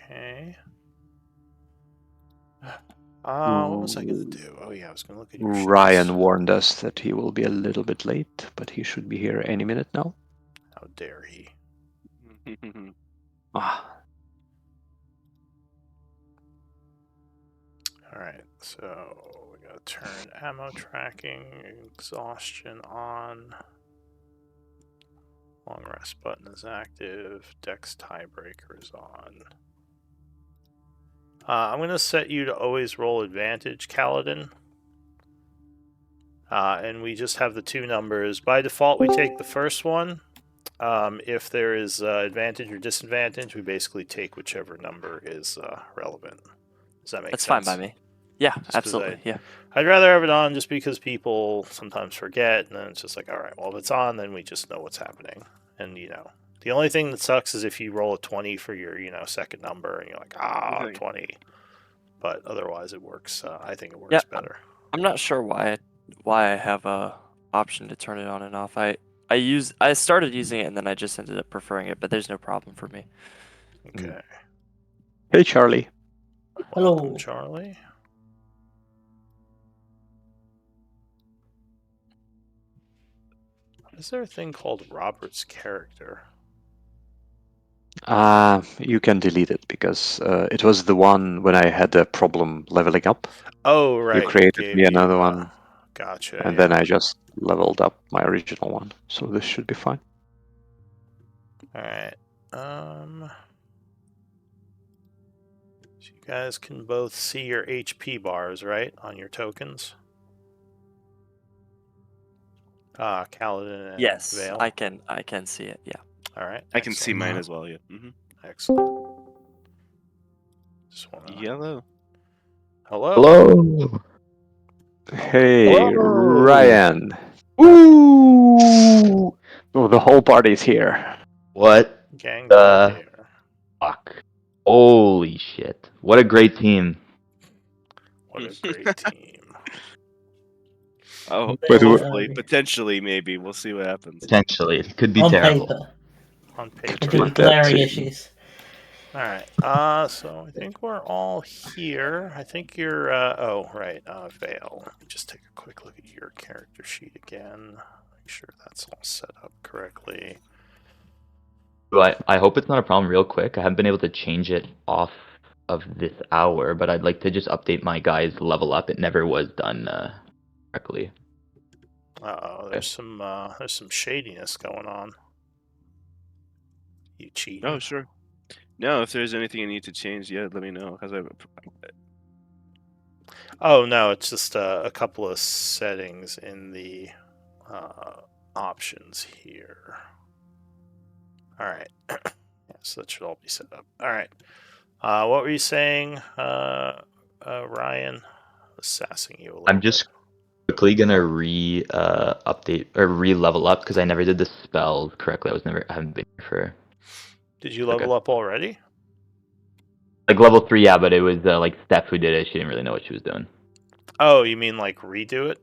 Okay. What was I going to do? Oh yeah, I was going to look at your sheets. Ryan warned us that he will be a little bit late, but he should be here any minute now. How dare he? Ah, Alright, so we gotta turn ammo tracking, exhaustion on. Long rest button is active. Dex tiebreaker is on. I'm going to set you to always roll advantage, Kaladin. And we just have the two numbers. By default, we take the first one. If there is advantage or disadvantage, we basically take whichever number is relevant. Does that make That's sense? fine by me. Yeah, Just absolutely. Yeah. I'd rather have it on just because people sometimes forget, and then it's just like, all right, well, if it's on, then we just know what's happening. And, the only thing that sucks is if you roll a 20 for your, second number, and you're like, 20. But otherwise, it works. I think it works better. I'm not sure why I have a option to turn it on and off. I started using it and then I just ended up preferring it, but there's no problem for me. Okay. hey, Charlie. Welcome, Hello. Charlie. Is there a thing called Robert's character? You can delete it because it was the one when I had a problem leveling up. Oh, right. You created me another one. Gotcha. And then I just leveled up my original one. So this should be fine. Alright. So you guys can both see your HP bars, right? On your tokens. Kaladin and Yes, Vale. I can see it. Yeah. Alright. I can see mine as well. Yeah. Excellent. Just wanna... Yellow. Hello. Hello. Hey, Hello. Ryan. Woo! Oh, the whole party's here. What? Gang here. Fuck. Holy shit. What a great team. What a great team. Oh, But hopefully, potentially, maybe. We'll see what happens. Potentially. It could be On terrible. paper. On Could paper. be With that glaring team. issues. Alright, so I think we're all here. I think you're, Vale. Let me just take a quick look at your character sheet again. Make sure that's all set up correctly. I hope it's not a problem real quick. I haven't been able to change it off of this hour, but I'd like to just update my guy's level up. It never was done correctly. Uh-oh, there's some shadiness going on. You cheating? Oh, sure. No, if there's anything you need to change, yeah, let me know. Oh, no, it's just a couple of settings in the options here. Alright. So that should all be set up. Alright. What were you saying, Ryan? Sassing you a little I'm just quickly gonna update or level up because I never did the spells correctly. I haven't been here for. Did you level up already? Like level 3, yeah, but it was like Steph who did it. She didn't really know what she was doing. Oh, you mean like redo it?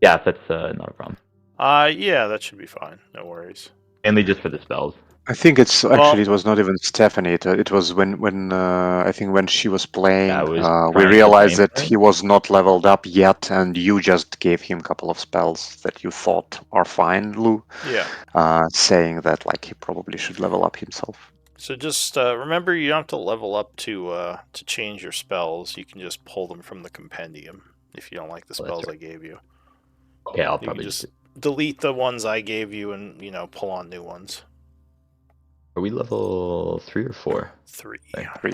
Yeah, that's not a problem. Yeah, that should be fine. No worries. Mainly just for the spells. I think it was not even Stephanie. It was when I think when she was playing, we realized that he was not leveled up yet, and you just gave him a couple of spells that you thought are fine, Lou. Yeah. Saying that like he probably should level up himself. So just remember, you don't have to level up to change your spells. You can just pull them from the compendium if you don't like the spells I gave you. Okay, I'll You probably can just delete the ones I gave you and pull on new ones. Are we level 3 or 4? 3. Okay. 3.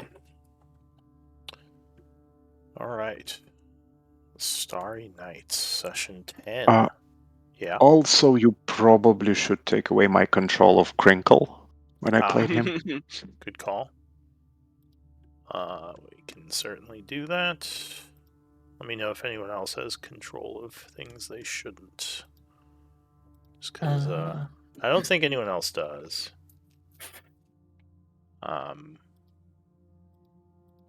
All right. Starry Nights, session 10. Yeah. Also, you probably should take away my control of Crinkle when I played him. Good call. We can certainly do that. Let me know if anyone else has control of things they shouldn't. Just because I don't think anyone else does.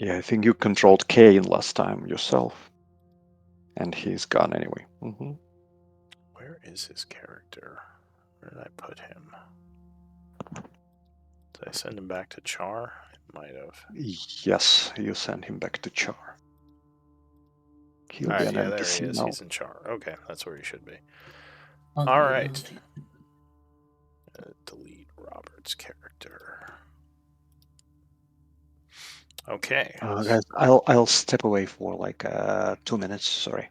Yeah, I think you controlled Kane last time yourself. And he's gone anyway. Mm-hmm. Where is his character? Where did I put him? Did I send him back to Char? I might have. Yes, you send him back to Char. He'll All be right, an yeah, there NPC he is. now. He's in Char. Okay, that's where he should be. I'll All delete right. him. Delete Robert's character. Okay. Guys, I'll step away for like 2 minutes. Sorry.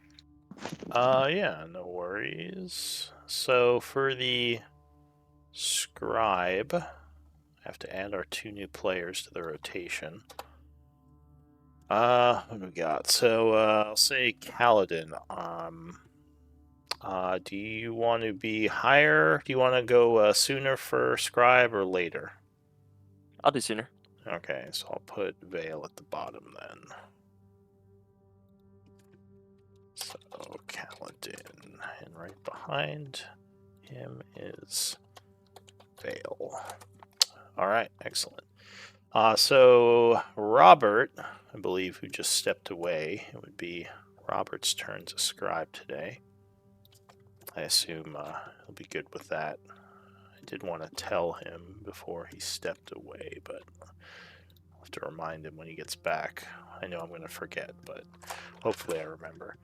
Yeah, no worries. So for the scribe, I have to add our 2 new players to the rotation. What do we got? So I'll say Kaladin. Do you want to be higher? Do you want to go sooner for scribe or later? I'll do sooner. Okay, so I'll put Vale at the bottom then. So Kaladin, and right behind him is Vale. All right, excellent. So Robert, I believe, who just stepped away, it would be Robert's turn to scribe today. I assume he'll be good with that. I did want to tell him before he stepped away, but I'll have to remind him when he gets back. I know I'm going to forget, but hopefully I remember.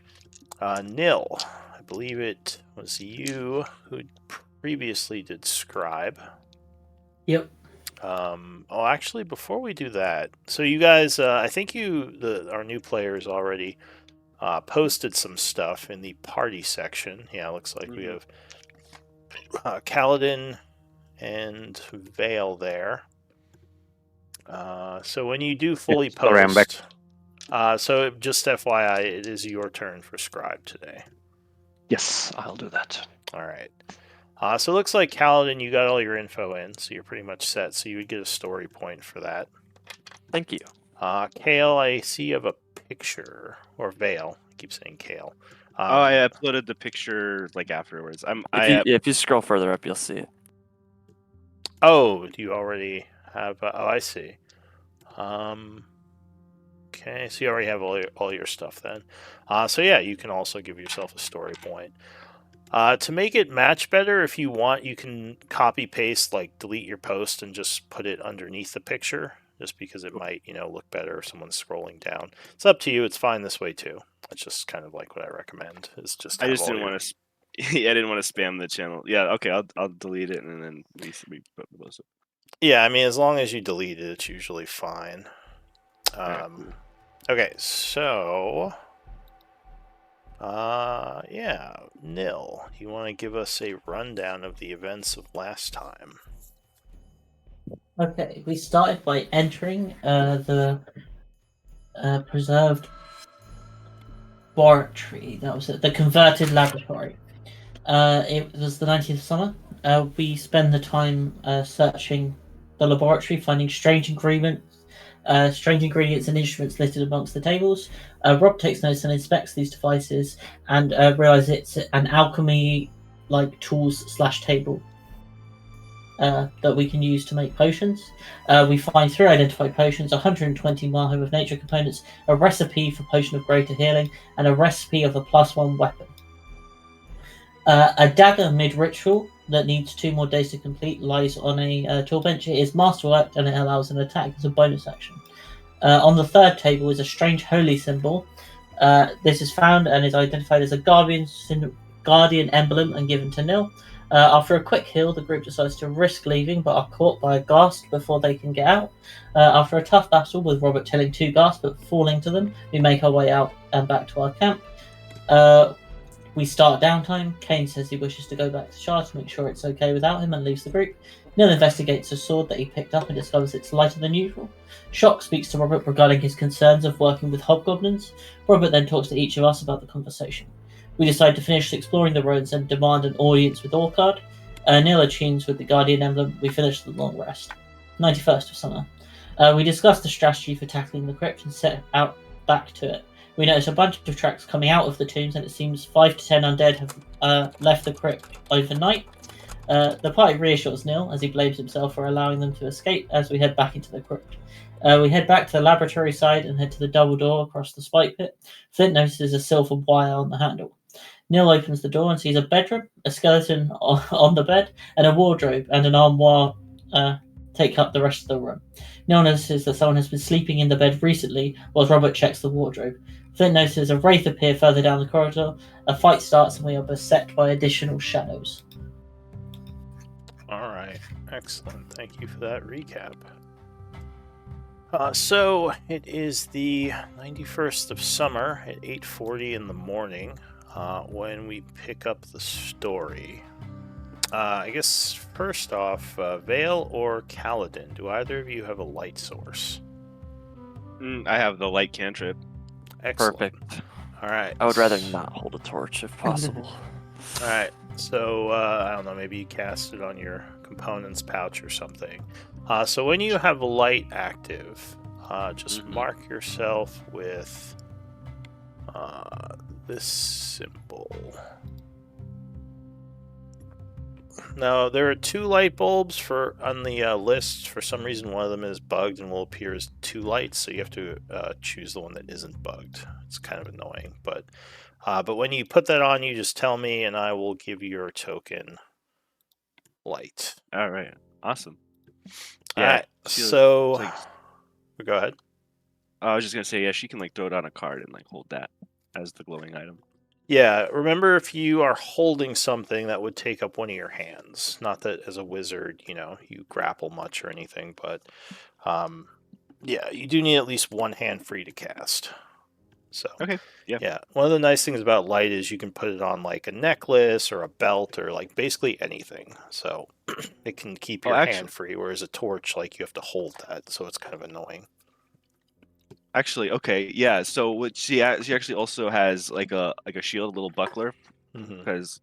Nil, I believe it was you who previously did scribe. Yep. Actually, before we do that, so you guys, I think our new players already posted some stuff in the party section. Yeah, it looks like we have Kaladin and Vale there. So when you do fully sorry, I'm back. post, so just FYI, it is your turn for scribe today. Yes, I'll do that. All right. So it looks like Kaladin, you got all your info in, so you're pretty much set. So you would get a story point for that. Thank you. Kale, I see you have a picture, or Vale. I keep saying Kale. I uploaded the picture like afterwards. If you scroll further up, you'll see it. Oh, do you already have? Oh, I see. Okay, so you already have all your stuff then. So yeah, you can also give yourself a story point. To make it match better, if you want, you can copy paste, like delete your post and just put it underneath the picture, just because it might, look better if someone's scrolling down. It's up to you. It's fine this way too. It's just kind of like what I recommend. Is just I just didn't want to. Yeah, I didn't want to spam the channel. Yeah, okay, I'll delete it and then we post it. Yeah, I mean, as long as you delete it, it's usually fine. Okay, so. Yeah, Nil, you want to give us a rundown of the events of last time? Okay, we started by entering the preserved laboratory. That was it, the converted laboratory. It was the 19th of summer. We spend the time searching the laboratory, finding strange ingredients and instruments littered amongst the tables. Rob takes notes and inspects these devices and realizes it's an alchemy-like tools/table that we can use to make potions. We find 3 identified potions, 120 Maho of nature components, a recipe for potion of greater healing, and a recipe of a +1 weapon. A dagger mid-ritual that needs 2 more days to complete lies on a tool bench. It is masterworked and it allows an attack as a bonus action. On the 3rd table is a strange holy symbol. This is found and is identified as a guardian emblem and given to Nil. After a quick heal, the group decides to risk leaving but are caught by a ghast before they can get out. After a tough battle with Robert killing 2 ghasts but falling to them, we make our way out and back to our camp. We start downtime. Kane says he wishes to go back to Char to make sure it's okay without him and leaves the group. Nil investigates a sword that he picked up and discovers it's lighter than usual. Shock speaks to Robert regarding his concerns of working with hobgoblins. Robert then talks to each of us about the conversation. We decide to finish exploring the roads and demand an audience with Orchard. Nil attunes with the Guardian Emblem. We finish the long rest. 91st of summer. We discuss the strategy for tackling the crypt and set out back to it. We notice a bunch of tracks coming out of the tombs, and it seems 5 to 10 undead have left the crypt overnight. The party reassures Nil as he blames himself for allowing them to escape as we head back into the crypt. We head back to the laboratory side and head to the double door across the spike pit. Flint notices a silver wire on the handle. Nil opens the door and sees a bedroom, a skeleton on the bed, and a wardrobe and an armoire take up the rest of the room. Neil notices that someone has been sleeping in the bed recently, whilst Robert checks the wardrobe. Flint notices a wraith appear further down the corridor. A fight starts, and we are beset by additional shadows. All right, excellent. Thank you for that recap. So it is the 91st of summer at 8:40 in the morning when we pick up the story. I guess first off, Vale or Kaladin, do either of you have a light source? I have the light cantrip. Excellent. Perfect. All right. I would rather not hold a torch if possible. All right. So I don't know. Maybe you cast it on your components pouch or something. So when you have light active, just mark yourself with this symbol. Now, there are 2 light bulbs on the list. For some reason, one of them is bugged and will appear as 2 lights, so you have to choose the one that isn't bugged. It's kind of annoying, but when you put that on, you just tell me, and I will give your token light. All right, awesome. Yeah, all right, so go ahead. I was just gonna say, yeah, she can like throw it on a card and like hold that as the glowing item. Yeah, remember if you are holding something that would take up one of your hands. Not that as a wizard, you grapple much or anything, but yeah, you do need at least one hand free to cast. So okay, yeah. One of the nice things about light is you can put it on like a necklace or a belt or like basically anything. So it can keep your hand free, whereas a torch, like you have to hold that, so it's kind of annoying. Actually, okay, yeah. So what she actually also has like a shield, a little buckler, because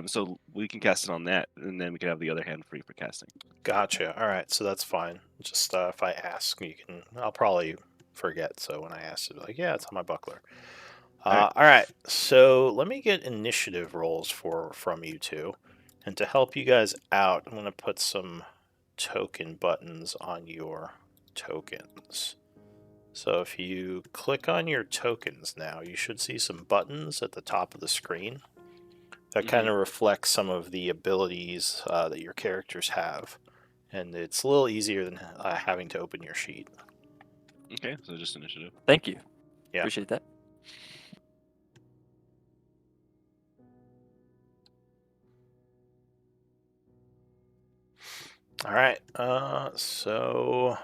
so we can cast it on that, and then we can have the other hand free for casting. Gotcha. All right, so that's fine. Just if I ask, I'll probably forget. So when I ask, it like, yeah, it's on my buckler. All right. So let me get initiative rolls from you two, and to help you guys out, I'm gonna put some token buttons on your tokens. So if you click on your tokens now, you should see some buttons at the top of the screen that kind of reflect some of the abilities that your characters have. And it's a little easier than having to open your sheet. Okay, so just initiative. Thank you. Yeah. Appreciate that. All right. So I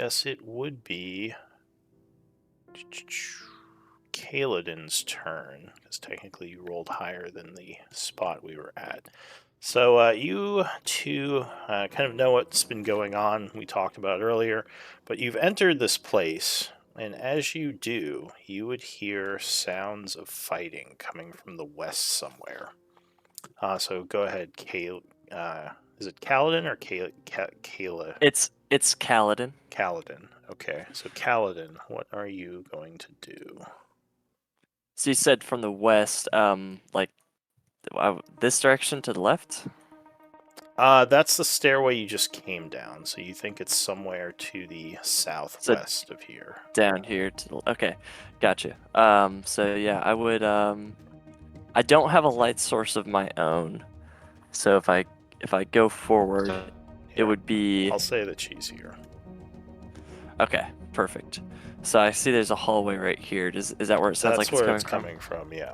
guess it would be Kaladin's turn, because technically you rolled higher than the spot we were at. So you two kind of know what's been going on. We talked about it earlier, but you've entered this place, and as you do, you would hear sounds of fighting coming from the west somewhere. So go ahead, is it Kaladin or Kayla? It's Kaladin. Kaladin. Okay, so Kaladin, what are you going to do? So you said from the west, like this direction to the left? That's the stairway you just came down, so you think it's somewhere to the southwest of here. Down here to the... Okay, gotcha. So yeah, I would... I don't have a light source of my own, so if I go forward, it would be... I'll say that she's here. Okay, perfect. So I see there's a hallway right here. Is that where it sounds like it's coming from? That's where it's coming from, yeah.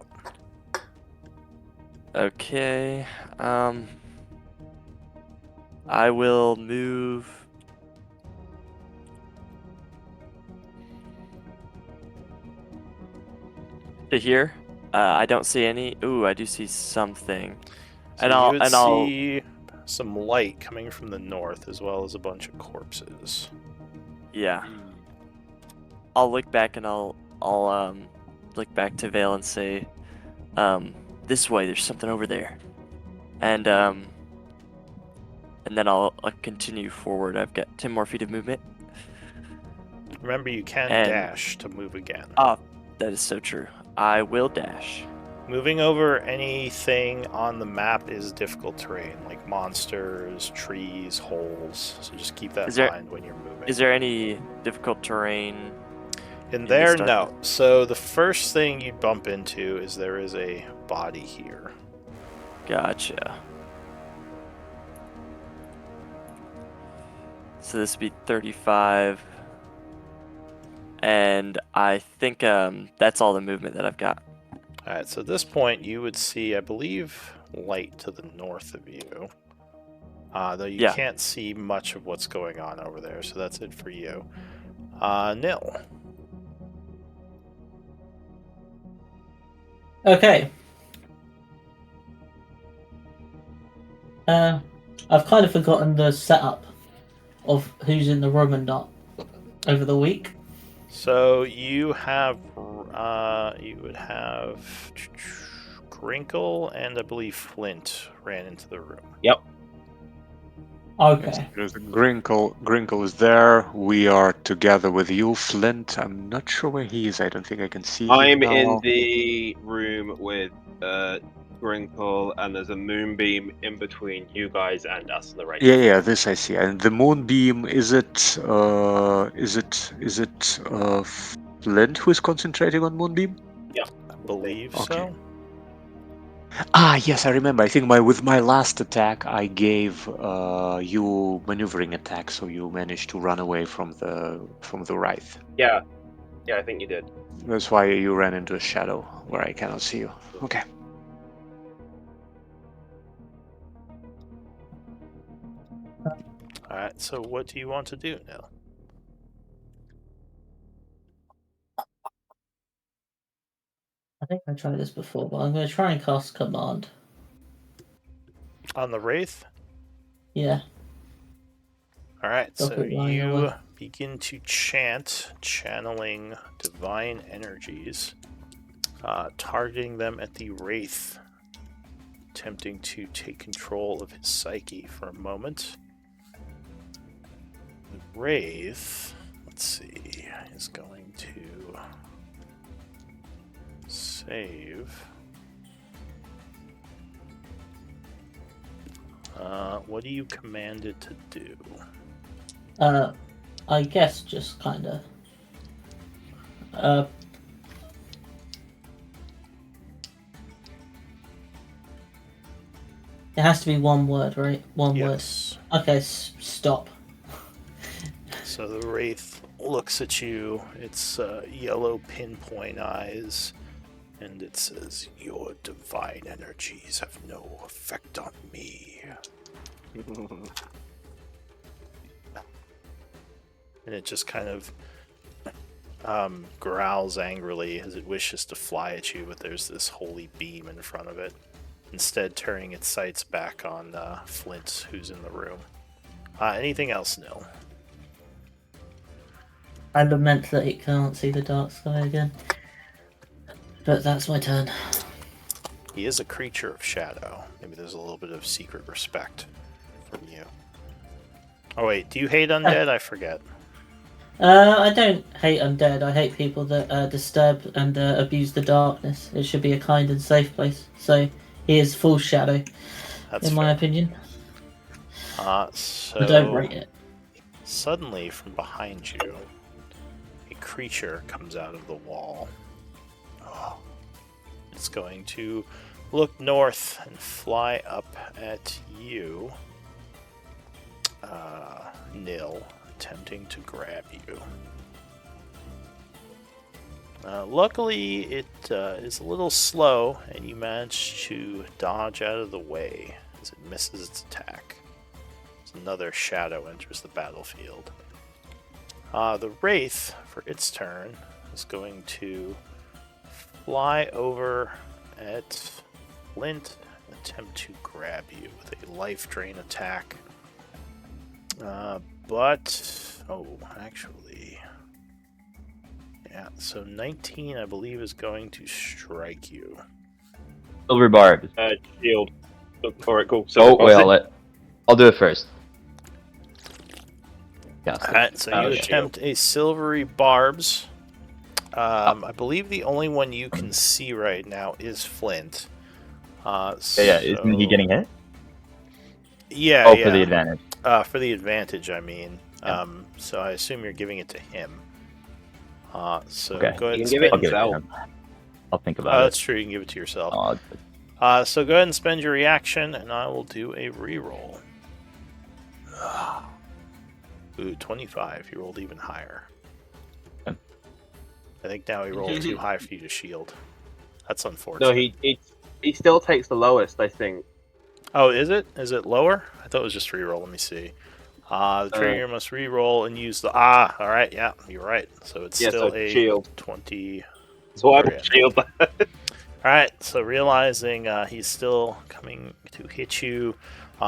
Okay, I will move... to here. I don't see any... Ooh, I do see something. So I'll see some light coming from the north, as well as a bunch of corpses. Yeah. I'll look back and I'll look back to Vale and say, this way, there's something over there. And then I'll continue forward. I've got 10 more feet of movement. Remember, you can dash to move again. Oh, that is so true. I will dash. Moving over anything on the map is difficult terrain, like monsters, trees, holes. So just keep that in mind when you're moving. Is there any difficult terrain? In there, no. So the first thing you'd bump into is there is a body here. Gotcha. So this would be 35. And I think that's all the movement that I've got. All right, so at this point, you would see, I believe, light to the north of you. Though you can't see much of what's going on over there, so that's it for you. Nil. Okay. I've kind of forgotten the setup of who's in the room and not over the week. So you would have Grinkle and I believe Flint ran into the room. Yep. Okay. There's Grinkle is there. We are together with you, Flint. I'm not sure where he is. I don't think I can see him I'm now. in the room with Grinkle, and there's a moonbeam in between you guys and us on the right. Yeah, this I see. And the moonbeam, is it Flint who is concentrating on moonbeam? Yeah, I believe Okay. so. Ah, yes, I remember. I think with my last attack, I gave you maneuvering attack, so you managed to run away from the wraith. Yeah, I think you did. That's why you ran into a shadow where I cannot see you. Okay. All right, so what do you want to do now? I think I tried this before, but I'm going to try and cast Command. On the Wraith? Yeah. All right, Stop so it lying you away. begin to chant, channeling divine energies, targeting them at the Wraith, attempting to take control of his psyche for a moment. The Wraith, let's see, is going to save. What do you command it to do? I guess just kind of. It has to be one word, right? One Yes. word. Okay, stop. So the Wraith looks at you, its yellow pinpoint eyes, and it says, "Your divine energies have no effect on me." And it just kind of growls angrily as it wishes to fly at you, but there's this holy beam in front of it, instead turning its sights back on Flint, who's in the room. Anything else, Nil? I lament that it can't see the dark sky again. But that's my turn. He is a creature of shadow. Maybe there's a little bit of secret respect from you. Oh wait, do you hate undead? I forget. I don't hate undead. I hate people that disturb and abuse the darkness. It should be a kind and safe place. So he is full shadow, That's in my opinion. So I don't rate it. Suddenly, from behind you, a creature comes out of the wall. Oh. It's going to look north and fly up at you, Nil, attempting to grab you. Luckily, it is a little slow, and you manage to dodge out of the way as it misses its attack. As another shadow enters the battlefield. The Wraith, for its turn, is going to fly over at Flint and attempt to grab you with a life drain attack. Actually, yeah, so 19, I believe, is going to strike you. Silver Barb. Shield. Alright, cool. So I'll do it first. Yeah. Alright, so you attempt a silvery barbs. I believe the only one you can see right now is Flint. Isn't he getting hit? Yeah, Oh, for the advantage. For the advantage, I mean. Yeah. So I assume you're giving it to him. Okay. Go ahead and You can give it I'll give it himself. to him. I'll think about it. That's true, you can give it to yourself. Oh, So go ahead and spend your reaction, and I will do a reroll. Ooh, 25. You rolled even higher. Okay. I think now he rolled too high for you to shield. That's unfortunate. No, he still takes the lowest, I think. Oh, is it? Is it lower? I thought it was just reroll. Let me see. The trigger must reroll and use the... Ah, all right. Yeah, you're right. So it's still so a shield. 20... So I will shield that. Alright, so realizing he's still coming to hit you,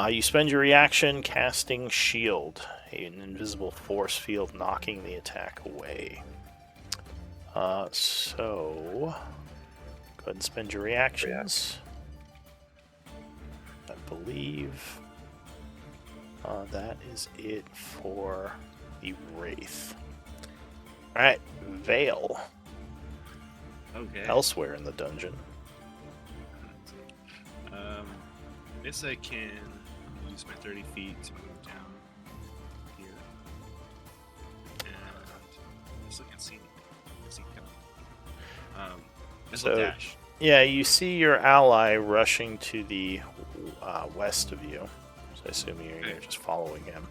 you spend your reaction casting Shield, an invisible force field knocking the attack away. So, go ahead and spend your reactions. I believe that is it for the Wraith. Alright, Veil. Okay. Elsewhere in the dungeon. Guess I can use my 30 feet to move down here. And just look and see coming. So, dash. Yeah, you see your ally rushing to the west of you. So I assume you're just following him.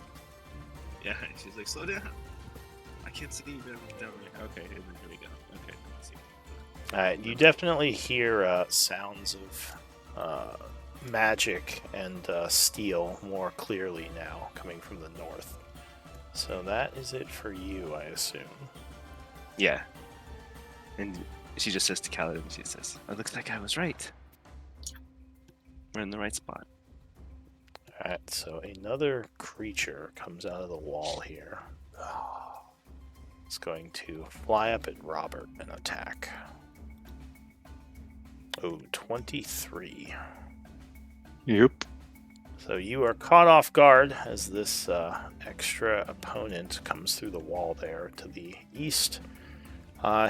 Yeah, she's like, slow down. I can't see you down there. Okay, here we go. Okay, let's see. Alright, you definitely hear sounds of magic and steel more clearly now coming from the north. So that is it for you, I assume. Yeah. And she just says to Kaladin, she says, it looks like I was right. We're in the right spot. Alright, so another creature comes out of the wall here. It's going to fly up at Robert and attack. Oh, 23. Yep. So you are caught off guard as this extra opponent comes through the wall there to the east,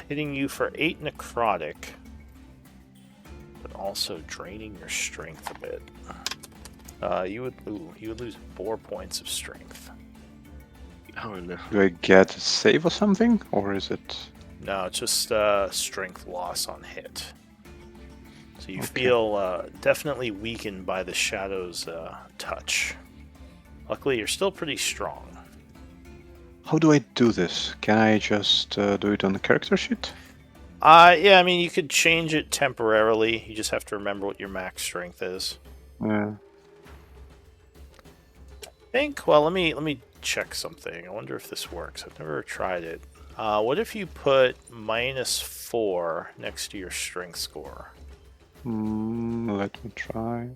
hitting you for 8 necrotic, but also draining your strength a bit. You would lose 4 points of strength. Oh no. Do I get a save or something, or is it? No, it's just strength loss on hit. So you Okay. feel definitely weakened by the shadow's touch. Luckily, you're still pretty strong. How do I do this? Can I just do it on the character sheet? Yeah, I mean, you could change it temporarily. You just have to remember what your max strength is. Yeah. Well, let me check something. I wonder if this works. I've never tried it. What if you put -4 next to your strength score? Let me try.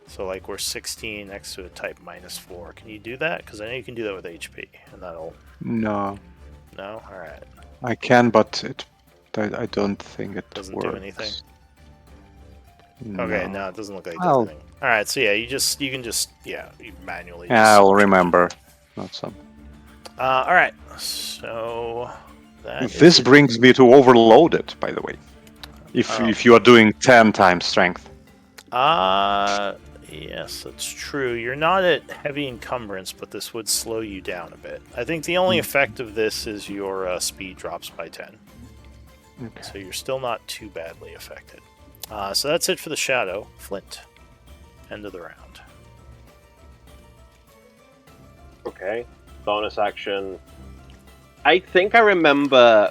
So like we're 16 next to a type -4. Can you do that? Because I know you can do that with HP, and that'll... No. No? Alright. I can, but I don't think it Doesn't works. do anything? No. Okay, no, it doesn't look like it does anything. Alright, so yeah, you can just you manually just I'll change it. remember. Not some. Alright, so This brings me to overloaded, by the way. If you are doing 10 times strength. Yes, that's true. You're not at heavy encumbrance, but this would slow you down a bit. I think the only effect of this is your speed drops by 10. Okay. So you're still not too badly affected. So that's it for the shadow. Flint. End of the round. Okay. Bonus action. I think I remember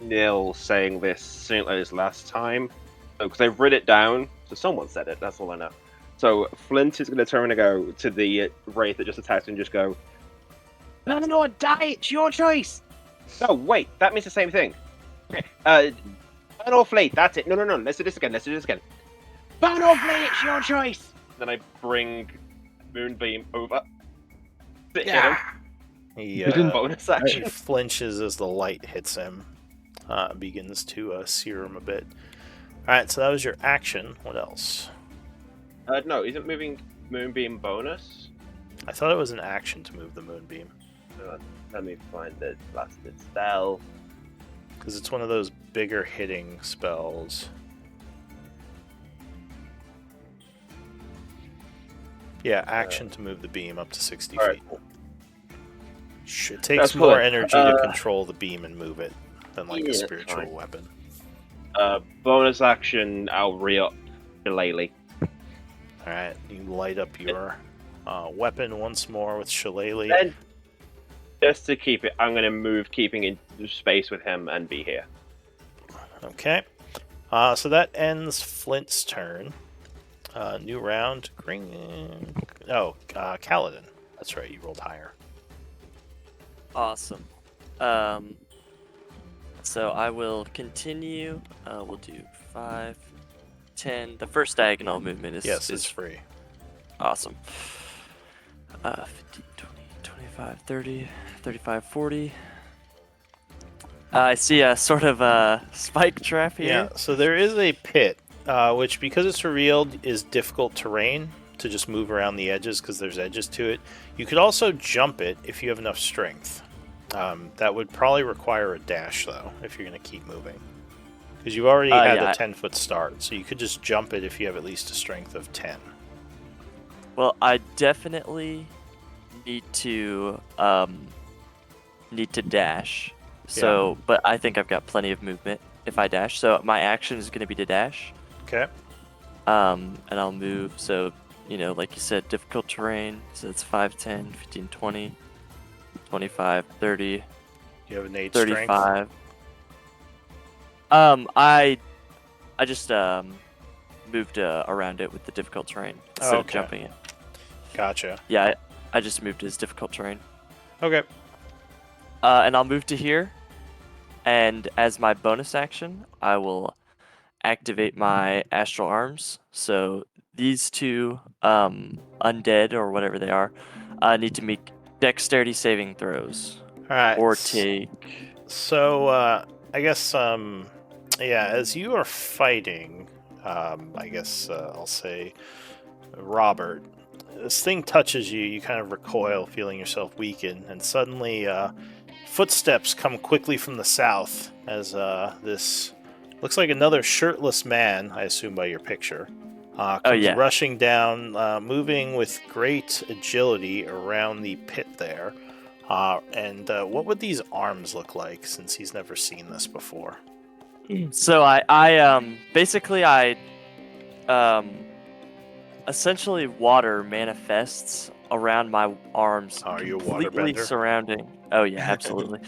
Neil saying this something like this last time. Because I've written it down. So someone said it, that's all I know. So Flint is going to turn and go to the Wraith that just attacked and just go, No, die, it's your choice! No, wait, that means the same thing. Okay, burn or flee, that's it. No, let's do this again, Burn or flee, it's your choice! Then I bring Moonbeam over. Hit him. He Bonus action. He flinches as the light hits him. Begins to sear him a bit. Alright, so that was your action. What else? No, isn't moving Moonbeam bonus? I thought it was an action to move the Moonbeam. Let me find the blasted spell. Because it's one of those bigger hitting spells. Yeah, action to move the beam up to 60 feet. Right. It takes That's more fine. energy to control the beam and move it than like a spiritual fine. weapon. Bonus action, I'll re-up Shillelagh. Alright, you light up your weapon once more with Shillelagh. Then, just to keep it, I'm going to move, keeping in space with him, and be here. Okay. So that ends Flint's turn. New round. Kaladin. That's right, you rolled higher. Awesome. So I will continue. We'll do 5, 10. The first diagonal movement is it's free. Awesome. 15, 20, 25, 30, 35, 40. I see a sort of a spike trap here. Yeah, so there is a pit, which, because it's revealed, is difficult terrain to just move around the edges because there's edges to it. You could also jump it if you have enough strength. That would probably require a dash, though, if you're going to keep moving. Because you already had a 10-foot start, so you could just jump it if you have at least a strength of 10. Well, I definitely need to dash. So, but I think I've got plenty of movement if I dash. So my action is going to be to dash. Okay. And I'll move. So, like you said, difficult terrain. So it's 5, 10, 15, 20, 25, 30. You have an 8 35. strength? I just moved around it with the difficult terrain instead of jumping it. Gotcha. Yeah, I just moved as difficult terrain. Okay. And I'll move to here. And as my bonus action, I will activate my astral arms. So these two undead, or whatever they are, need to make dexterity saving throws. All right. Or take... So, I guess, as you are fighting, I'll say, Robert, this thing touches you, you kind of recoil, feeling yourself weaken, and suddenly, footsteps come quickly from the south as this looks like another shirtless man, I assume by your picture, comes rushing down, moving with great agility around the pit there. And what would these arms look like, since he's never seen this before? So I basically essentially water manifests around my arms, Are you a completely waterbender? surrounding. Oh yeah, absolutely.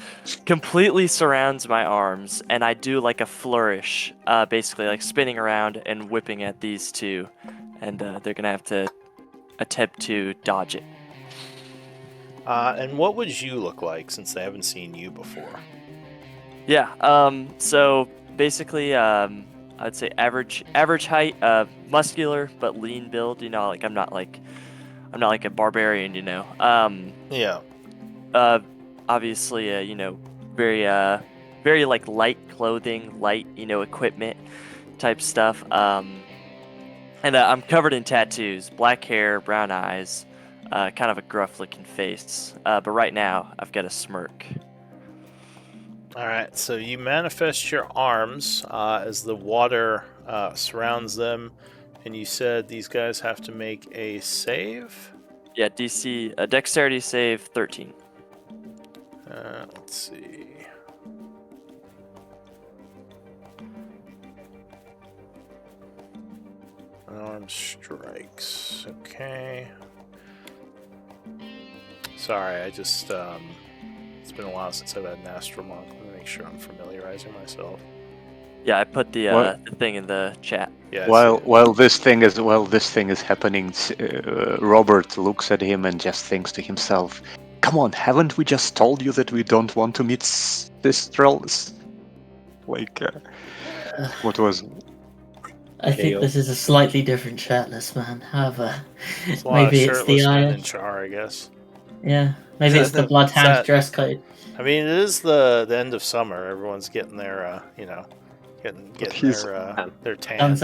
Completely surrounds my arms, and I do like a flourish, basically like spinning around and whipping at these two, and they're gonna have to attempt to dodge it. And what would you look like, since they haven't seen you before? Yeah. So basically, I'd say average height, muscular but lean build. Like I'm not like a barbarian. Yeah. Obviously, very like light clothing, light equipment type stuff. And I'm covered in tattoos, black hair, brown eyes, kind of a gruff looking face. But right now, I've got a smirk. All right, so you manifest your arms as the water surrounds them, and you said these guys have to make a save? Yeah, DC, dexterity save 13. Let's see. Arm strikes. Okay. Sorry, I just it's been a while since I've had an astral monk. Let me make sure I'm familiarizing myself. Yeah, I put the thing in the chat. Yeah. While this thing is happening, Robert looks at him and just thinks to himself, "Come on, haven't we just told you that we don't want to meet Sistrels?" What was? I think this is a slightly different shirtless man. However, It's a lot maybe of it's the shirtless men in Char, I guess. Yeah, maybe it's the Bloodhound dress code. I mean, it is the end of summer. Everyone's getting their, getting their tan.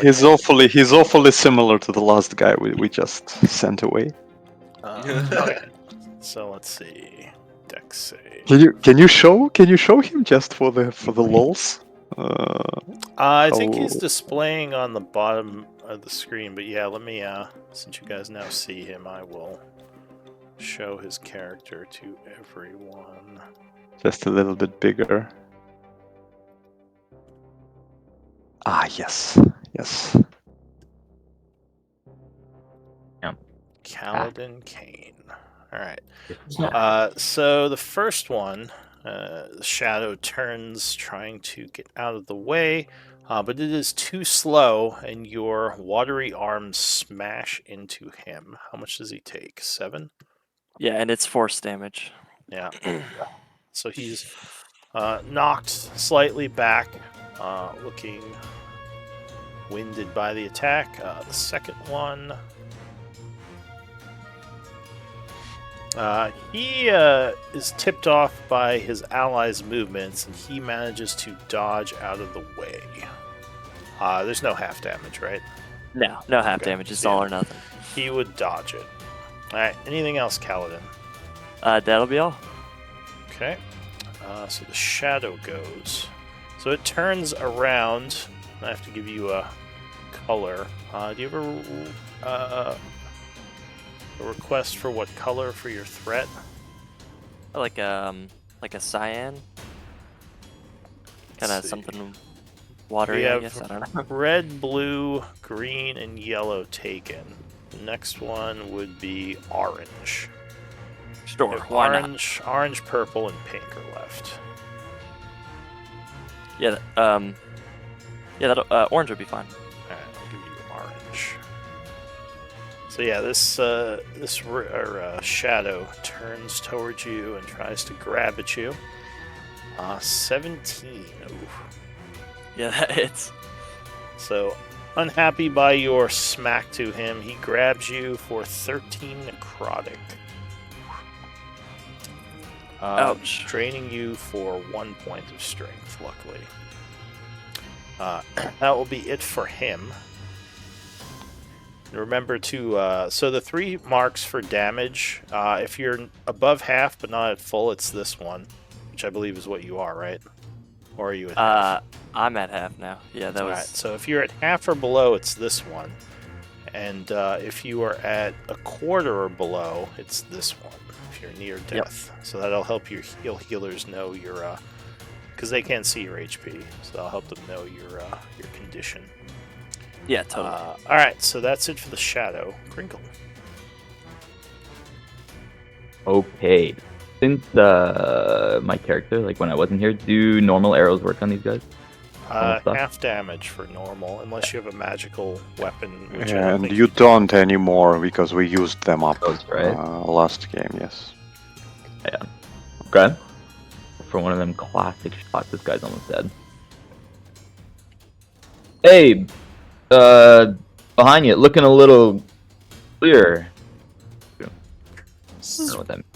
He's awfully similar to the last guy we just sent away. Okay. So let's see. Dex save. Can you show him just for the lols? I think he's displaying on the bottom of the screen, but yeah, let me since you guys now see him, I will show his character to everyone. Just a little bit bigger. Yes. Okay. Kaladin Kane. All right. It's not. So the first one, the shadow turns, trying to get out of the way, but it is too slow, and your watery arms smash into him. How much does he take? 7? Yeah, and it's force damage. Yeah. So he's knocked slightly back, looking winded by the attack. The second one, he is tipped off by his allies' movements, and he manages to dodge out of the way. There's no half damage, right? No half damage. It's all or nothing. He would dodge it. All right. Anything else, Kaladin? That'll be all. Okay. So the shadow goes. So it turns around. I have to give you a color. Do you have a request for what color for your threat? Like a cyan. Kind of something watery, I guess. I don't know. Red, blue, green, and yellow taken. The next one would be orange. Sure. Why Orange, purple, and pink are left. Yeah. That orange would be fine. Alright, I'll give you orange. So yeah, this shadow turns towards you and tries to grab at you. 17. Ooh. Yeah, that hits. So, unhappy by your smack to him, he grabs you for 13 necrotic. Ouch. Draining you for 1 point of strength, luckily. That will be it for him. Remember to, so the 3 marks for damage, if you're above half but not at full, it's this one, which I believe is what you are, right? Or are you at half? I'm at half now. Yeah, that was... Alright, so if you're at half or below, it's this one. And if you are at a quarter or below, it's this one, if you're near death. Yep. So that'll help your healers know your, because they can't see your HP, so that'll help them know your condition. Yeah, totally. Alright, so that's it for the shadow. Crinkle. Okay. Since my character, like when I wasn't here, do normal arrows work on these guys? Half damage for normal, unless you have a magical weapon. Which yeah, and you don't anymore because we used them up right? Last game, yes. Yeah. Okay. For one of them classic shots, this guy's almost dead. Hey, behind you, looking a little clearer. I don't know what that means.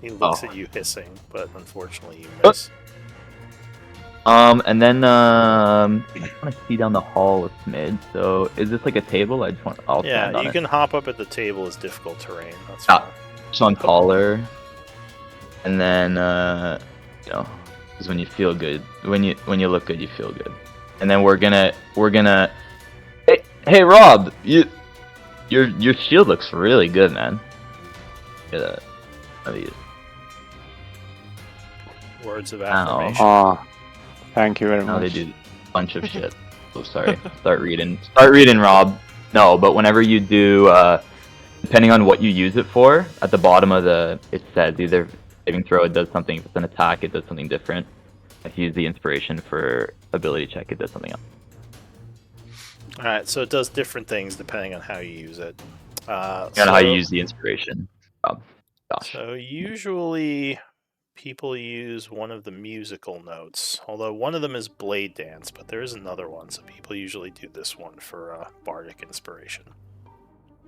He looks at you hissing, but unfortunately you miss. And then I want to see down the hall a smidge. So is this like a table? I just want. I'll stand on you it. can hop up at the table as difficult terrain. That's fine. So I'm taller, and then you know, because when you feel good, when you look good, you feel good. And then we're gonna. Hey Rob, your shield looks really good, man. Look at that. Words of affirmation. Thank you very Now much. they do a bunch of shit. So sorry. Start reading, Rob. No, but whenever you do, depending on what you use it for, at the bottom of it says either saving throw, it does something. If it's an attack, it does something different. If you use the inspiration for ability check, it does something else. Alright, so it does different things depending on how you use it. How you use the inspiration, Rob. Gosh. So usually people use one of the musical notes, although one of them is Blade Dance, but there is another one, so people usually do this one for Bardic Inspiration.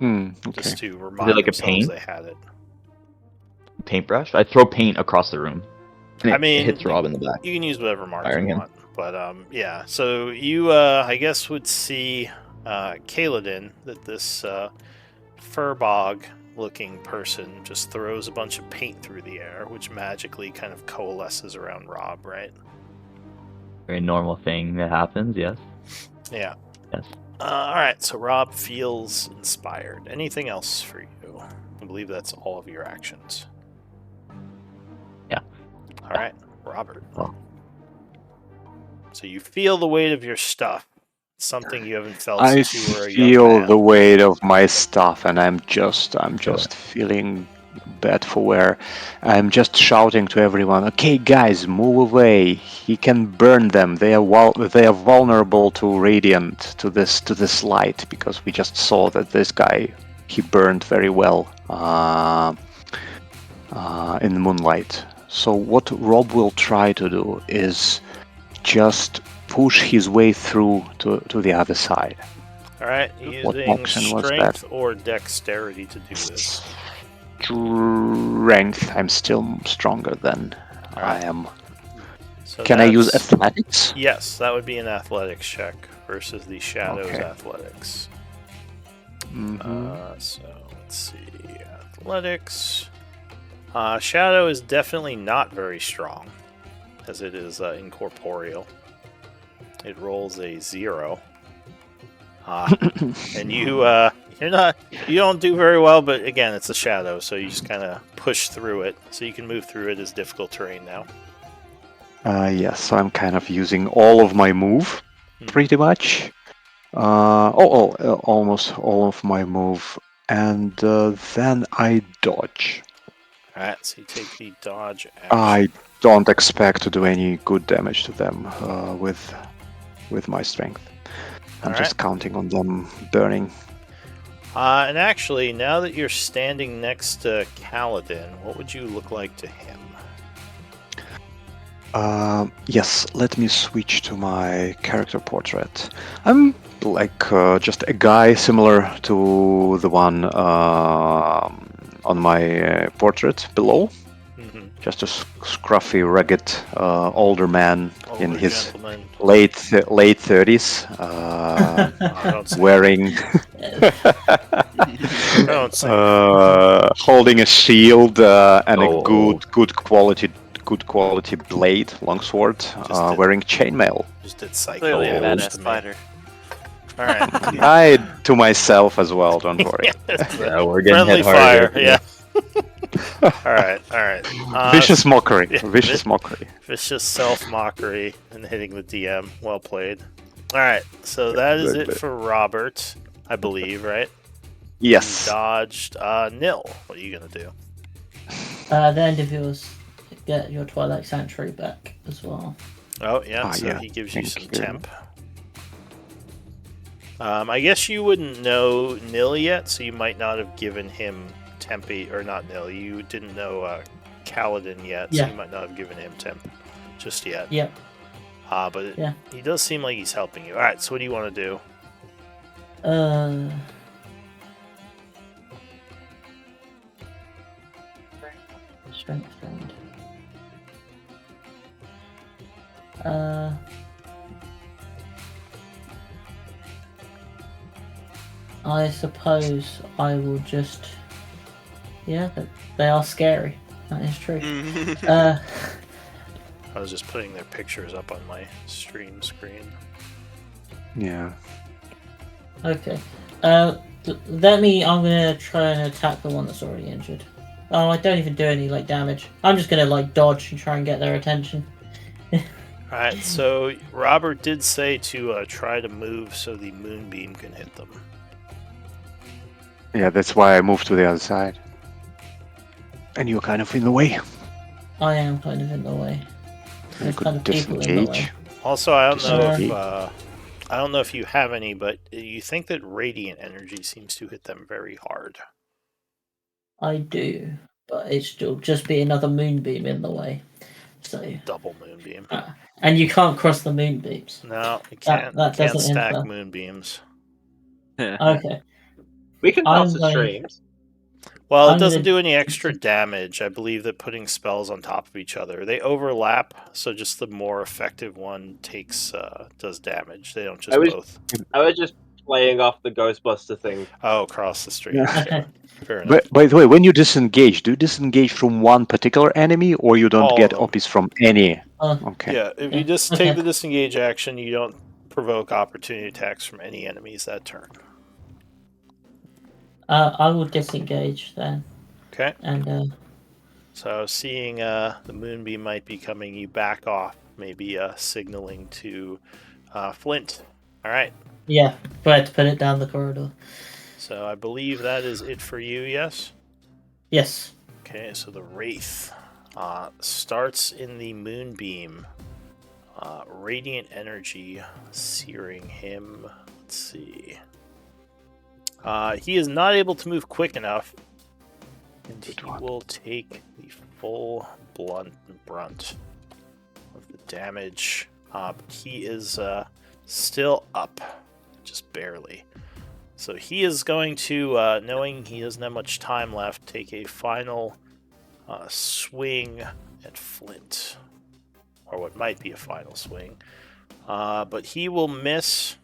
Okay. Just to remind themselves they had it. Paintbrush? I throw paint across the room. I mean, it hits Rob in the back. You can use whatever mark you want. But yeah, so you, I guess, would see Kaladin, that this Furbog-looking person just throws a bunch of paint through the air, which magically kind of coalesces around Rob, right? Very normal thing that happens, yes. Yeah. Yes. Alright, so Rob feels inspired. Anything else for you? I believe that's all of your actions. Yeah. Alright, Robert. Well. So you feel the weight of your stuff something you haven't felt I since you were a young feel man. the weight of my stuff, and I'm just feeling bad for wear. I'm just shouting to everyone, "Okay, guys, move away! He can burn them. They are vulnerable to radiant, to this light, because we just saw that this guy, he burned very well in the moonlight." So what Rob will try to do is just push his way through to the other side. All right, What using action was that? strength or dexterity to do this. Strength. I'm still stronger than Alright. I am. So Can I use that's- athletics? Yes, that would be an athletics check versus the Shadows Okay. athletics. Mhm. So let's see, athletics. Shadow is definitely not very strong, as it is incorporeal. It rolls a 0. And you don't do very well, but again, it's a shadow, so you just kind of push through it. So you can move through it as difficult terrain now. Yes, so I'm kind of using all of my move, pretty much. Almost all of my move, and then I dodge. Alright, so you take the dodge action. I don't expect to do any good damage to them with my strength. I'm just counting on them burning. And actually, now that you're standing next to Kaladin, what would you look like to him? Yes, let me switch to my character portrait. I'm like just a guy similar to the one on my portrait below. Just a scruffy, rugged, older man in his gentleman. late 30s, wearing, holding a shield and a good quality blade, longsword, wearing chainmail. Just did psycho Clearly a damage badass to me. fighter. All right. I to myself as well. Don't worry. Yeah, we're getting Friendly hit hard fire. here. Yeah. All right. Vicious mockery. yeah, Vicious mockery. Vicious self-mockery and hitting the DM. Well played. All right. So that is it for Robert, I believe, right? Yes. You dodged. Nil. What are you gonna do? The end of yours, get your Twilight Sanctuary back as well. Oh yeah. So he gives you some temp. I guess you wouldn't know Nil yet, so you might not have given him Tempe, or not Nil. You didn't know Kaladin yet, so you might not have given him Temp just yet. Yep. But he does seem like he's helping you. All right, so what do you want to do? Strength. I suppose I will just. Yeah, they are scary. That is true. I was just putting their pictures up on my stream screen. Yeah. Okay. I'm gonna try and attack the one that's already injured. Oh, I don't even do any damage. I'm just gonna dodge and try and get their attention. Alright, so Robert did say to try to move so the moonbeam can hit them. Yeah, that's why I moved to the other side. And you're kind of in the way. I am kind of in the way. There's kind of people in the way. Also, I don't know if you have any, but you think that radiant energy seems to hit them very hard. I do, but it's still just be another moonbeam in the way. So double moonbeam. And you can't cross the moonbeams. No, you can't. That can't doesn't stack enter. moonbeams. Okay. We can pass the streams. Well, it doesn't do any extra damage. I believe that putting spells on top of each other, they overlap, so just the more effective one does damage. They don't just both. I was just playing off the Ghostbuster thing. Oh, across the street. Yeah. Fair enough. But by the way, when you disengage, do you disengage from one particular enemy, or you don't get OPs from any? Okay. Yeah, if you just take the disengage action, you don't provoke opportunity attacks from any enemies that turn. I will disengage then. Okay. And so seeing the moonbeam might be coming, you back off, maybe signaling to Flint. All right. Yeah, we had to put it down the corridor. So I believe that is it for you, yes? Yes. Okay, so the Wraith starts in the Moonbeam. Radiant energy searing him. Let's see. He is not able to move quick enough, and he will take the full brunt of the damage. But he is still up, just barely. So he is going to, knowing he doesn't have much time left, take a final swing at Flint. Or what might be a final swing. But he will miss.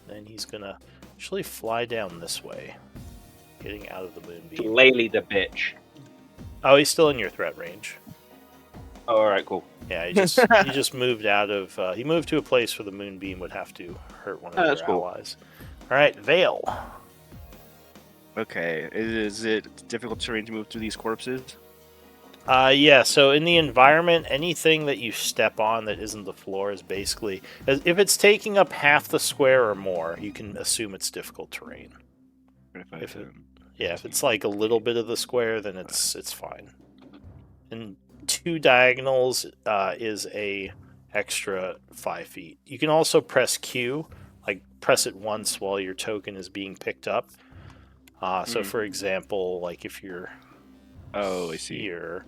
Then he's going to actually fly down this way, getting out of the Moonbeam. Laylee the bitch. Oh, he's still in your threat range. Oh, all right, cool. Yeah, he just moved out of. He moved to a place where the Moonbeam would have to hurt one of your allies. All right, Vale. Okay, is it difficult terrain to move through these corpses? Yeah, so in the environment, anything that you step on that isn't the floor is basically... If it's taking up half the square or more, you can assume it's difficult terrain. If it's like a little bit of the square, then it's fine. And 2 diagonals is a extra 5 feet. You can also press Q, like press it once while your token is being picked up. So for example, like if you're... Oh, I see. Here,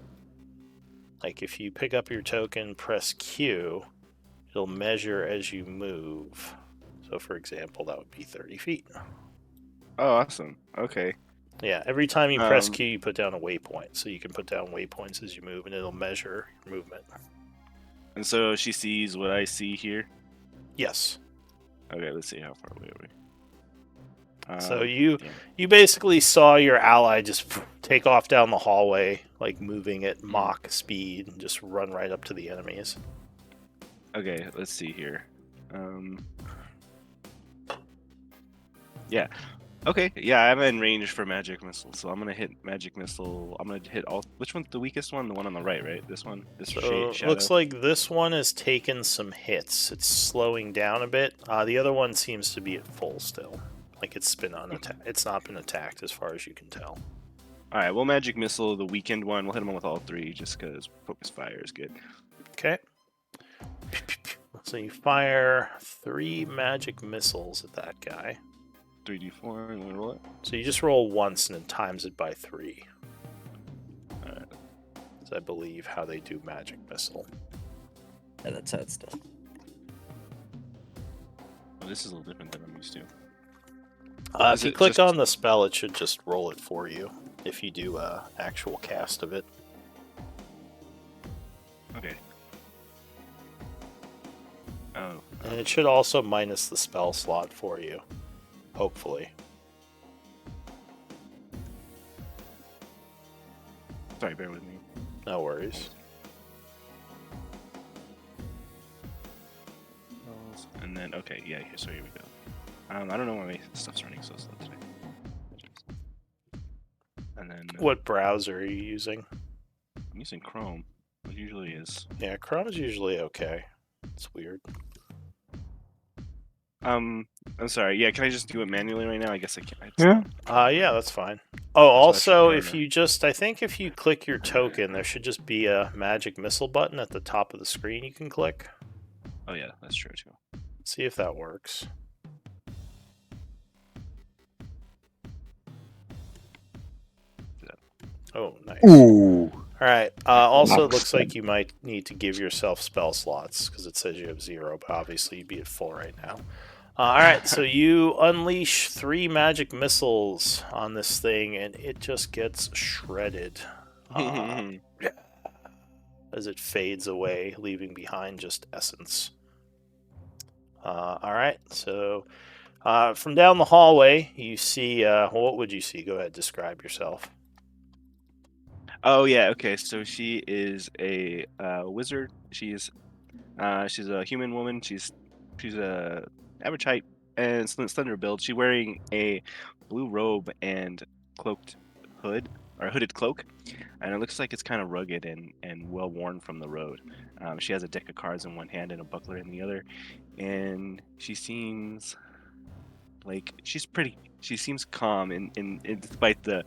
like if you pick up your token, press Q, it'll measure as you move. So for example, that would be 30 feet. Oh, awesome. Okay. Yeah, every time you press Q, you put down a waypoint. So you can put down waypoints as you move, and it'll measure your movement. And so she sees what I see here? Yes. Okay, let's see how far away are we. So you basically saw your ally just take off down the hallway, like moving at Mach speed, and just run right up to the enemies. Okay, let's see here. Yeah. Okay, yeah, I'm in range for magic missile, so I'm gonna hit magic missile. I'm gonna hit all. Which one's the weakest one? The one on the right, right? This one. This So shadow. looks like this one has taken some hits. It's slowing down a bit. The other one seems to be at full still. Like it's been unattacked. It's not been attacked as far as you can tell. All right, we'll magic missile the weakened one. We'll hit him with all 3 just because focus fire is good. Okay. So you fire 3 magic missiles at that guy. 3d4 and then roll it. So you just roll once and then times it by 3. Alright. That's, I believe, how they do magic missile. Yeah, that's how it's done. Well, this is a little different than I'm used to. If you click on the spell, it should just roll it for you if you do an actual cast of it. Okay. Oh. And it should also minus the spell slot for you. Hopefully. Sorry, bear with me. No worries. And then, okay, yeah, so here we go. I don't know why my stuff's running so slow today. And then... What browser are you using? I'm using Chrome. It usually is. Yeah, Chrome's usually okay. It's weird. I'm sorry. Yeah, can I just do it manually right now? I guess I can't. Yeah, that's fine. Oh, also, if you I think if you click your token, there should just be a magic missile button at the top of the screen you can click. Oh yeah, that's true too. See if that works. Oh, nice. Ooh. All right. Also, it looks like you might need to give yourself spell slots because it says you have 0, but obviously you'd be at full right now. All right, so you unleash 3 magic missiles on this thing, and it just gets shredded as it fades away, leaving behind just essence. All right, so from down the hallway, you see. What would you see? Go ahead, describe yourself. Oh yeah, okay. So she is a wizard. She's a human woman. She's a average height and slender build. She's wearing a blue robe and cloaked hood. or a hooded cloak, and it looks like it's kind of rugged and well worn from the road. She has a deck of cards in one hand and a buckler in the other, and she seems like she's pretty. She seems calm, in despite the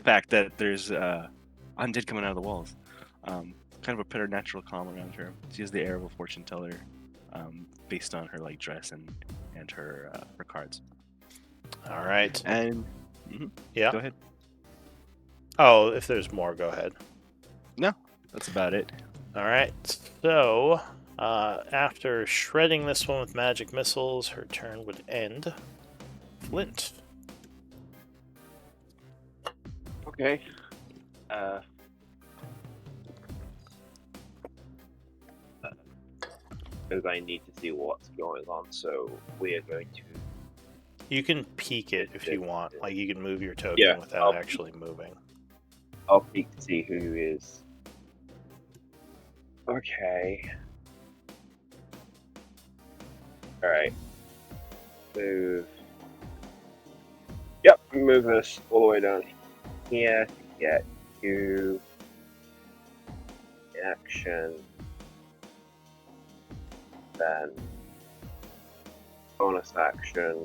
fact that there's undead coming out of the walls. Kind of a preternatural calm around her. She has the air of a fortune teller, based on her like dress and her cards. All right. And yeah, go ahead. Oh, if there's more, go ahead. No, that's about it. All right. So after shredding this one with magic missiles, her turn would end. Flint. Okay. Because I need to see what's going on, so we are going to. You can peek it if you want. Like you can move your token without actually moving. I'll peek to see who is. Okay. Alright. Move. Yep, move us all the way down here to get you in action. Then bonus action.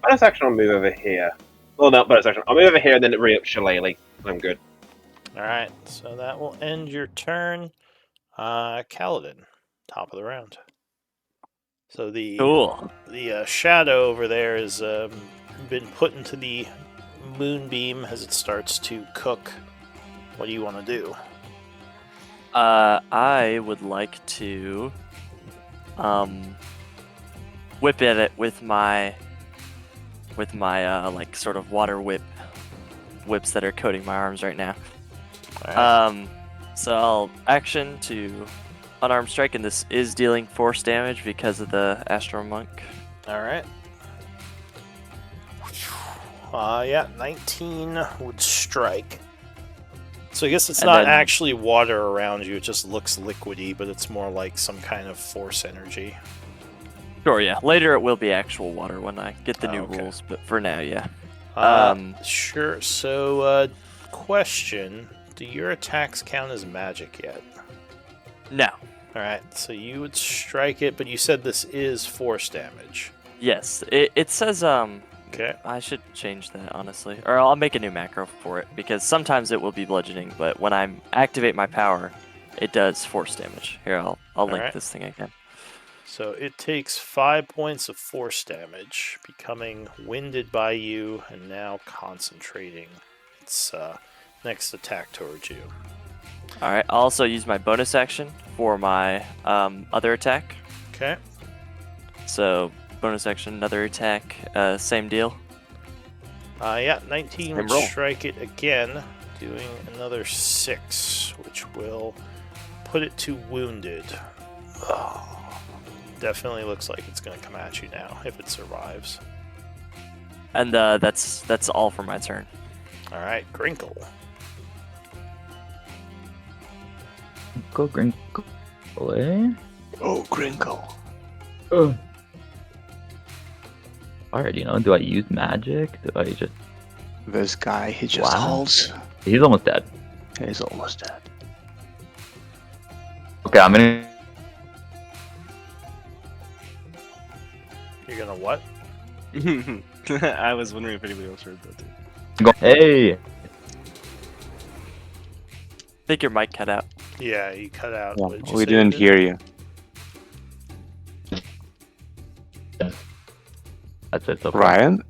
Bonus action, I'll move over here. Well, not bonus action. I'll move over here and then re-up Shillelagh. I'm good. Alright, so that will end your turn. Kaladin, top of the round. So the shadow over there has been put into the moonbeam as it starts to cook. What do you want to do? I would like to whip at it with my like sort of water whips that are coating my arms right now. Right. So I'll action to unarmed strike, and this is dealing force damage because of the Astro Monk. All right. Yeah, 19 would strike. So I guess it's not actually water around you, it just looks liquidy, but it's more like some kind of force energy. Sure, yeah. Later it will be actual water when I get the new rules, but for now, yeah. Sure. So, question, do your attacks count as magic yet? No. Alright, so you would strike it, but you said this is force damage. Yes, it says, okay. I should change that, honestly. Or I'll make a new macro for it, because sometimes it will be bludgeoning, but when I activate my power, it does force damage. Here, I'll link this thing again. So it takes 5 points of force damage, becoming winded by you, and now concentrating its next attack towards you. Alright, I'll also use my bonus action for my other attack. Okay. So, bonus action, another attack, same deal. Yeah, 19 would strike it again, doing another 6, which will put it to wounded. Oh, definitely looks like it's going to come at you now, if it survives. And that's all for my turn. Alright, Grinkle. Go Grinkle, eh? Oh, Grinkle. Oh. Alright, do I use magic? Do I just... This guy, he just holds. He's almost dead. He's almost dead. Okay, I'm gonna... You're gonna what? I was wondering if anybody else heard that too. Hey! I think your mic cut out. Yeah, you cut out. Yeah, we didn't hear you. That's it. So Ryan?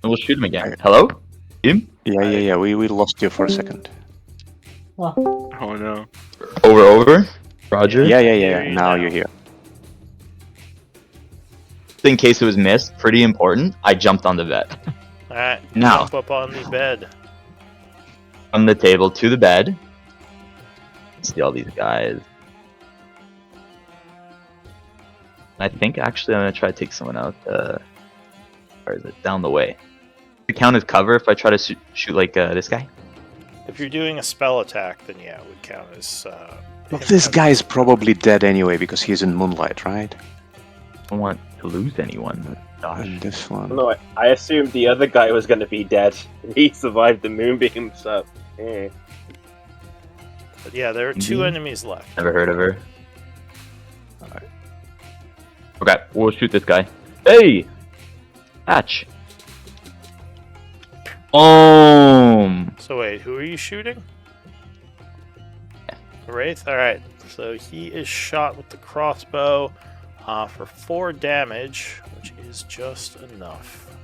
We'll shoot him again. Hello? Him? Yeah. We lost you for a second. What? Oh no. Over. Roger? Yeah. Now you're here. In case it was missed, pretty important, I jumped on the bed. Alright, now. Jump up on the bed. From the table to the bed. See all these guys. I think actually I'm gonna try to take someone out. Where is it? Down the way. Does it count as cover if I try to shoot like this guy? If you're doing a spell attack, then yeah, it would count as. Well, this guy's probably dead anyway because he's in moonlight, right? I don't want to lose anyone. And this one. No, I assumed the other guy was going to be dead. He survived the moonbeam, so. But yeah, there are 2 enemies left. Never heard of her. Alright. Okay, we'll shoot this guy. Hey! Hatch. So wait, who are you shooting? Wraith? Alright, so he is shot with the crossbow for 4 damage, which is just enough.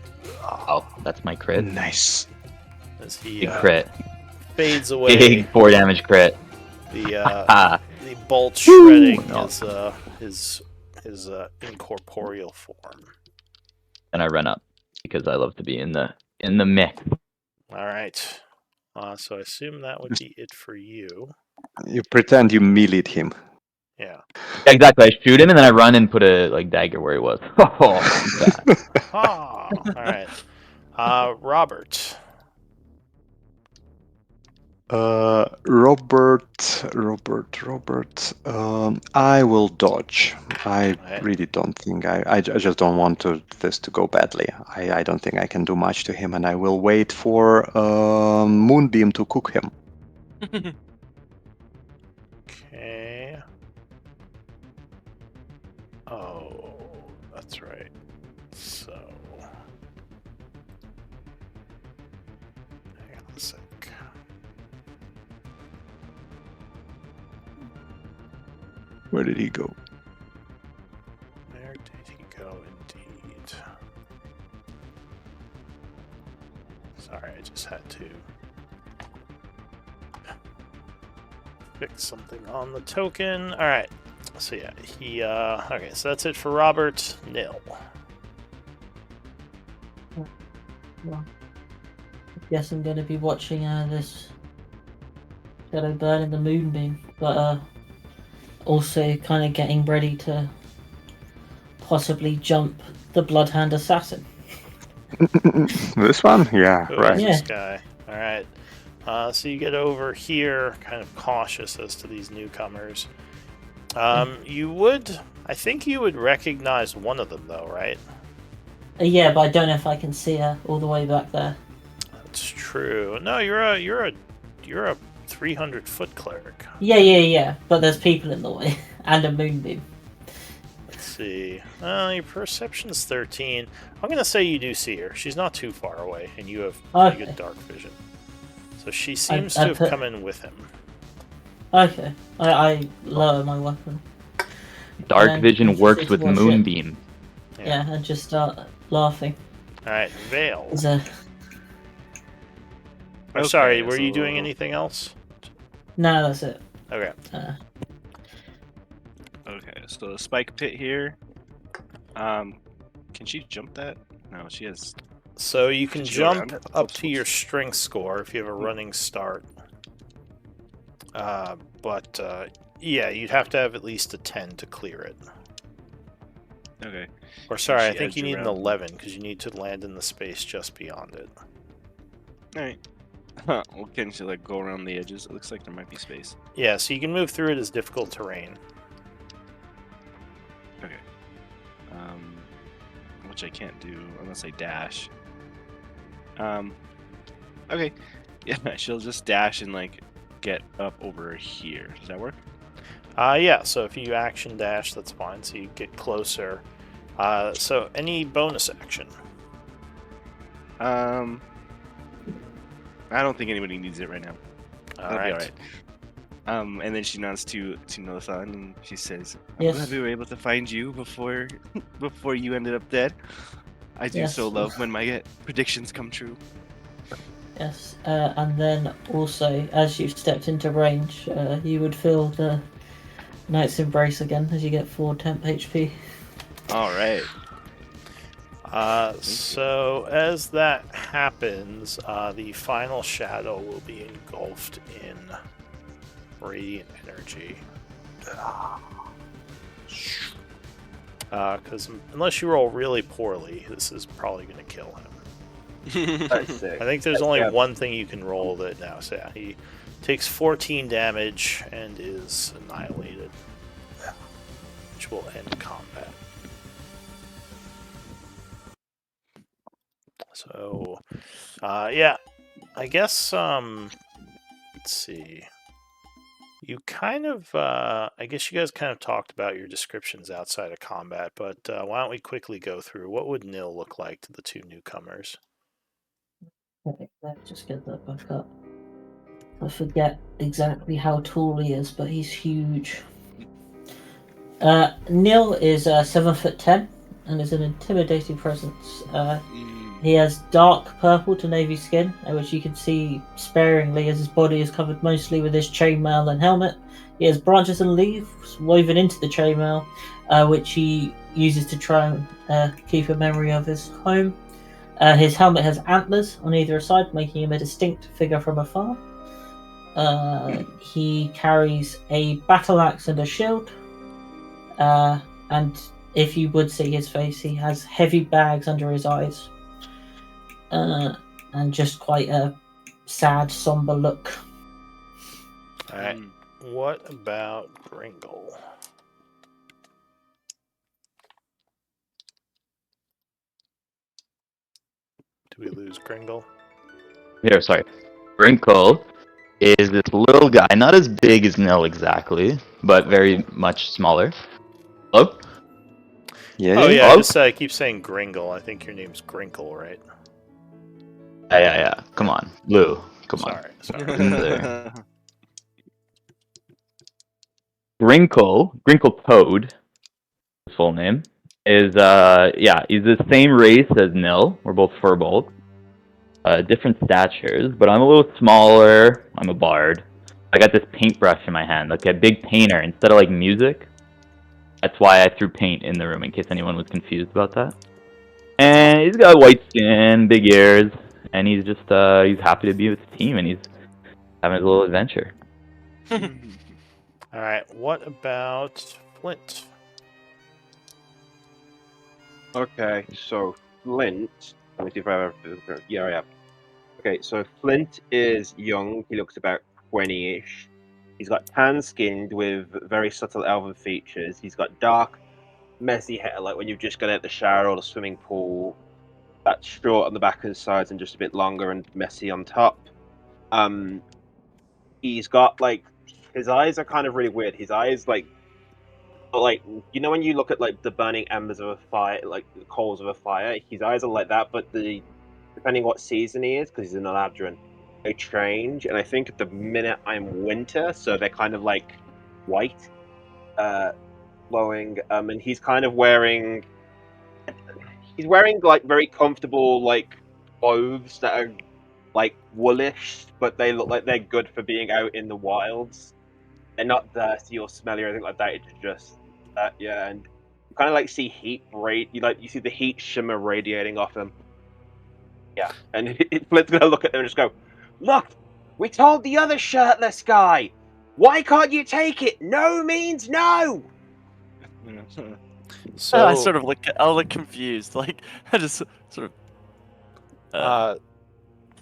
Oh, that's my crit. Nice. As he Big crit. fades away. Big 4 damage crit. The bolt shredding his incorporeal form. And I run up because I love to be in the mix. Alright. So I assume that would be it for you. You pretend you meleeed him. Yeah. Yeah, exactly. I shoot him and then I run and put a dagger where he was. Alright. Robert. Robert. I will dodge. I really don't think I just don't want this to go badly. I don't think I can do much to him, and I will wait for Moonbeam to cook him. Okay. Oh, that's right. So, hang on a sec. Where did he go? Where did he go, indeed? Sorry, I just had to fix something on the token. Alright, so yeah, he, okay, so that's it for Robert. Nil. Well, I guess I'm going to be watching this Shadow burn in the moonbeam, but also kind of getting ready to possibly jump the Bloodhound Assassin. This one? Yeah, right. This guy. Alright. So you get over here, kind of cautious as to these newcomers. You would, I think you would recognize one of them though, right? Yeah, but I don't know if I can see her all the way back there. That's true. No, you're a 300-foot cleric. Yeah. But there's people in the way and a moonbeam. Let's see. Your perception's 13. I'm gonna say you do see her. She's not too far away, and you have pretty good dark vision. So she seems to have come in with him. Okay. I lower my weapon. Dark vision works with moonbeam. Yeah, and just start laughing. Alright, Vale. Okay, sorry, were you doing anything else? No, that's it. Okay. Okay, so the spike pit here. Can she jump that? No, she has. So you can jump up to your strength score if you have a running start. Yeah, you'd have to have at least a 10 to clear it. Okay. Or sorry, I think you need an 11 because you need to land in the space just beyond it. Alright. Huh, well, can she like go around the edges? It looks like there might be space. Yeah, so you can move through it as difficult terrain. Okay. Which I can't do unless I dash. Okay. Yeah, she'll just dash and like get up over here. Does that work? Yeah, so if you action dash, that's fine, so you get closer. So any bonus action? I don't think anybody needs it right now. That'll be alright. And then she nods to Nothan and she says, I'm glad we were able to find you before you ended up dead. I do so love when my predictions come true. Yes, and then also, as you've stepped into range, you would feel the Knight's Embrace again as you get 4 temp HP. Alright. So as that happens, the final shadow will be engulfed in radiant energy. Because unless you roll really poorly, this is probably going to kill him. I think there's only one thing you can roll that now. So yeah, he takes 14 damage and is annihilated, which will end combat. So, yeah, I guess, let's see. You kind of, I guess you guys kind of talked about your descriptions outside of combat, but why don't we quickly go through what would Nil look like to the two newcomers? Okay, let me just get that back up. I forget exactly how tall he is, but he's huge. Nil is 7'10" and is an intimidating presence. He has dark purple to navy skin, which you can see sparingly as his body is covered mostly with his chainmail and helmet. He has branches and leaves woven into the chainmail, which he uses to try and keep a memory of his home. His helmet has antlers on either side, making him a distinct figure from afar. He carries a battle axe and a shield. And if you would see his face, he has heavy bags under his eyes. And just quite a sad, somber look. Alright, what about Gringle? Do we lose Gringle? Here, sorry. Gringle is this little guy, not as big as Nil exactly, but very much smaller. Hello? Yeah. Oh yeah, Hello? I keep saying Gringle. I think your name's Grinkle, right? Yeah. Come on, Lou. Come on. Sorry. In there. Grinkle Toad, his full name, is he's the same race as Nil. We're both furbolg. Different statures, but I'm a little smaller. I'm a bard. I got this paintbrush in my hand, like a big painter instead of like music. That's why I threw paint in the room, in case anyone was confused about that. And he's got white skin, big ears, and he's just he's happy to be with the team, and he's having a little adventure. Alright, what about Flint? Okay, so Flint. Let me see if I have. Yeah, I have. Okay, so Flint is young. He looks about 20-ish. He's got tan-skinned with very subtle elven features. He's got dark, messy hair, like when you've just got out of the shower or the swimming pool. That's short on the back and sides and just a bit longer and messy on top. He's got like his eyes are kind of really weird. His eyes like you know when you look at like the burning embers of a fire, like the coals of a fire. His eyes are like that, but depending what season he is, because he's an Eladrin, they change. And I think at the minute I'm winter, so they're kind of like white, glowing. And he's kind of wearing like very comfortable like clothes that are like woolish, but they look like they're good for being out in the wilds. They're not dirty or smelly or anything like that. It's just that, yeah. And you kind of like see heat you see the heat shimmer radiating off him. Yeah, and Flint's gonna look at them and just go, "Look, we told the other shirtless guy. Why can't you take it? No means no." So I sort of look confused. Like I just sort of.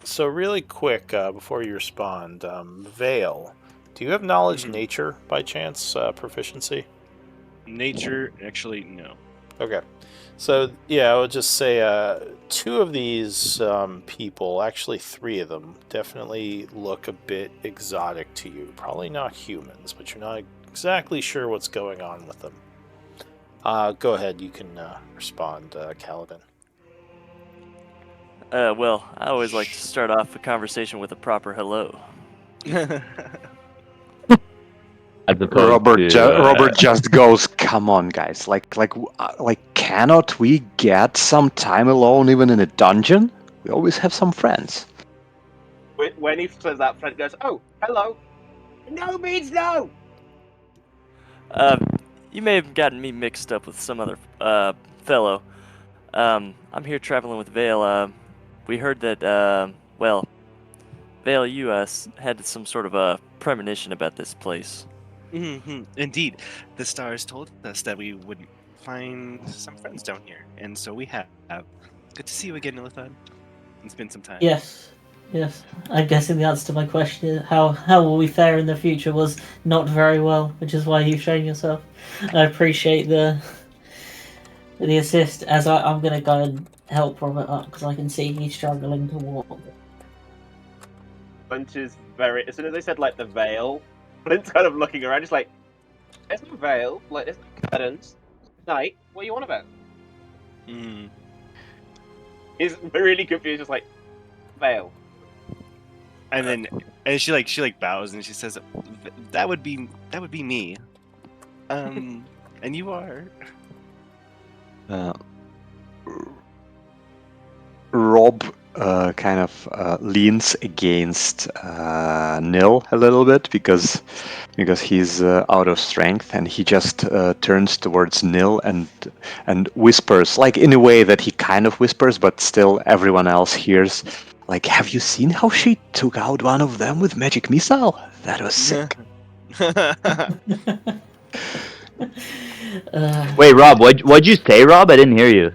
So really quick, before you respond, Vale, do you have knowledge nature by chance, proficiency? Nature, actually, no. Okay. So, yeah, I would just say two of these people, actually three of them, definitely look a bit exotic to you. Probably not humans, but you're not exactly sure what's going on with them. Go ahead, you can respond, Kaladin. Well, I always like to start off a conversation with a proper hello. Robert just goes, "Come on, guys! Like, cannot we get some time alone, even in a dungeon? We always have some friends." When he says that, Flint goes, "Oh, hello. No means no." You may have gotten me mixed up with some other fellow. I'm here traveling with Vale. We heard that, Vale, you had some sort of a premonition about this place. Indeed, the stars told us that we would find some friends down here, and so we have. Good to see you again, Nilithon. It's been some time. Yes. I'm guessing the answer to my question, how will we fare in the future, was not very well, which is why you've shown yourself. I appreciate the assist, as I'm going to go and help Robert up because I can see he's struggling to walk. Flint is very. As soon as they said like the veil, Flint's kind of looking around, just like, "There's no veil. Like, there's no curtains. Night. What are you on about?" He's really confused, just like, "Veil." And then, and she bows and she says, "That would be me. And you are." Rob kind of leans against Nil a little bit because he's out of strength, and he just turns towards Nil and whispers, like in a way that he kind of whispers, but still everyone else hears. Like, have you seen how she took out one of them with magic missile? That was sick. Wait, Rob, what'd you say, Rob? I didn't hear you.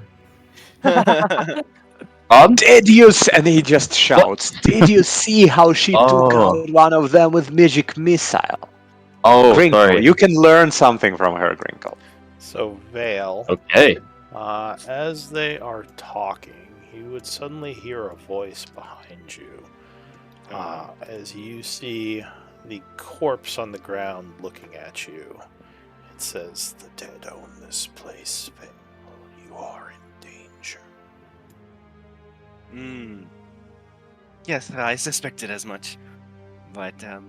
Rob? Did you? And he just shouts, "Did you see how she took out one of them with magic missile?" Oh, Grinkle, sorry. you can learn something from her, Grinkle. So Vale, Okay. as they are talking, you would suddenly hear a voice behind you. As you see the corpse on the ground looking at you. It says, "The dead own this place, Vale. You are in danger." Yes, I suspected as much. But, and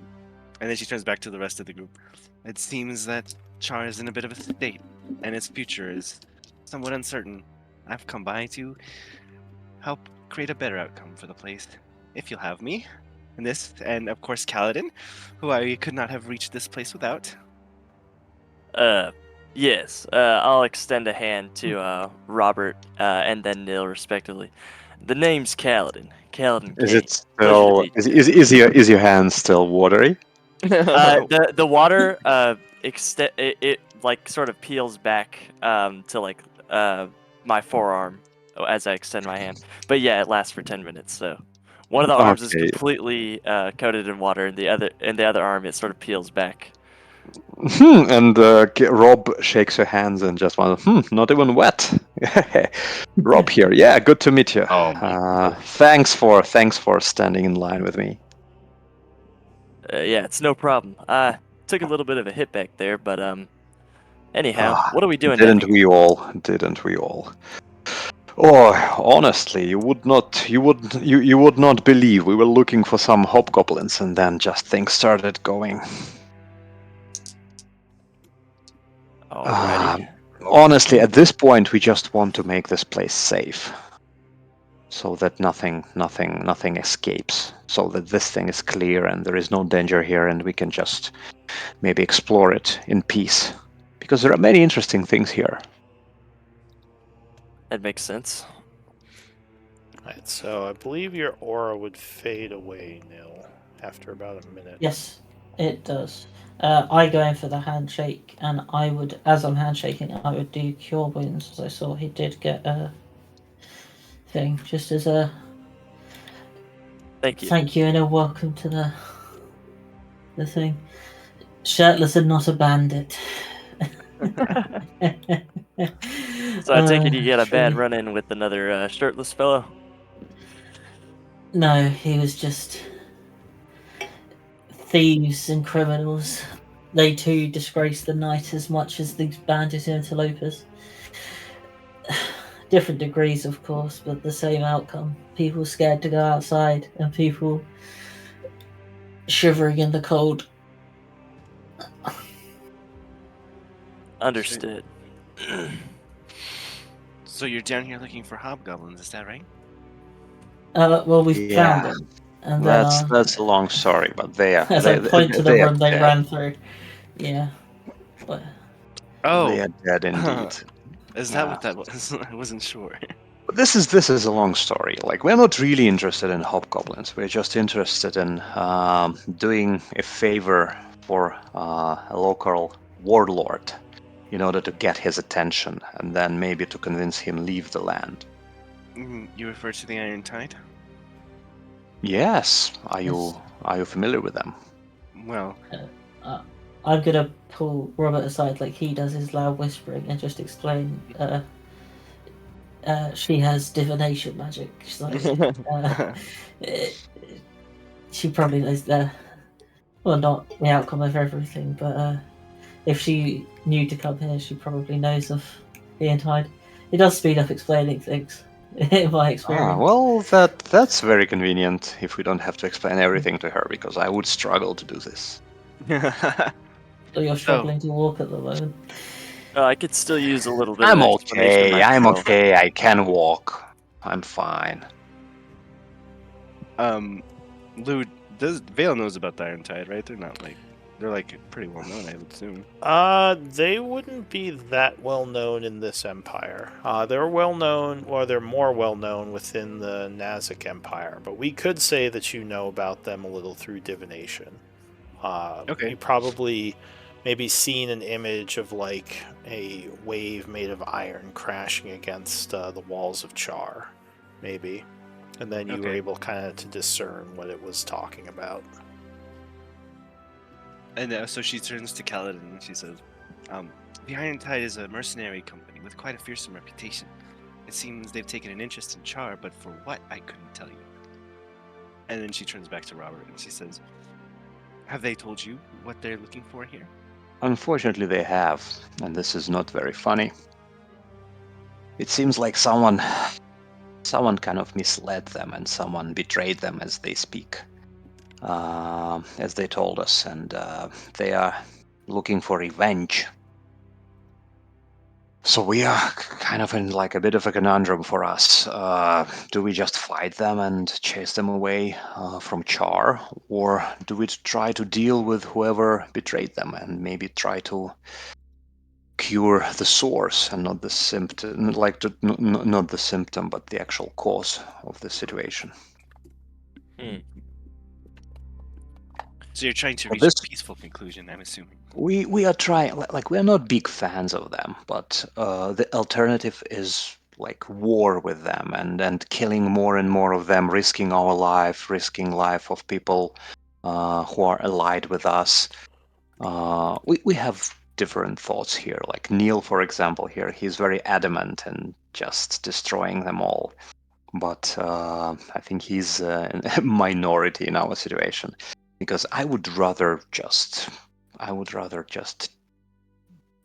then she turns back to the rest of the group. It seems that Char is in a bit of a state, and its future is somewhat uncertain. I've come by to help create a better outcome for the place, if you'll have me. And of course Kaladin, who I could not have reached this place without. Yes. I'll extend a hand to Robert and then Nil, respectively. The name's Kaladin. Kaladin Is Kane. it still? Is your hand still watery? The water it like sort of peels back to like my forearm as I extend my hand. But yeah, it lasts for 10 minutes. So one of the arms is Okay. completely coated in water, and the other arm it sort of peels back. And Rob shakes her hands and just wants, not even wet. Rob here. Yeah, good to meet you. Oh my thanks for standing in line with me. Yeah, it's no problem. I took a little bit of a hit back there, but anyhow, what are we doing down Didn't here? we all? Didn't we all? Oh, honestly, you would not believe we were looking for some hobgoblins, and then just things started going. Alrighty. Honestly, at this point, we just want to make this place safe, so that nothing escapes, so that this thing is clear and there is no danger here, and we can just maybe explore it in peace, because there are many interesting things here. That makes sense. Right, so I believe your aura would fade away, Nil, after about a minute. Yes, it does. I go in for the handshake, and I would, as I'm handshaking, I would do cure wounds, as I saw he did get a thing, just as a Thank you, and a welcome to the thing. Shirtless and not a bandit. So I take it you get a bad run-in with another shirtless fellow? No, he was just thieves and criminals. They too disgrace the night as much as these bandit interlopers. Different degrees, of course, but the same outcome. People scared to go outside, and people shivering in the cold. Understood. So you're down here looking for hobgoblins, is that right? Well, we found them. And that's a long story, but they are. As I point to the room they ran through. Yeah. But they are dead indeed. Is that what that was? I wasn't sure. This is a long story. Like, we're not really interested in hobgoblins. We're just interested in doing a favor for a local warlord, in order to get his attention, and then maybe to convince him leave the land. You refer to the Iron Tide? Yes. Are you familiar with them? Well, I'm gonna pull Robert aside like he does his loud whispering and just explain. she has divination magic. She's like, she probably knows well, not the outcome of everything, but if she knew to come here, she probably knows of being tied. It does speed up explaining things, in my experience. Well, that's very convenient if we don't have to explain everything to her, because I would struggle to do this. So you're struggling to walk at the moment. I could still use a little bit I'm of explanation okay. I'm myself. okay. I can walk. I'm fine. Lou, Vale knows about the Iron Tide, right? They're like pretty well known, I would assume. They wouldn't be that well known in this empire. They're well known, or they're more well known within the Nazic Empire. But we could say that you know about them a little through divination. Okay. You probably maybe seen an image of like a wave made of iron crashing against the walls of Char, maybe, and then you were able kind of to discern what it was talking about. And so she turns to Kaladin and she says, the Iron Tide is a mercenary company with quite a fearsome reputation. It seems they've taken an interest in Char, but for what, I couldn't tell you. And then she turns back to Robert and she says, have they told you what they're looking for here? Unfortunately, they have, and this is not very funny. It seems like someone kind of misled them, and someone betrayed them as they speak, as they told us, and they are looking for revenge. So we are kind of in like a bit of a conundrum for us. Do we just fight them and chase them away from Char, or do we try to deal with whoever betrayed them and maybe try to cure the source and not the symptom, not the symptom, but the actual cause of the situation? So you're trying to reach a peaceful conclusion, I'm assuming. We are trying, like we're not big fans of them, but the alternative is like war with them and killing more and more of them, risking our life, risking life of people who are allied with us. We have different thoughts here. Like Neil, for example, here he's very adamant and just destroying them all. But I think he's a minority in our situation, because I would rather just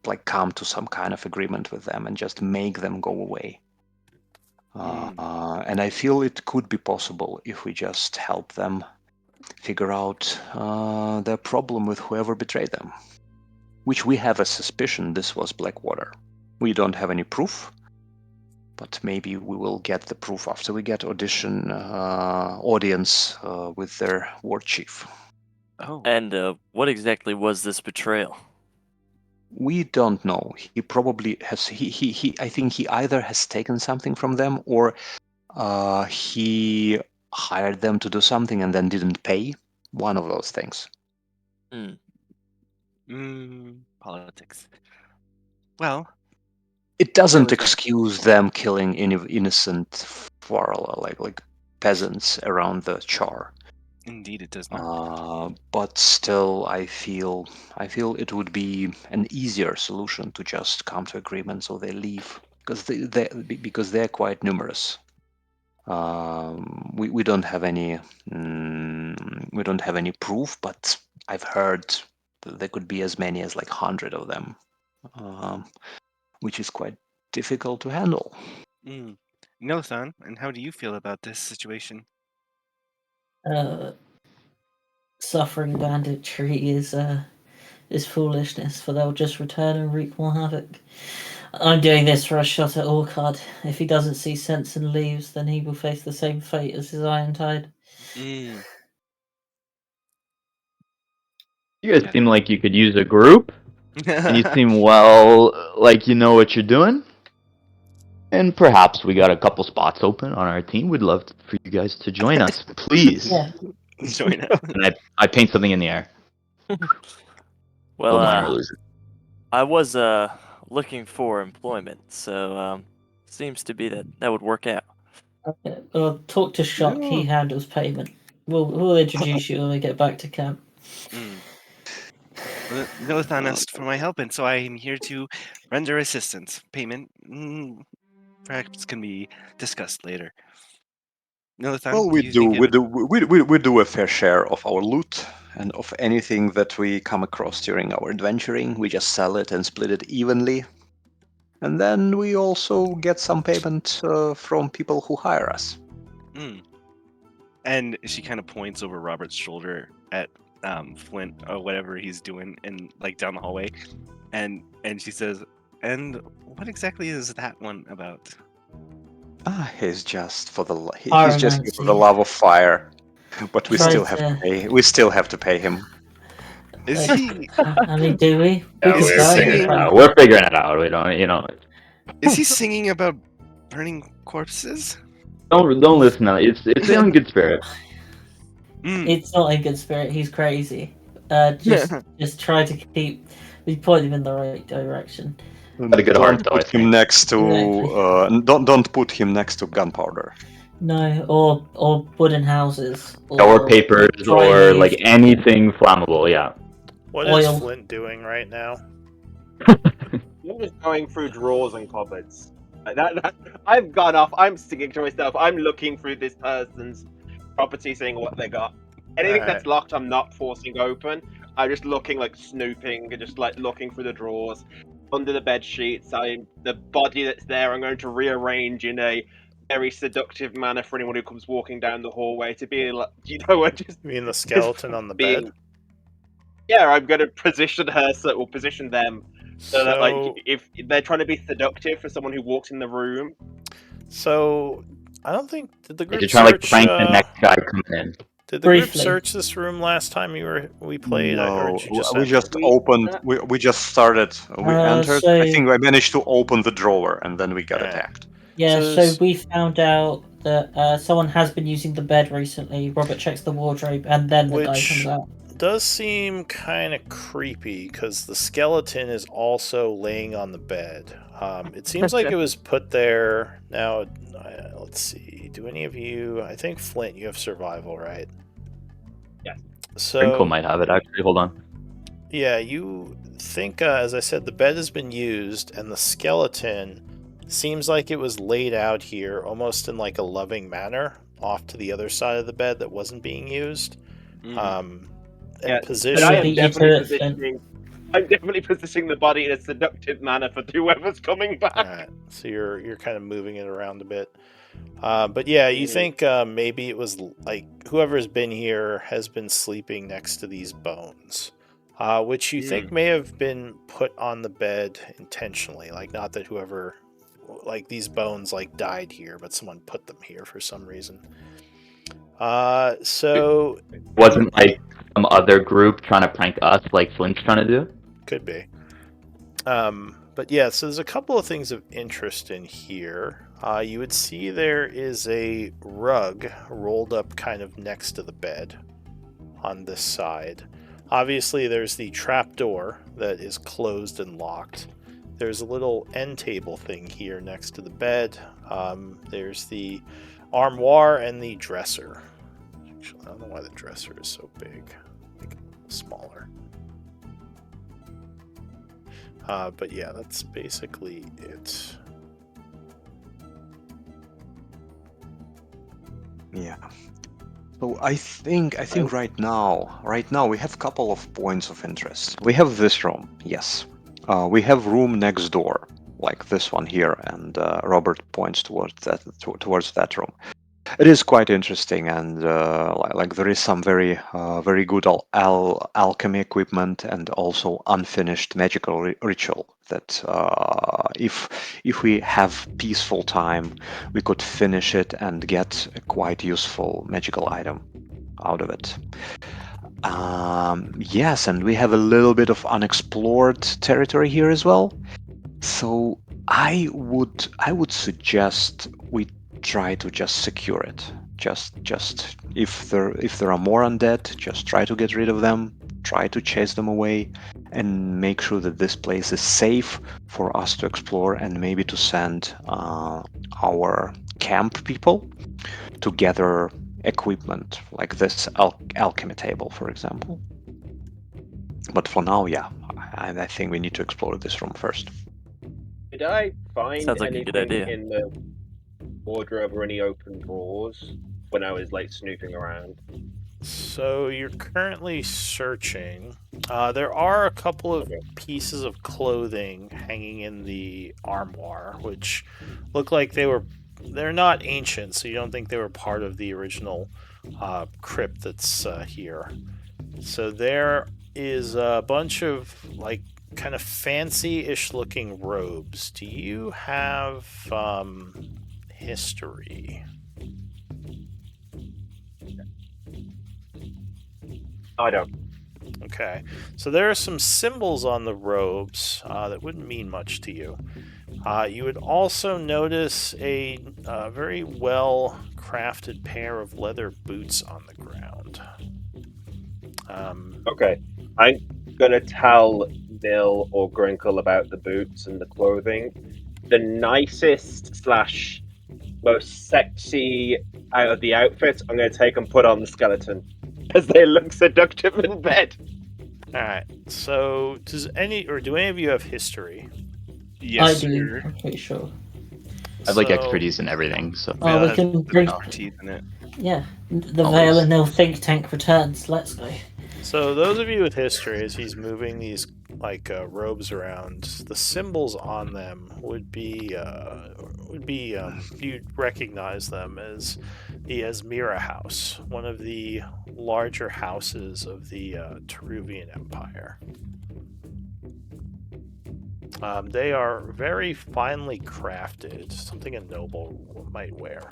like come to some kind of agreement with them and just make them go away. And I feel it could be possible if we just help them figure out their problem with whoever betrayed them, which we have a suspicion this was Blackwater. We don't have any proof, but maybe we will get the proof after we get audience with their war chief. Oh. And what exactly was this betrayal? We don't know. He probably has. He. I think he either has taken something from them, or he hired them to do something and then didn't pay. One of those things. Politics. Well, it doesn't excuse them killing innocent like peasants around the Char. Indeed, it does not. But still, I feel it would be an easier solution to just come to agreement so they leave, because they're quite numerous. We don't have any proof, but I've heard that there could be as many as like 100 of them, which is quite difficult to handle. Nothan, and how do you feel about this situation? Suffering banditry is foolishness, for they'll just return and wreak more havoc. I'm doing this for a shot at Orchard. If he doesn't see sense and leaves, then he will face the same fate as his Iron Tide. You guys seem like you could use a group, and you seem like you know what you're doing. And perhaps we got a couple spots open on our team. We'd love for you guys to join us, please. Yeah. Join us. And I paint something in the air. Well, I was looking for employment, so seems to be that would work out. Okay. Well, talk to Shock. Yeah. He handles payment. We'll introduce you when we get back to camp. Nothan asked for my help, and so I am here to render assistance. Payment perhaps can be discussed later. Nilithar, Well, we do a fair share of our loot, and of anything that we come across during our adventuring, we just sell it and split it evenly. And then we also get some payment from people who hire us. And she kind of points over Robert's shoulder at Flint or whatever he's doing, and like down the hallway, and she says, "And what exactly is that one about?" He's just for the he's just here for the love of fire, but we still have to pay. We still have to pay him. Is he? I mean, do we? Yeah, we're figuring it out. We don't, Is he singing about burning corpses? Don't listen to it. It's in good spirit. It's not in good spirit. He's crazy. Just try to keep. We point him in the right direction. Got a good heart, though. Put him next to. Don't put him next to gunpowder. No, or wooden houses, or papers, or like anything flammable. Yeah. What is Flint doing right now? I'm just going through drawers and cupboards. I've gone off. I'm sticking to myself. I'm looking through this person's property, seeing what they got. Anything that's locked, I'm not forcing open. I'm just looking, like snooping, and just like looking through the drawers, under the bed sheets. The body that's there, I'm going to rearrange in a very seductive manner for anyone who comes walking down the hallway to be like, just. You mean the skeleton on the bed? Yeah, I'm going to position her or position them so that, like, if they're trying to be seductive for someone who walks in the room. So, I don't think did the group you're trying to like prank the next guy coming in. Did the group search this room last time we played? No, we just opened. We just started. We entered. I think I managed to open the drawer, and then we got attacked. Yeah, so we found out that someone has been using the bed recently. Robert checks the wardrobe, and then the guy comes out. Does seem kind of creepy because the skeleton is also laying on the bed. It seems like it was put there. Now, let's see. Do any of you? I think Flint, you have survival, right? Yeah. So Sprinkle might have it actually. Hold on. Yeah, you think, as I said, the bed has been used, and the skeleton seems like it was laid out here, almost in like a loving manner, off to the other side of the bed that wasn't being used. Position. I'm definitely positioning the body in a seductive manner for whoever's coming back. Right. So you're kind of moving it around a bit. But yeah, you think maybe it was like whoever's been here has been sleeping next to these bones, which you think may have been put on the bed intentionally. Like, not that whoever, like, these bones like died here, but someone put them here for some reason. So it wasn't like some other group trying to prank us, like Flint's trying to do. Could be. But yeah, so there's a couple of things of interest in here. You would see there is a rug rolled up kind of next to the bed on this side. Obviously, there's the trapdoor that is closed and locked. There's a little end table thing here next to the bed. There's the armoire and the dresser. Actually, I don't know why the dresser is so big. Make it a little smaller. But yeah, that's basically it. Yeah. So I think right now we have a couple of points of interest. We have this room, yes. We have room next door, like this one here, and Robert points towards that room. It is quite interesting, and like there is some very good alchemy equipment, and also unfinished magical ritual that if we have peaceful time, we could finish it and get a quite useful magical item out of it. Yes, and we have a little bit of unexplored territory here as well. So I would suggest we try to just secure it. Just if there are more undead, just try to get rid of them, try to chase them away, and make sure that this place is safe for us to explore, and maybe to send our camp people to gather equipment like this alchemy table, for example. But for now, yeah, I think we need to explore this room first. Did I find Sounds like a good anything idea. in the wardrobe or any open drawers when I was like snooping around? So you're currently searching. There are a couple of pieces of clothing hanging in the armoire, which look like they're not ancient, so you don't think they were part of the original crypt that's here. So there is a bunch of like kind of fancy-ish looking robes. Do you have history? I don't. Okay, so there are some symbols on the robes that wouldn't mean much to you. You would also notice a very well crafted pair of leather boots on the ground. Okay, I'm gonna tell Bill or Grinkle about the boots and the clothing. The nicest slash most sexy out of the outfits, I'm gonna take and put on the skeleton, as they look seductive in bed. All right. So do any of you have history? Yes, I do. sir. I'm pretty sure. I have like expertise in everything, so. Oh, we has can the bring. teeth in it. Yeah, the Always. Veil and Nil think tank returns. Let's go. So those of you with history, as he's moving these like robes around, the symbols on them would be you'd recognize them as the Esmira house, one of the larger houses of the Teruvian Empire. They are very finely crafted, something a noble might wear.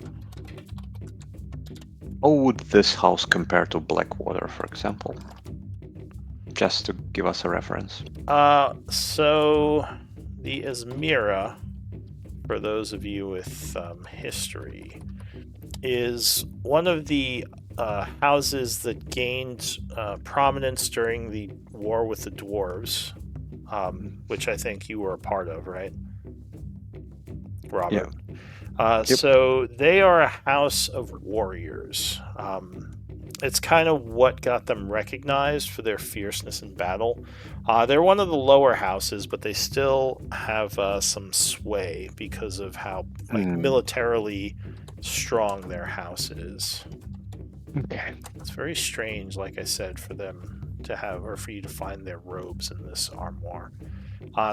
How would this house compare to Blackwater, for example? Just to give us a reference. So the Esmira, for those of you with history, is one of the houses that gained prominence during the war with the dwarves, which I think you were a part of, right, Robert? Yeah. Yep. So they are a house of warriors. It's kind of what got them recognized for their fierceness in battle. They're one of the lower houses, but they still have some sway because of how militarily strong their house is. Okay. It's very strange, like I said, for them to have, or for you to find their robes in this armoire.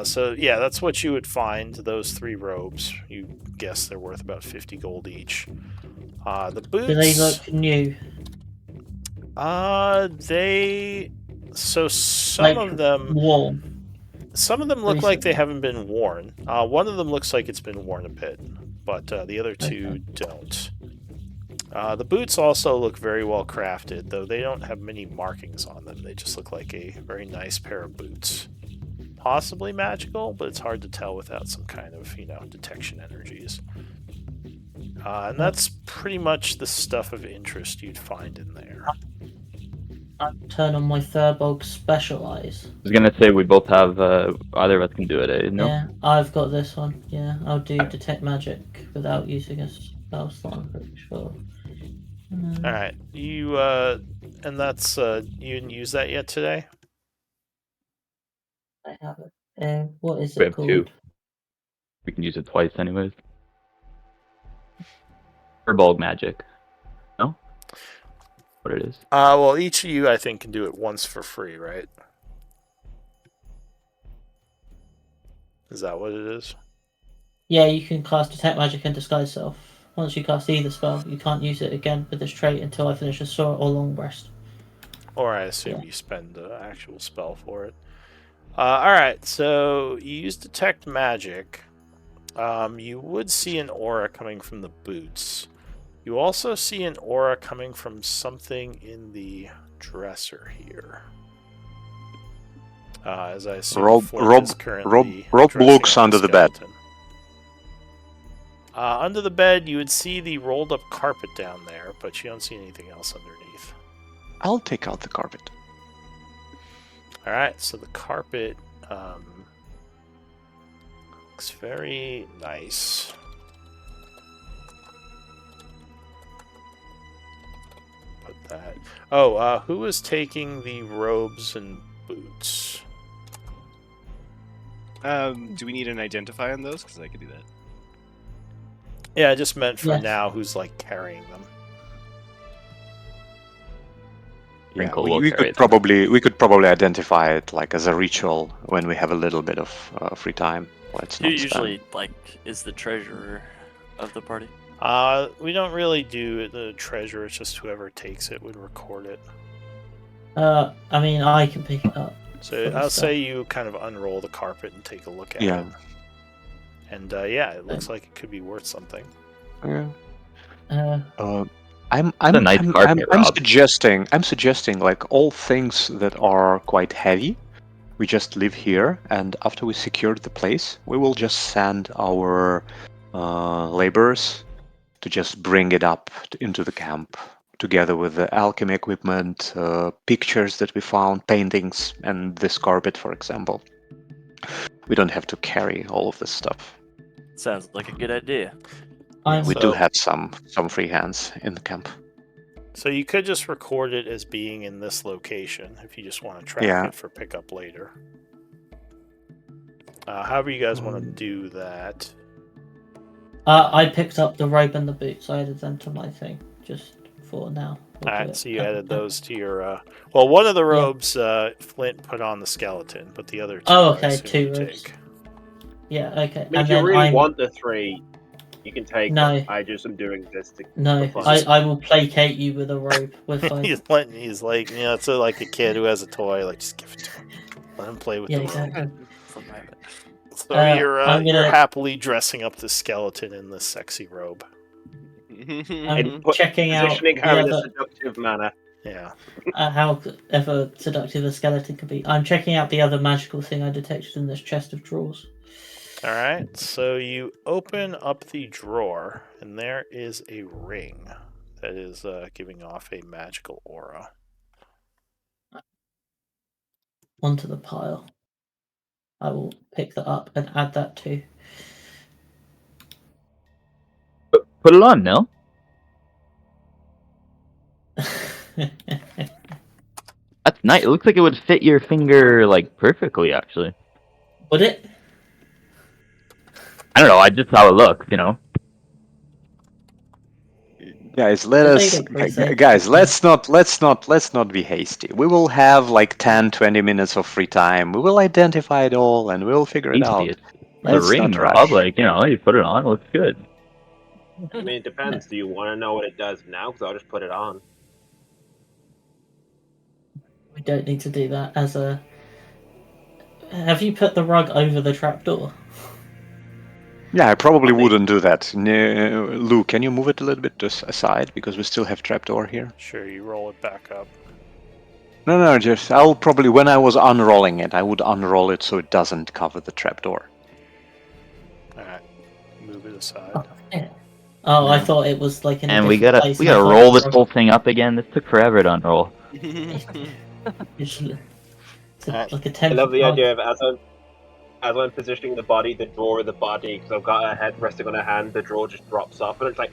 So yeah, that's what you would find, those 3 robes. You guess they're worth about 50 gold each. The boots... Do they look new? So some Like, of them... warm. Some of them look like they haven't been worn. One of them looks like it's been worn a bit, but the other 2 don't. The boots also look very well crafted, though they don't have many markings on them. They just look like a very nice pair of boots. Possibly magical, but it's hard to tell without some kind of, detection energies. And that's pretty much the stuff of interest you'd find in there. I'll turn on my Thurbolg Specialize. I was gonna say we both have, either of us can do it, eh? No? Yeah, I've got this one. Yeah, I'll do Detect Magic without using a spell slot, I'm pretty sure. Alright, and that's, you didn't use that yet today? I have it. What is We it have called? 2. We can use it twice anyways. For bulk magic. No? What it is? Well, each of you, I think, can do it once for free, right? Is that what it is? Yeah, you can cast Detect Magic and Disguise Self. Once you cast either spell, you can't use it again with this trait until I finish a Sword or Long Rest. Or I assume you spend an actual spell for it. Alright, so you use Detect Magic. You would see an aura coming from the boots. You also see an aura coming from something in the dresser here. As I assume Rob looks under the bed. Under the bed, you would see the rolled up carpet down there, but you don't see anything else underneath. I'll take out the carpet. Alright, so the carpet looks very nice. Put that. Oh, who is taking the robes and boots? Do we need an identify on those? Because I could do that. Yeah, I just meant for Yes. now who's like carrying them. Yeah, Wrinkle we, will we carry could them. probably identify it like as a ritual when we have a little bit of free time. Let's Who not usually is the treasurer of the party? We don't really do the treasure. It's just whoever takes it would record it. I mean, I can pick it up. So I'll say you kind of unroll the carpet and take a look at it. And yeah, it looks like it could be worth something. Yeah. I'm suggesting like all things that are quite heavy, we just leave here, and after we secured the place, we will just send our laborers to just bring it up into the camp, together with the alchemy equipment, pictures that we found, paintings, and this carpet, for example. We don't have to carry all of this stuff. Sounds like a good idea. We do have some free hands in the camp. So you could just record it as being in this location if you just want to track it for pickup later. However you guys want to do that. I picked up the robe and the boots. I added them to my thing just for now. Alright, so you added those to your... well, one of the robes Flint put on the skeleton, but the other two... Oh, okay, 2 robes. Yeah, okay. I mean, if you really want the 3, you can take No. them. I just am doing this to... No, I will placate you with a robe. We're fine. He's like, you know, it's like a kid who has a toy. Like, just give it to him. Let him play with the robe. So you're happily dressing up the skeleton in this sexy robe. I'm checking out positioning her in a seductive manner. Yeah. However seductive a skeleton can be. I'm checking out the other magical thing I detected in this chest of drawers. Alright, so you open up the drawer, and there is a ring that is giving off a magical aura. Onto the pile. I will pick that up and add that too. Put it on, Nil. That's nice. It looks like it would fit your finger like perfectly, actually. Would it? I don't know. I just how it looks, you know. Guys, let's not be hasty. We will have like 10-20 minutes of free time. We will identify it all and we'll figure it out. The ring, Rob, like, you know, you put it on, it looks good. I mean, it depends. Do you want to know what it does now? Because I'll just put it on. We don't need to do that as a... Have you put the rug over the trapdoor? Yeah, I probably wouldn't do that. Lou, can you move it a little bit just aside, because we still have trapdoor here? Sure, you roll it back up. No, just I'll probably, when I was unrolling it, I would unroll it so it doesn't cover the trapdoor. Alright, move it aside. Oh, I thought it was like in and a we gotta roll this whole thing up again. This took forever to unroll. It's like a I love the idea of as I'm positioning the body, the drawer of the body, because I've got a head resting on a hand, the drawer just drops off, and it's like,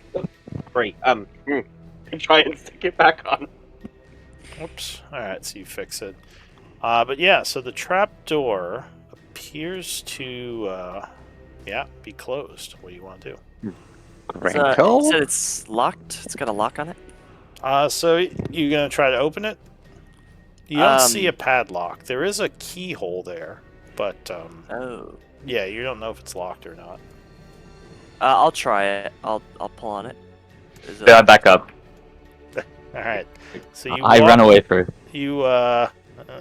free. Try and stick it back on. Oops. Alright, so you fix it. But yeah, so the trapdoor appears to, be closed. What do you want to do? You said it's locked? It's got a lock on it? So you gonna try to open it? You don't see a padlock. There is a keyhole there, but yeah, you don't know if it's locked or not. I'll try it. I'll pull on it. Yeah, back up. All right. So you I run away first. You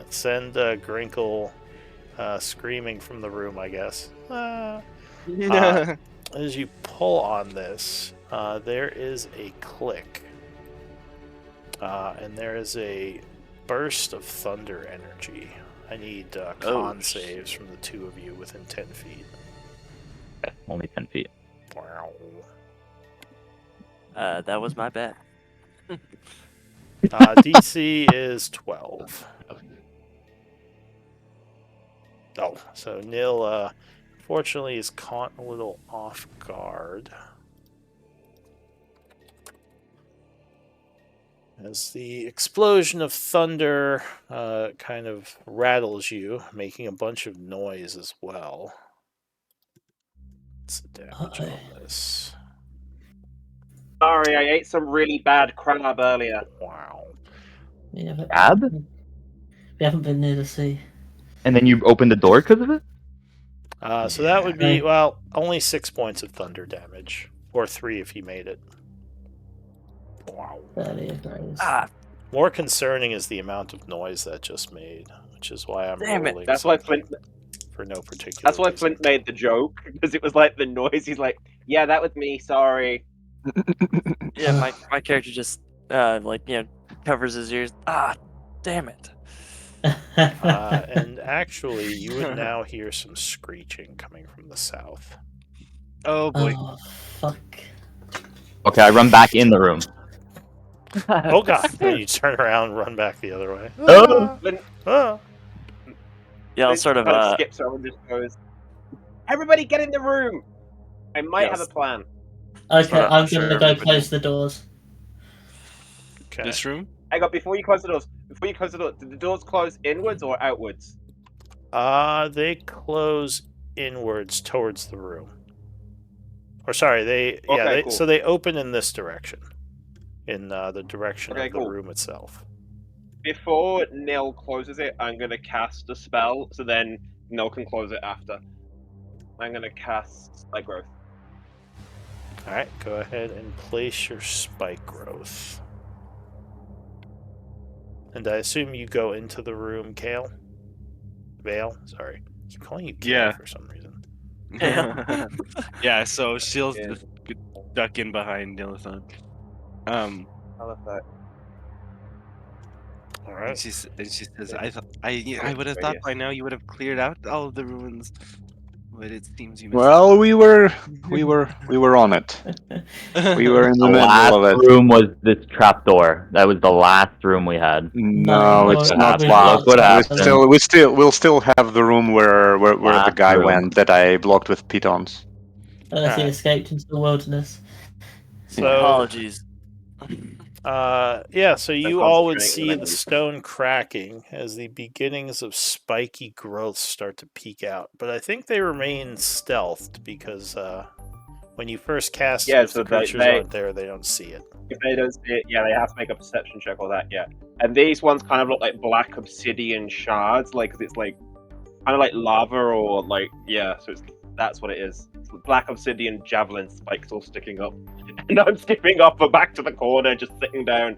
send Grinkle screaming from the room, I guess. As you pull on this, there is a click, and there is a burst of thunder energy. I need con saves from the two of you within 10 feet. Okay, only 10 feet. Wow. That was my bet. DC is 12. Oh, so Nil, fortunately, is caught a little off guard. as the explosion of thunder kind of rattles you, making a bunch of noise as well. What's the damage on this? Sorry, I ate some really bad crab earlier. Wow. Yeah, but Crab? we haven't been near the sea. And then you opened the door because of it? So that would be, well, only 6 points of thunder damage. Or 3 if you made it. Wow. More concerning is the amount of noise that just made, which is why I'm rolling. That's why Flint. For no particular. That's why reason. Flint made the joke because it was like the noise. He's like, "Yeah, that was me. Sorry." Yeah, my character just covers his ears. Ah, damn it. And actually, you would now hear some screeching coming from the south. Oh boy. Oh, fuck. Okay, I run back in the room. Oh god! Then you turn around and run back the other way. Oh. Yeah, I'll Flint sort of kind of skips over and just goes, "Everybody, get in the room. I might have a plan." Okay, I'm gonna go close the doors. Okay. This room? Hang on, before you close the doors, did the doors close inwards or outwards? They close inwards towards the room. Or sorry, cool. so they open in this direction, in the direction of the cool. room itself. Before Nil closes it, I'm gonna cast a spell, so then Nil can close it after. I'm gonna cast Spike Growth. All right, go ahead and place your spike growth. And I assume you go into the room, Kale? Vale? Sorry. I keep calling you Kale for some reason. Yeah, so she'll just duck in behind Nilithon. I love that. All right. And she says, I would have thought by now you would have cleared out all of the ruins, but it seems you missed. Well, we were on it. We were in the middle of it. The last room was this trapdoor. That was the last room we had. No, it's not. Look what happened. We'll still have the room where the guy went that I blocked with pitons. Unless he escaped into the wilderness. So, apologies. So you all would see the stone cracking as the beginnings of spiky growths start to peek out. But I think they remain stealthed because when you first cast it, if the creatures aren't there, they don't see it. If they don't see it, they have to make a perception check or that, And these ones kind of look like black obsidian shards, like, 'cause it's like kind of like lava or like, so that's what it is. It's black obsidian javelin spikes all sticking up. And I'm skipping off back to the corner, just sitting down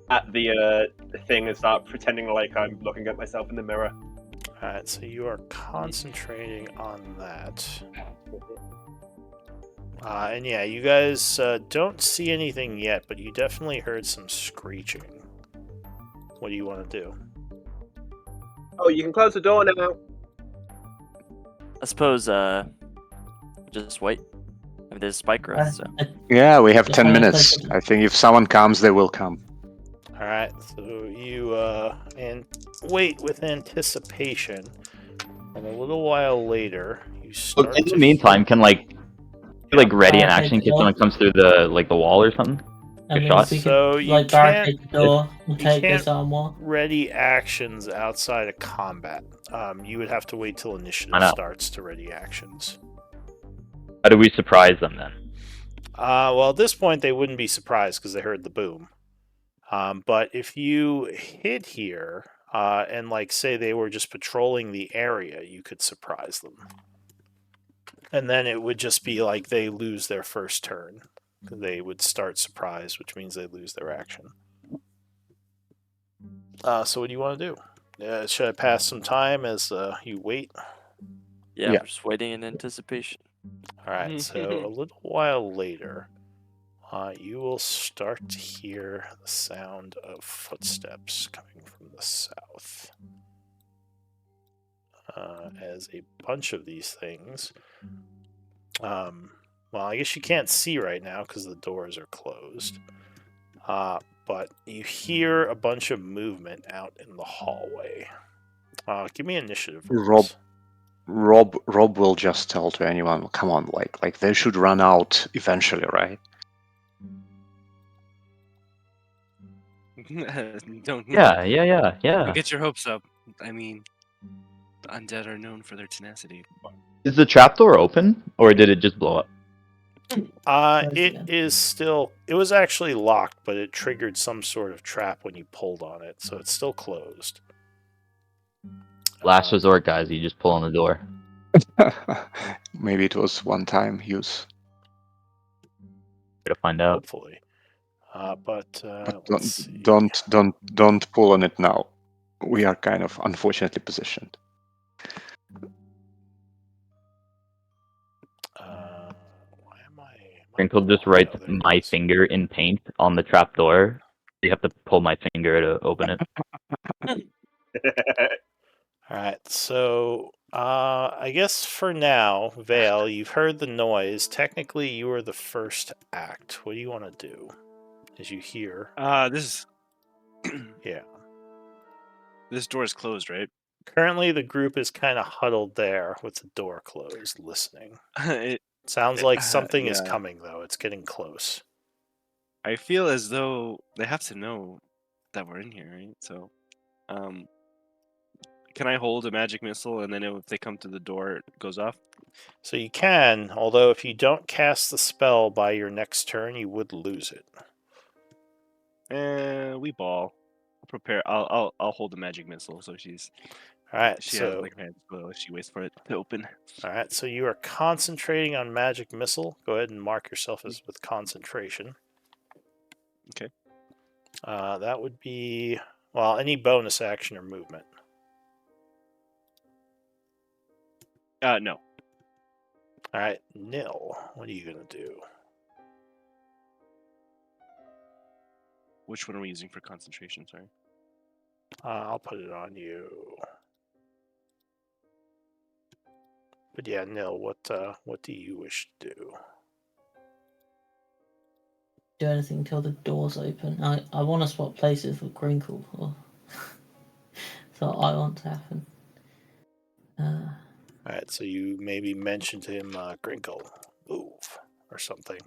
at the thing and start pretending like I'm looking at myself in the mirror. Alright, so you are concentrating on that. And you guys don't see anything yet, but you definitely heard some screeching. What do you want to do? Oh, you can close the door now. I suppose, just wait. I mean, there's spike growth, so. Yeah, we have 10 minutes. I think if someone comes, they will come. Alright, so you wait with anticipation, and a little while later, you start in the meantime, can ready in action in case someone comes through the wall or something? I mean, shot. So you barricade the door and take this can't armor. ready actions outside of combat. You would have to wait till initiative starts to ready actions. How do we surprise them then? Well, at this point, they wouldn't be surprised because they heard the boom. But if you hid here and, say they were just patrolling the area, you could surprise them. And then it would just be like they lose their first turn. They would start surprise, which means they lose their action. So what do you want to do? Should I pass some time as you wait? Yeah, we're just waiting in anticipation. Alright, so a little while later, you will start to hear the sound of footsteps coming from the south. As a bunch of these things... well, I guess you can't see right now because the doors are closed. But you hear a bunch of movement out in the hallway. Give me initiative. Rob will just tell to anyone, come on, like they should run out eventually, right? Don't Yeah. get your hopes up. I mean, the undead are known for their tenacity. Is the trapdoor open, or did it just blow up? It was actually locked, but it triggered some sort of trap when you pulled on it, so it's still closed. Last resort, guys. You just pull on the door. Maybe it was one-time use. To find out. Hopefully. But don't pull on it now. We are kind of unfortunately positioned. Why am I? Crinkle just writes my finger in paint on the trapdoor. You have to pull my finger to open it. All right, so I guess for now, Vale, you've heard the noise. Technically, you are the first to act. What do you want to do? As you hear, This yeah. This door is closed, right? Currently, the group is kind of huddled there with the door closed, listening. Sounds like something is coming, though. It's getting close. I feel as though they have to know that we're in here, right? So, can I hold a magic missile, and then if they come to the door, it goes off? So you can, although if you don't cast the spell by your next turn, you would lose it. We ball. I'll prepare. I'll hold the magic missile, so she's. All right. She so has like her hands below. She waits for it to open. All right. So you are concentrating on magic missile. Go ahead and mark yourself as with concentration. Okay. That would be any bonus action or movement. No. All right, Nil. What are you gonna do? Which one are we using for concentration? Sorry. I'll put it on you. But yeah, Nil. What do you wish to do? Do anything until the door's open. I want to swap places with Crinkle. So I want to happen. Alright, so you maybe mention to him, Crinkle, move, or something.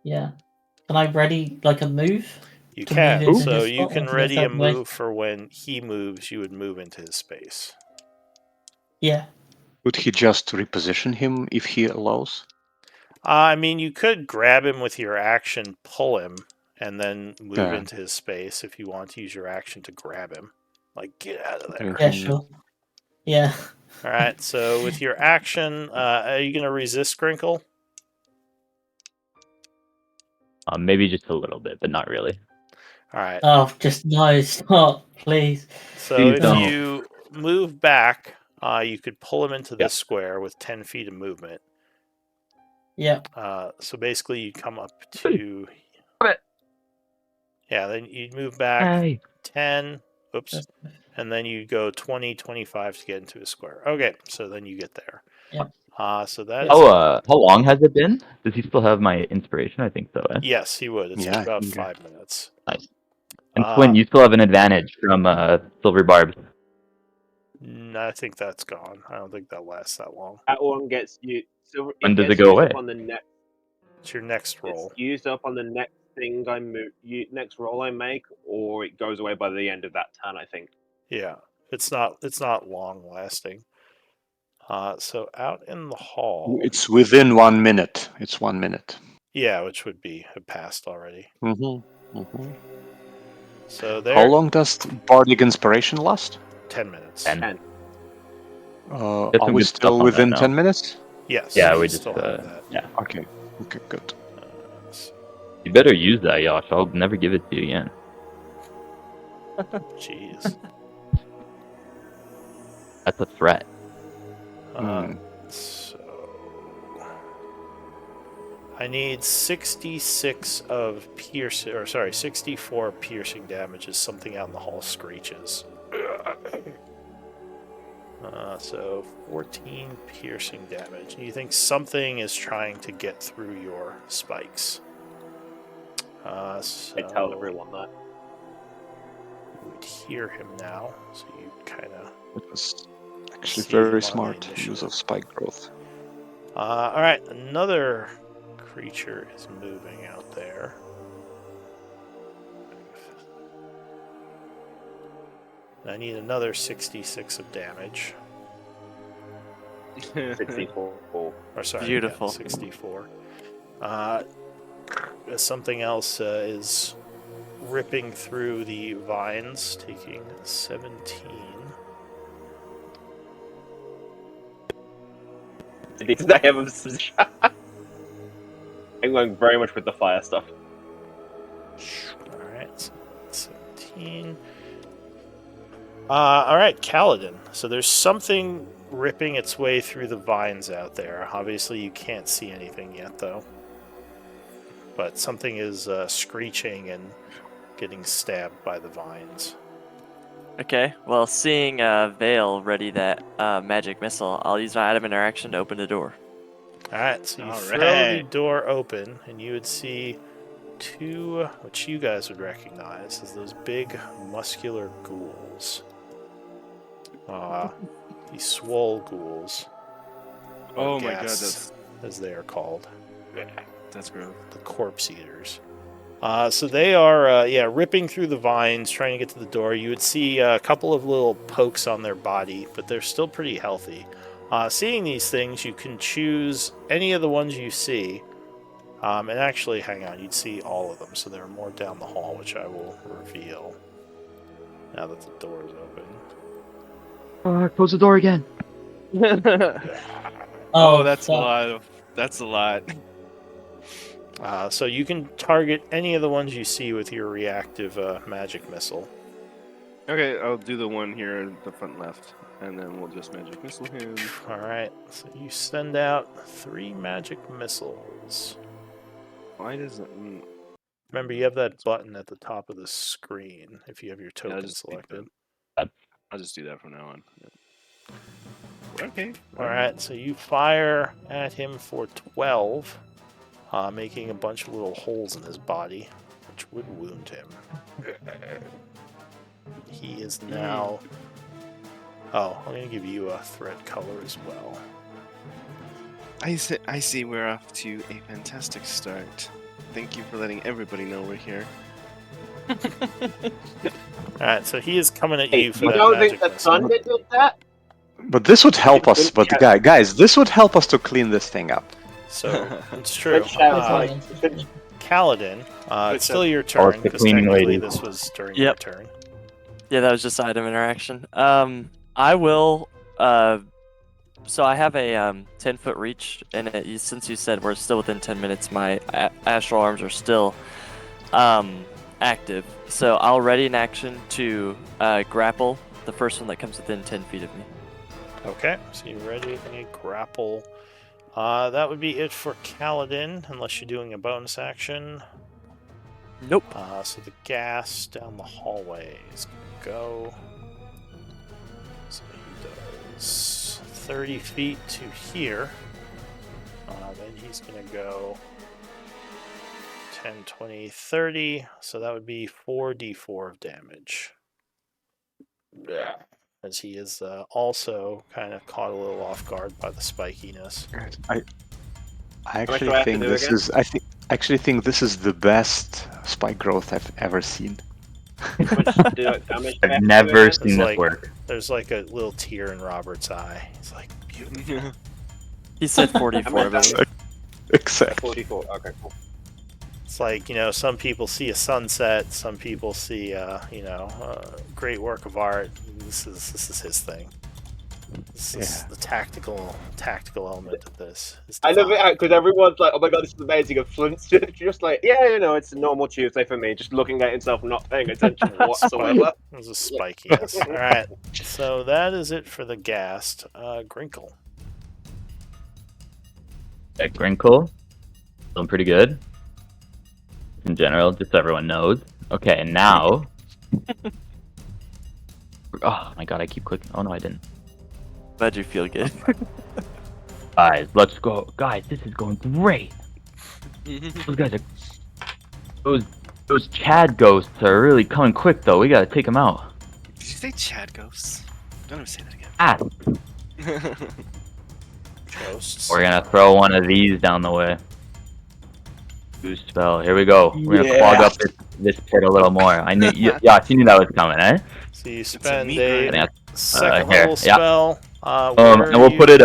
Yeah. Can I ready, like, a move? You can, so you can ready a move for when he moves, you would move into his space. Yeah. Would he just reposition him if he allows? I mean, you could grab him with your action, pull him, and then move into his space if you want to use your action to grab him. Like, get out of there. Yeah, sure. Yeah. Alright, so with your action, are you going to resist Crinkle? Maybe just a little bit, but not really. Alright. Oh, just no, stop, please. So if you move back, you could pull him into this square with 10 feet of movement. Yeah. So basically, you come up to. Yeah, then you'd move back 10. Oops. And then you go 20, 25 to get into a square. Okay, so then you get there. Yeah. So that is. How long has it been? Does he still have my inspiration? I think so. Yes, he would. It's been about 5 minutes. Nice. And Flint, you still have an advantage from Silver Barbs. I think that's gone. I don't think that lasts that long. That one gets you. When does it go away? On the next. It's your next roll. It's used up on the next thing I move. Next roll I make, or it goes away by the end of that turn. I think. Yeah, it's not long lasting. So out in the hall. It's within 1 minute. It's 1 minute. Yeah, which would have passed already. Mm-hmm. Mm-hmm. So there. How long does Bardic Inspiration last? 10 minutes. 10. Are we still within 10 minutes? Yes. Yeah, we just still have that. Yeah. Okay. Okay, good. You better use that, Yosh. I'll never give it to you again. Jeez. That's a threat. So I need 66 of 64 piercing damage as something out in the hall screeches. So 14 piercing damage. You think something is trying to get through your spikes. So I tell everyone that. You would hear him now, so you kind of. It was actually very smart use of spike growth. Alright, another creature is moving out there. I need another 66 of damage. 64. Or sorry, Beautiful. Yeah, 64. Something else is ripping through the vines, taking 17. Did I have a I'm going very much with the fire stuff. Alright, so 17. Alright, Kaladin. So there's something ripping its way through the vines out there. Obviously, you can't see anything yet, though. But something is screeching and getting stabbed by the vines. Okay, well, seeing Vale ready that magic missile, I'll use my item interaction to open the door. Alright, so you All throw the right. door open, and you would see two, which you guys would recognize as those big, muscular ghouls. These swole ghouls. Or Oh my god, ghasts, as they are called. that's gross. The corpse eaters. So they are, ripping through the vines, trying to get to the door. You would see a couple of little pokes on their body, but they're still pretty healthy. Seeing these things, you can choose any of the ones you see. And actually, hang on, you'd see all of them. So there are more down the hall, which I will reveal now that the door is open. Close the door again. Oh, that's a fuck. lot. That's a lot. So you can target any of the ones you see with your reactive magic missile. Okay, I'll do the one here at the front left, and then we'll just magic missile him. Alright, so you send out 3 magic missiles. Why does it? Remember, you have that button at the top of the screen if you have your Yeah, token just keep selected. I'll just do that from now on. Okay. Alright, so you fire at him for 12, making a bunch of little holes in his body, which would wound him. He is now... Oh, I'm going to give you a thread color as well. I see we're off to a fantastic start. Thank you for letting everybody know we're here. Alright, so he is coming at Hey, you for you that don't magic think the missile. sun did that? But this would help us. But guys, this would help us to clean this thing up. So, it's true. Good shout, Kaladin, it's still your Oh, turn, it's the because cleaning technically lady. this was during Yep. your turn. Yeah, that was just item interaction. I will. So I have a 10-foot reach, and since you said we're still within 10 minutes, my astral arms are still active. So I'll ready an action to grapple the first one that comes within 10 feet of me. Okay, so you're ready to grapple. That would be it for Kaladin, unless you're doing a bonus action. Nope. So the gas down the hallway is go. So he does 30 feet to here. Then he's going to go 10, 20, 30. So that would be 4d4 of damage. Yeah. As he is also kind of caught a little off guard by the spikiness. I much do I have to do again? I actually think this is the best spike growth I've ever seen. I've never seen this work. There's like a little tear in Robert's eye. He's like, beautiful. He said 44, I believe. Exactly. 44. Okay, cool. It's like, some people see a sunset, some people see, great work of art. This is his thing. This is the tactical element of this. I love it because everyone's like, "Oh my god, this is amazing!" And Flint's just like, "Yeah, it's a normal Tuesday for me, just looking at himself, not paying attention whatsoever." It was a spikiness. All right, so that is it for the Ghast. Grinkle. Yeah, Grinkle, doing pretty good. In general, just so everyone knows. Okay, and now... Oh my god, I keep clicking. Oh no, I didn't. Glad you feel good. Guys, let's go. Guys, this is going great. Those guys are... Those Chad ghosts are really coming quick, though. We gotta take them out. Did you say Chad ghosts? Don't ever say that again. Ah! Ghosts. We're gonna throw one of these down the way. Boost spell. Here we go. We're gonna clog up this pit a little more. I knew. Yeah, you knew that was coming, eh? So you spend a grind. second Here, level spell. and we'll put it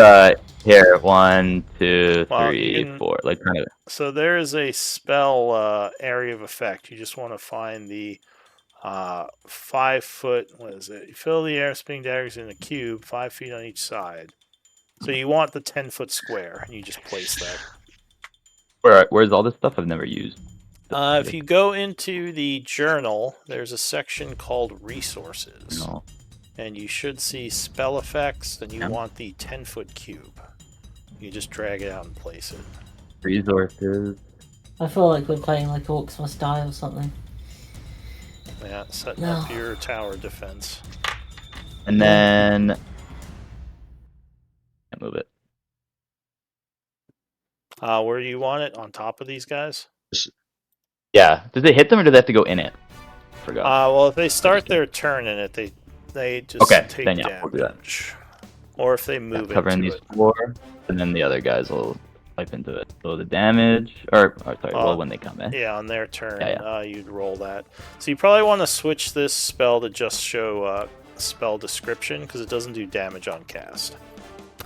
here. 1, 2, Well, 3, 4. Like kind of. So there is a spell area of effect. You just want to find the 5 foot. What is it? You fill the air spinning daggers in a cube, 5 feet on each side. So you want the 10-foot square, and you just place that. Where's all this stuff I've never used? If you go into the journal, there's a section called resources. No. And you should see spell effects, and you want the 10-foot cube. You just drag it out and place it. Resources. I feel like we're playing like Orcs Must Die or something. Yeah, setting up your tower defense. And then... Can't move it. Where do you want it? On top of these guys? Yeah. Does it hit them or do they have to go in it? Forgot. Well, if they start their turn in it, they just take then damage. We'll do that. Or if they move covering into these it. 4, and then the other guys will type into it. So the damage, well, when they come in. Yeah, on their turn, Yeah. You'd roll that. So you probably want to switch this spell to just show spell description, because it doesn't do damage on cast.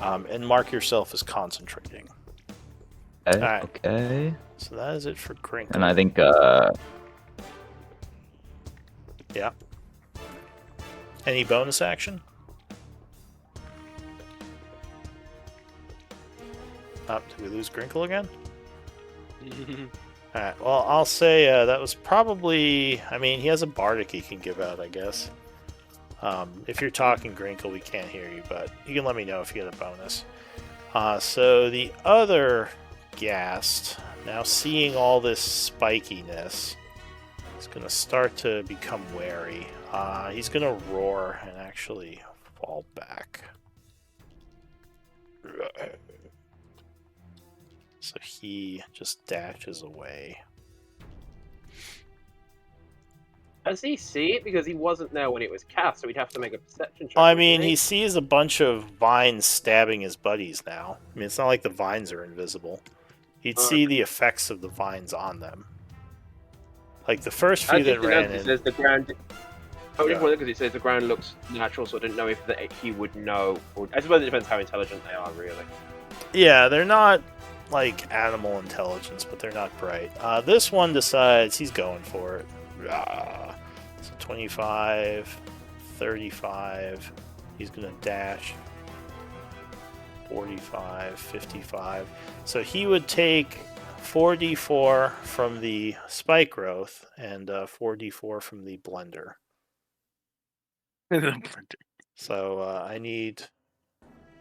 And mark yourself as concentrating. Okay. Alright. Okay. So that is it for Crinkle. And I think, Yeah. Any bonus action? Did we lose Grinkle again? Alright, well, I'll say that was probably... I mean, he has a bardic he can give out, I guess. If you're talking Grinkle, we can't hear you, but you can let me know if you get a bonus. So the other Ghast, now seeing all this spikiness, is going to start to become wary. He's going to roar and actually fall back. So he just dashes away. Does he see it? Because he wasn't there when it was cast, so he'd have to make a perception check. I mean, he sees a bunch of vines stabbing his buddies now. I mean, it's not like the vines are invisible. He'd see the effects of the vines on them. Like the first few that ran in... Says the ground... because he says the ground looks natural, so I didn't know if he would know. Or, I suppose it depends how intelligent they are, really. Yeah, they're not like animal intelligence, but they're not bright. This one decides he's going for it. So 25, 35, he's going to dash. 45, 55. So he would take 4d4 from the spike growth and 4d4 from the blender. So I need...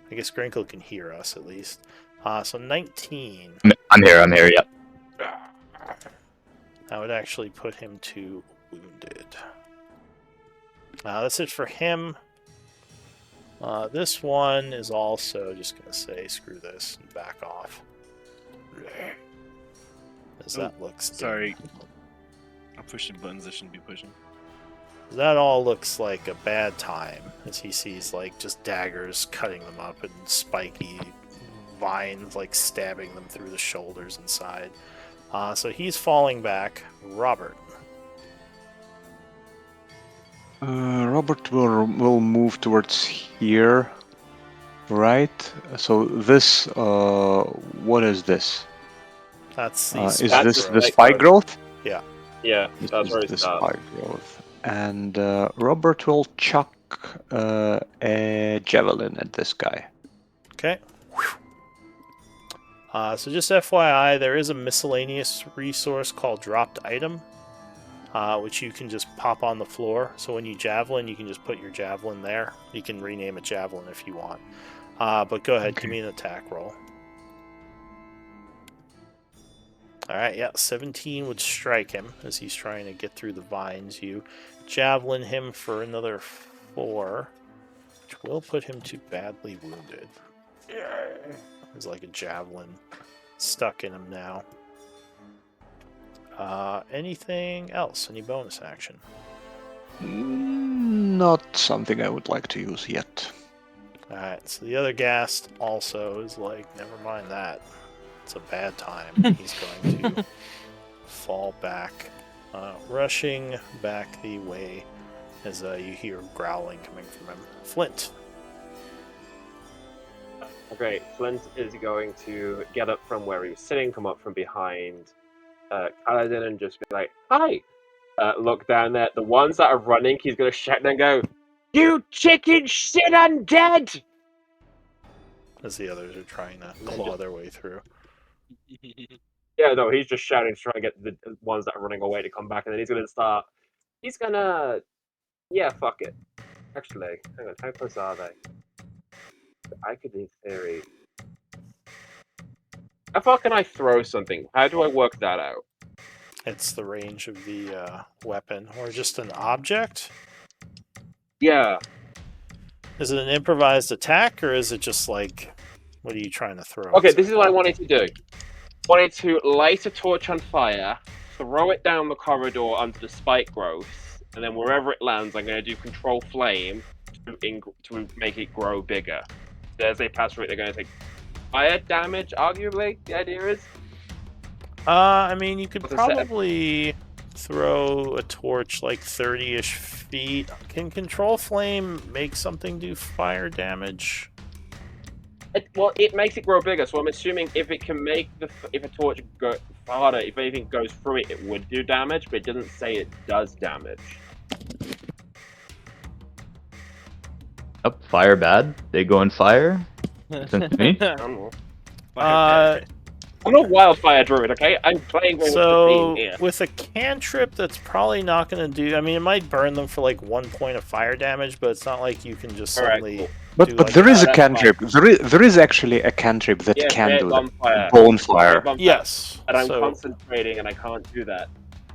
I guess Grinkle can hear us at least. So 19. I'm here, yep. That would actually put him to wounded. That's it for him. This one is also just going to say, screw this, and back off. As that looks... Sorry. I'm pushing buttons I shouldn't be pushing. That all looks like a bad time, as he sees, like, just daggers cutting them up and spiky vines, like, stabbing them through the shoulders and side. So he's falling back. Robert. Robert will move towards here, right? So this, what is this? That's the is this spike growth? Yeah. Yeah, that's where it's spike growth. And Robert will chuck a javelin at this guy. Okay. So just FYI, there is a miscellaneous resource called dropped item, which you can just pop on the floor. So when you javelin, you can just put your javelin there. You can rename it javelin if you want. But go ahead, give me an attack roll. Alright, yeah, 17 would strike him as he's trying to get through the vines. You javelin him for another 4, which will put him to badly wounded. There's like a javelin stuck in him now. Anything else? Any bonus action? Not something I would like to use yet. Alright, so the other Ghast also is like, never mind that. It's a bad time. He's going to fall back, rushing back the way as you hear growling coming from him. Flint. Okay, Flint is going to get up from where he was sitting, come up from behind Kaladin, and just be like, "Hi!" Look down there. The ones that are running, he's going to shout and go, "You chicken shit undead!" As the others are trying to claw their way through. Yeah, no, he's just shouting to try to get the ones that are running away to come back, and then he's going to start. He's going to. Yeah, fuck it. Actually, hang on, how close are they? I could, in theory. How far can I throw something? How do I work that out? It's the range of the weapon, or just an object? Yeah. Is it an improvised attack, or is it just like, what are you trying to throw? Okay, this is what I wanted to do. I wanted to light a torch on fire, throw it down the corridor onto the spike growth, and then wherever it lands, I'm going to do control flame to make it grow bigger. So as they pass through it, they're going to take fire damage, arguably, the idea is. I mean, you could probably throw a torch like 30-ish feet. Can control flame make something do fire damage? Well, it makes it grow bigger, so I'm assuming if it can make if a torch go harder, if anything goes through it, it would do damage, but it doesn't say it does damage. Oh, fire bad. They go in fire. Since me. I don't know. I'm not wildfire druid, okay? I'm playing with the theme here. With a cantrip, that's probably not going to do. I mean, it might burn them for like 1 point of fire damage, but it's not like you can just suddenly. Cool. But like there is a cantrip. There is actually a cantrip that can do that. Bonfire. Yes. And I'm concentrating, and I can't do that.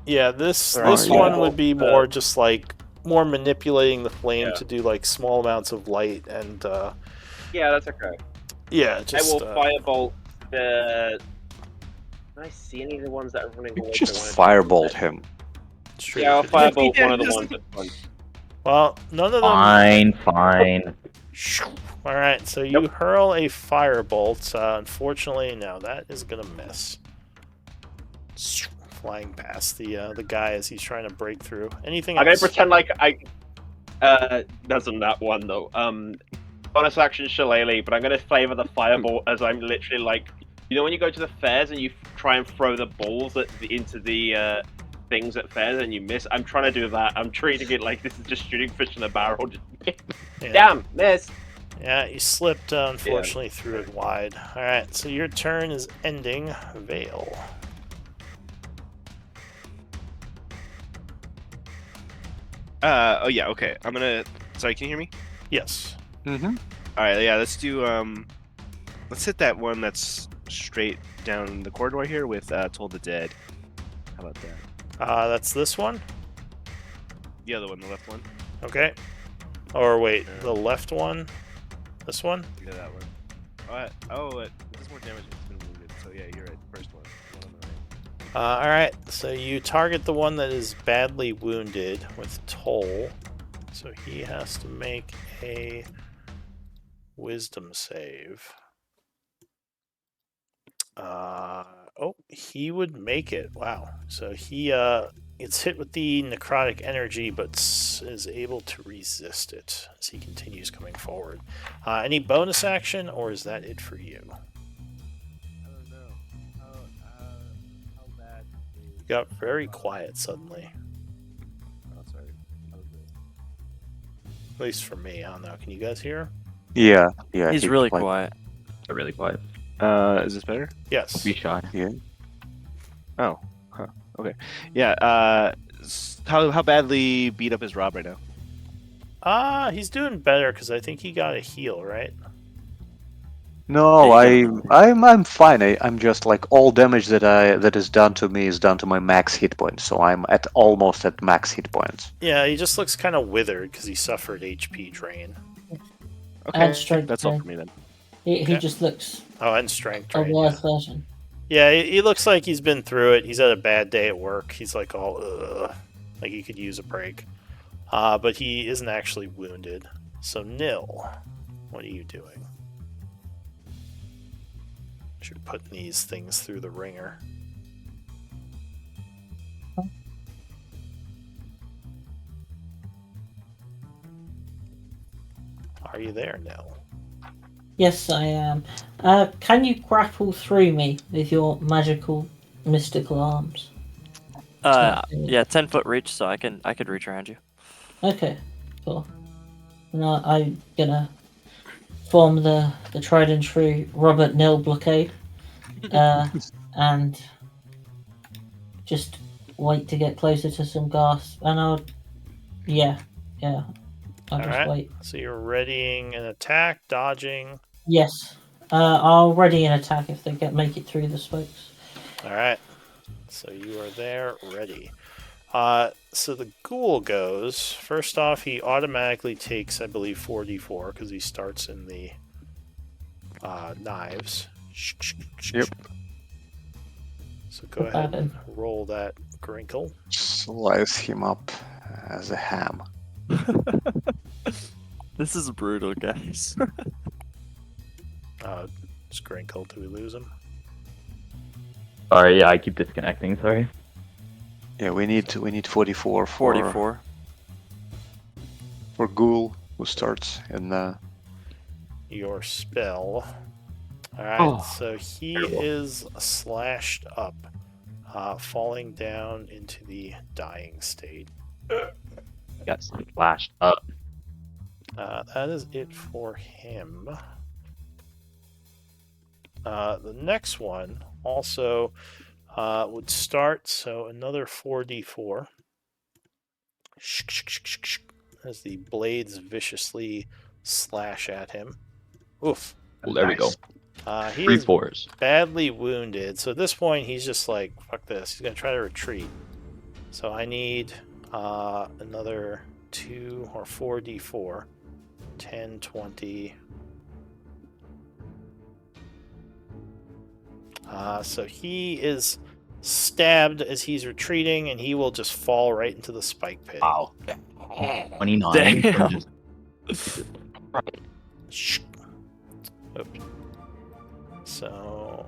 Yeah, this one would be more just like more manipulating the flame to do like small amounts of light and. Yeah, that's okay. Yeah, just. I will firebolt the. Can I see any of the ones that are running away? Just firebolt him. Yeah, I'll firebolt one of the ones at front. Well, none of them. Fine. All right, so you hurl a firebolt. Unfortunately, no, that is gonna miss. Flying past the guy as he's trying to break through. Anything else? I'm gonna pretend like I. That's on that one though. Bonus action shillelagh, but I'm gonna flavor the firebolt as I'm literally like. You know when you go to the fairs and you try and throw the balls into the things at fairs and you miss? I'm trying to do that. I'm treating it like this is just shooting fish in a barrel. Damn, miss. Yeah, you slipped, unfortunately, through it wide. Alright, so your turn is ending. Veil. Oh yeah, okay. I'm gonna... Sorry, can you hear me? Yes. Mm-hmm. Alright, yeah, let's do, let's hit that one that's straight down the corridor here with Toll the Dead. How about that? That's this one? The other one, the left one. Okay. Or wait, the left one? This one? Yeah, that one. It does more damage if it's been wounded. So yeah, you're right. First one. Alright, so you target the one that is badly wounded with Toll. So he has to make a wisdom save. He would make it. Wow. So he gets hit with the necrotic energy, but is able to resist it as he continues coming forward. Any bonus action, or is that it for you? I don't know. How bad? You got very quiet suddenly. Oh, sorry. At least for me. I don't know. Can you guys hear? Yeah. He's really quiet. Really quiet. Is this better? Yes. Be shy. Yeah. Oh. Huh. Okay. Yeah. How badly beat up is Rob right now? He's doing better because I think he got a heal, right? No, I'm fine. I'm just like all damage that is done to me is done to my max hit points, so I'm almost at max hit points. Yeah, he just looks kind of withered because he suffered HP drain. Okay, that's all for me then. He just looks and strength a drain. worse version. Yeah, he looks like he's been through it. He's had a bad day at work. He's like all like he could use a break. But he isn't actually wounded. So Nil, what are you doing? Should put these things through the ringer. Are you there, Nell? Yes, I am. Can you grapple through me with your magical, mystical arms? Yeah, 10-foot reach, so I could reach around you. Okay, cool. No, I'm gonna form the tried and true Robert Nil blockade, and just wait to get closer to some gas. And I'll I'll just wait. So you're readying an attack, dodging. Yes, I'll ready an attack if they make it through the spikes. All right. So you are there, ready. So the ghoul goes. First off, he automatically takes, I believe, 4d4 because he starts in the knives. Yep. So go ahead and roll that Grinkle. Slice him up as a ham. This is brutal, guys. It's Grinkle. Do we lose him? Sorry, yeah, I keep disconnecting. Sorry. Yeah, we need 44 44 for Ghoul, who starts in your spell. All right, so he is slashed up, falling down into the dying state. Got splashed up. That is it for him. The next one also would start, so another 4d4 as the blades viciously slash at him. Oof. Well, there we go. He 3 is 4s. badly wounded, so at this point he's just like, fuck this. He's going to try to retreat. So I need another 2 or 4d4. 10, 20. So he is stabbed as he's retreating, and he will just fall right into the spike pit. Wow. 29. Damn. Oops. So...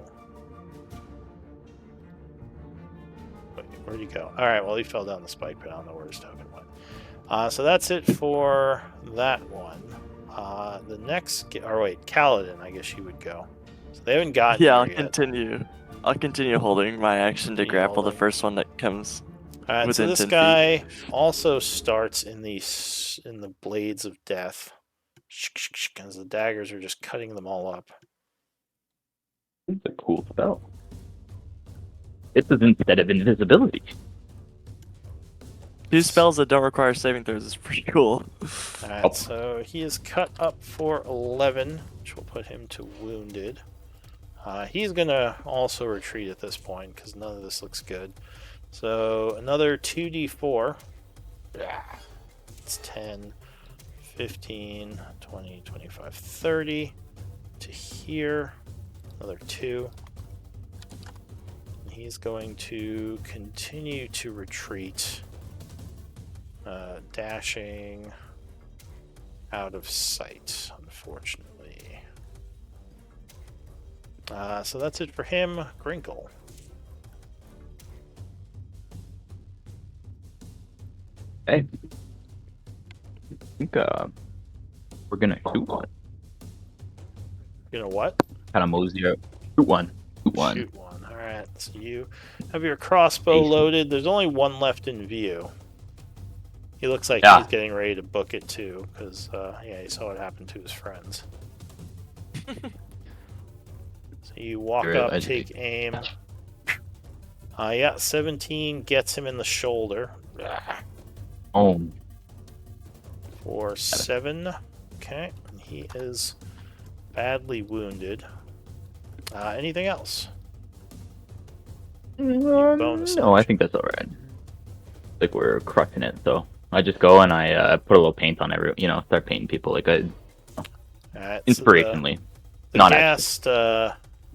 Wait, where'd he go? Alright, well, he fell down the spike pit. I don't know where his token went. So that's it for that one. The next... Or wait, Kaladin, I guess you would go. So they haven't gotten Yeah, here yet. I'll continue holding my action to grapple the first one that comes. Alright, so this guy also starts in the blades of death. As the daggers are just cutting them all up. It's a cool spell. This is instead of invisibility. 2 spells that don't require saving throws is pretty cool. Alright, so he is cut up for 11, which will put him to wounded. He's going to also retreat at this point, because none of this looks good. So, another 2d4. It's 10, 15, 20, 25, 30. To here. Another 2. And he's going to continue to retreat. Dashing out of sight, unfortunately. So that's it for him. Grinkle. Hey. I think we're gonna shoot one. You know what? Kind of mosey out. Shoot one. Shoot one. Alright, so you have your crossbow loaded. There's only one left in view. He looks like he's getting ready to book it too, because he saw what happened to his friends. So you walk up, take aim. 17 gets him in the shoulder. For 7. Okay, and he is badly wounded. Anything else? No, I think that's alright. Like we're crushing it, so I just go and I put a little paint on start painting people like inspirationally. So the ghast,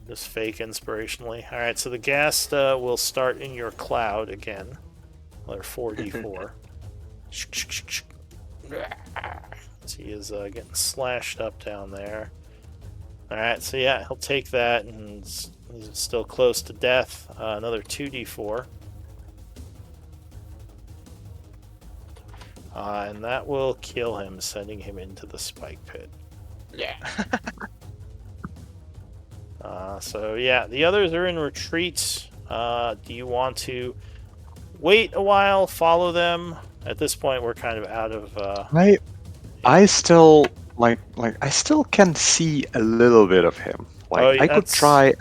just fake inspirationally. Alright, so the ghast will start in your cloud again. Another 4d4. So he is getting slashed up down there. Alright, so yeah, he'll take that, and he's still close to death. Another 2d4. And that will kill him, sending him into the spike pit. Yeah. So yeah, the others are in retreat. Do you want to wait a while, follow them? At this point, we're kind of out of. I still I still can see a little bit of him. I could try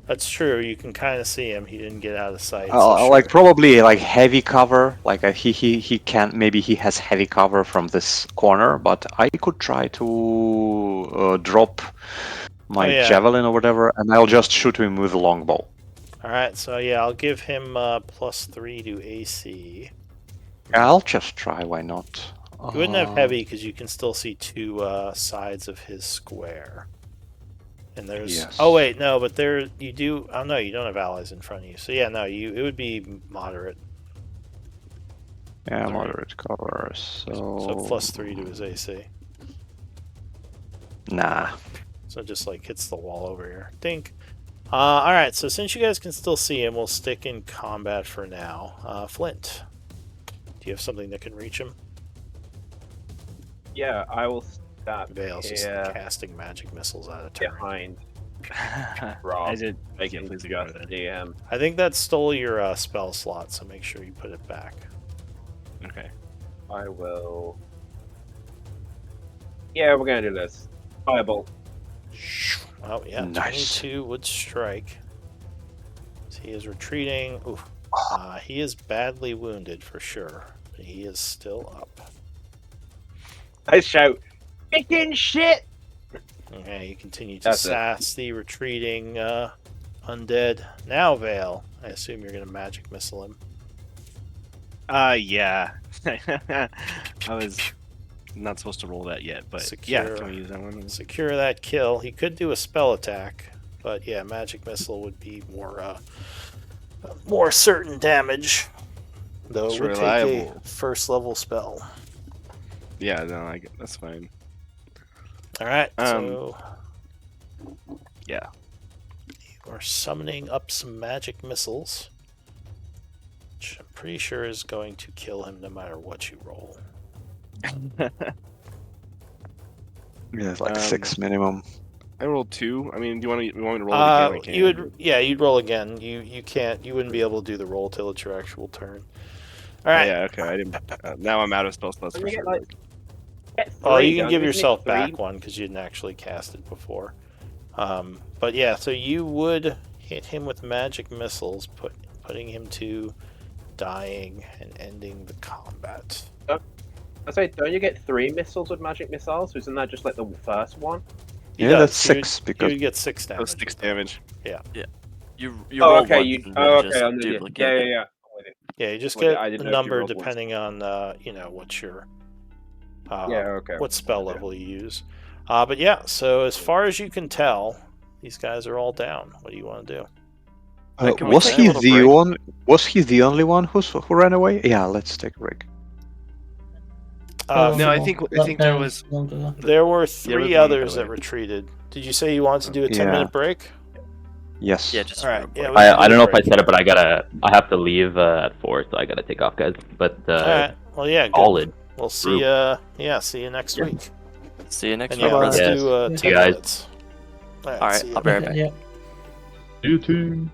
That's true. You can kind of see him. He didn't get out of sight. So like probably like heavy cover. Like he can't. Maybe he has heavy cover from this corner. But I could try to drop my javelin or whatever, and I'll just shoot him with a longbow. All right. So yeah, I'll give him +3 to AC. I'll just try. Why not? You wouldn't have heavy because you can still see two sides of his square. And there's oh wait, no, but there you do. Oh no, you don't have allies in front of you. So yeah, no, it would be moderate. Yeah, moderate cover. So +3 to his AC. Nah. So just like hits the wall over here. Dink. All right. So since you guys can still see him, we'll stick in combat for now. Flint, do you have something that can reach him? Yeah, I will. Vale's just casting magic missiles out of turn. Behind. Rob. I did. I can't please go the DM. I think that stole your spell slot, so make sure you put it back. Okay. I will. Yeah, we're gonna do this. Fireball. Oh yeah, nice. 22 would strike. So he is retreating. Ooh. He is badly wounded for sure. But he is still up. I shout, "Chicken shit!" Okay, you continue to sass the retreating undead. Now, Vale, I assume you're going to magic missile him. Yeah. I was not supposed to roll that yet, but yeah, can we use that one? Secure that kill. He could do a spell attack, but yeah, magic missile would be more certain damage. Though it would take a first level spell. Yeah, no, that's fine. All right, so yeah, you are summoning up some magic missiles, which I'm pretty sure is going to kill him no matter what you roll. Yeah, it's like 6 minimum. I rolled 2. I mean, do you want me to roll it again? You'd roll again. You wouldn't be able to do the roll till it's your actual turn. All right. Yeah, okay. I didn't. Now I'm out of spell slots for sure. Well, you can give yourself back one because you didn't actually cast it before. But yeah, so you would hit him with magic missiles, putting him to dying and ending the combat. I say, don't you get 3 missiles with magic missiles? Isn't that just like the first one? Yeah, that's 6 because you get 6 damage. That's 6 damage. Yeah. Yeah. You roll okay. one, duplicate. Yeah. Yeah, you just get the number depending on what your what spell level you use. But yeah, so as far as you can tell, these guys are all down. What do you want to do? Was he the only one who ran away? Yeah, let's take a break. No, I think there were 3 others that retreated. Did you say you wanted to do a 10-minute break? Yes. Yeah, just all right. Yeah, I don't know if I said it, but I have to leave at 4, so I gotta take off, guys. But all right. Well, yeah, good. Solid. We'll see. See you next week. See you next week. week. Yeah, let's do 10 minutes. All right, I'll be right back. Yeah. You too.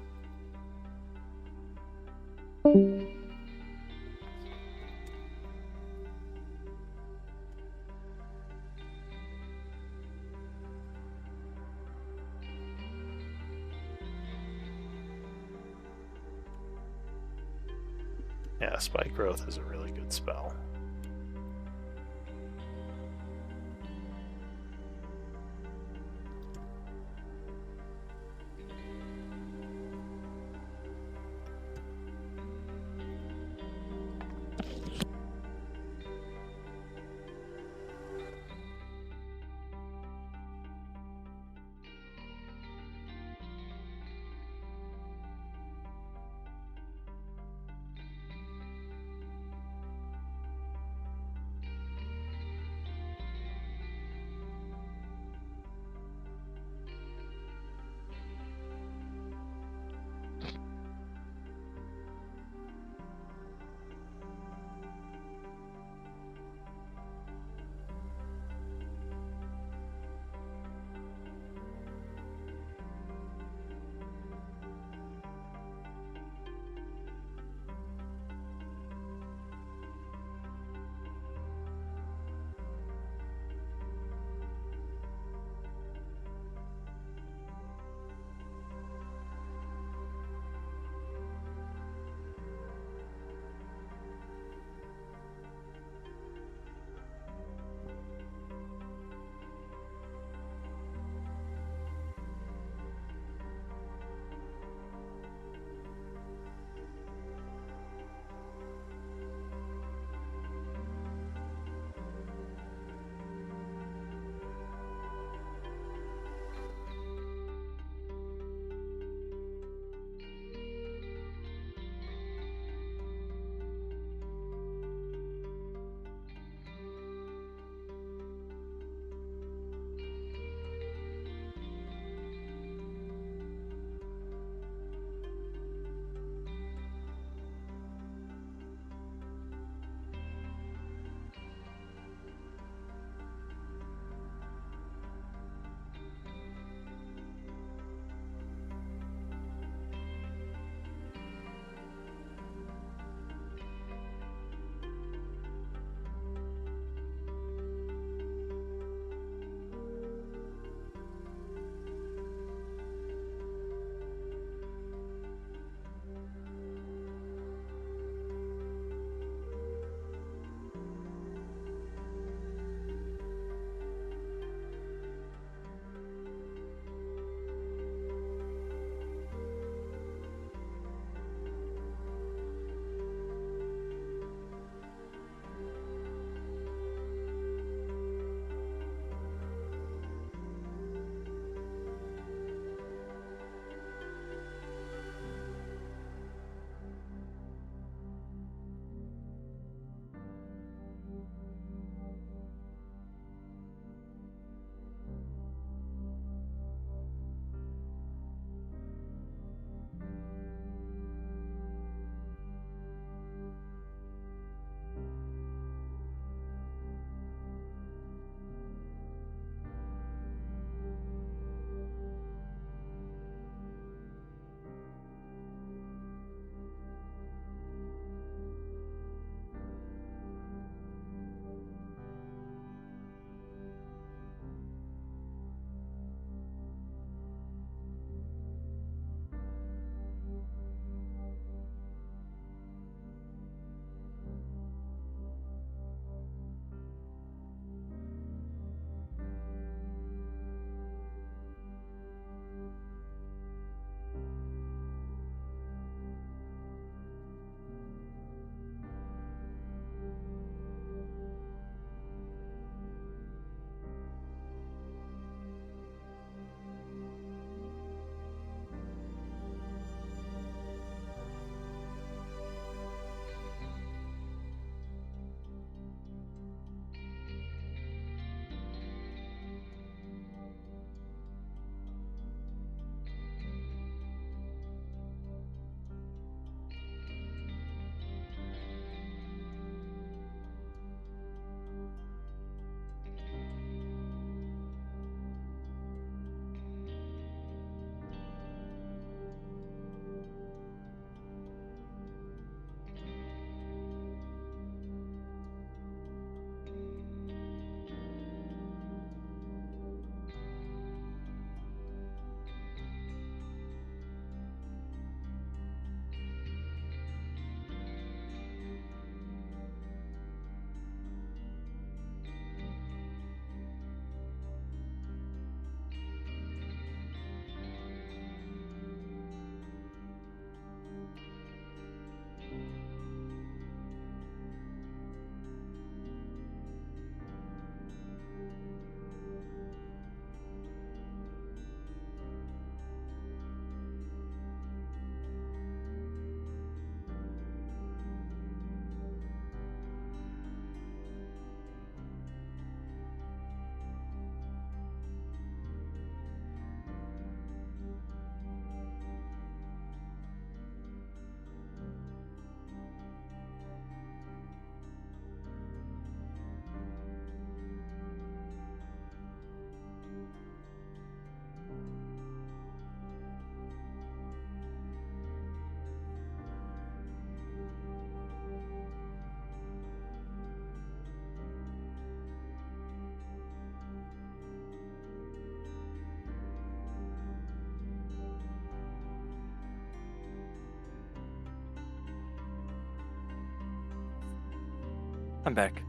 Yeah, Spike Growth is a really good spell. I'm back.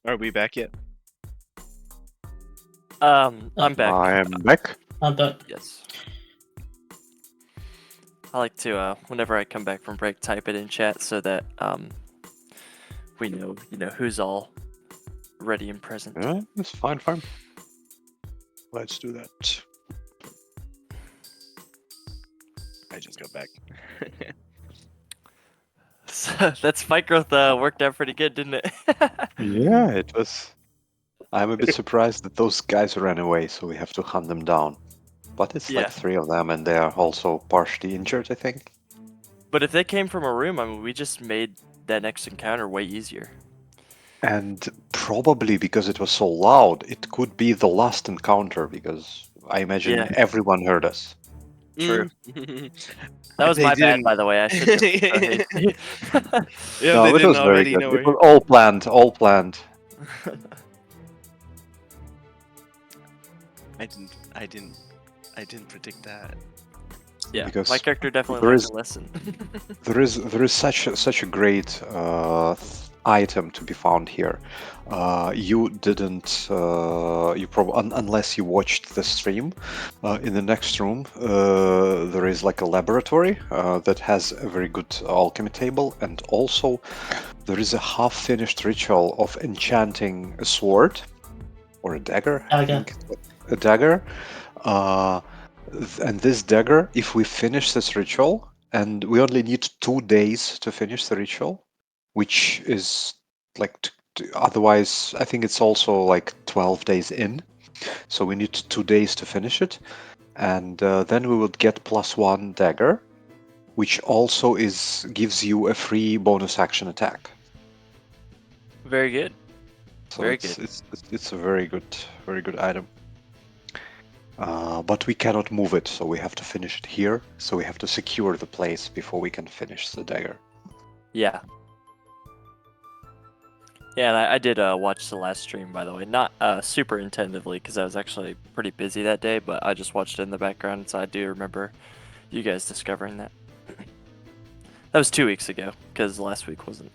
Are we back yet? I'm back. I am back. I'm back. Yes. I like to, whenever I come back from break, type it in chat so that we know, who's all ready and present. Yeah, it's fine. Let's do that. I just got back. So that spike growth worked out pretty good, didn't it? Yeah, it was. I'm a bit surprised that those guys ran away, so we have to hunt them down. But it's like 3 of them, and they are also partially injured, I think. But if they came from a room, I mean, we just made that next encounter way easier. And probably because it was so loud, it could be the last encounter, because I imagine everyone heard us. True. That was my bad, by the way. I should have. No, it was very good. It was all planned. I didn't predict that. Yeah, because my character definitely learned a lesson. there is such a great item to be found here. You didn't, you probably unless you watched the stream. In the next room, there is like a laboratory that has a very good alchemy table, and also there is a half-finished ritual of enchanting a sword or a dagger. I think a dagger. And this dagger, if we finish this ritual, and we only need 2 days to finish the ritual, which is like, otherwise, I think it's also like 12 days in. So we need 2 days to finish it. And then we would get +1 dagger, which also gives you a free bonus action attack. Very good. So it's a very good item. But we cannot move it, so we have to finish it here. So we have to secure the place before we can finish the dagger. Yeah. Yeah, and I did watch the last stream, by the way. Not super intentively, because I was actually pretty busy that day, but I just watched it in the background, so I do remember you guys discovering that. That was 2 weeks ago, because last week wasn't.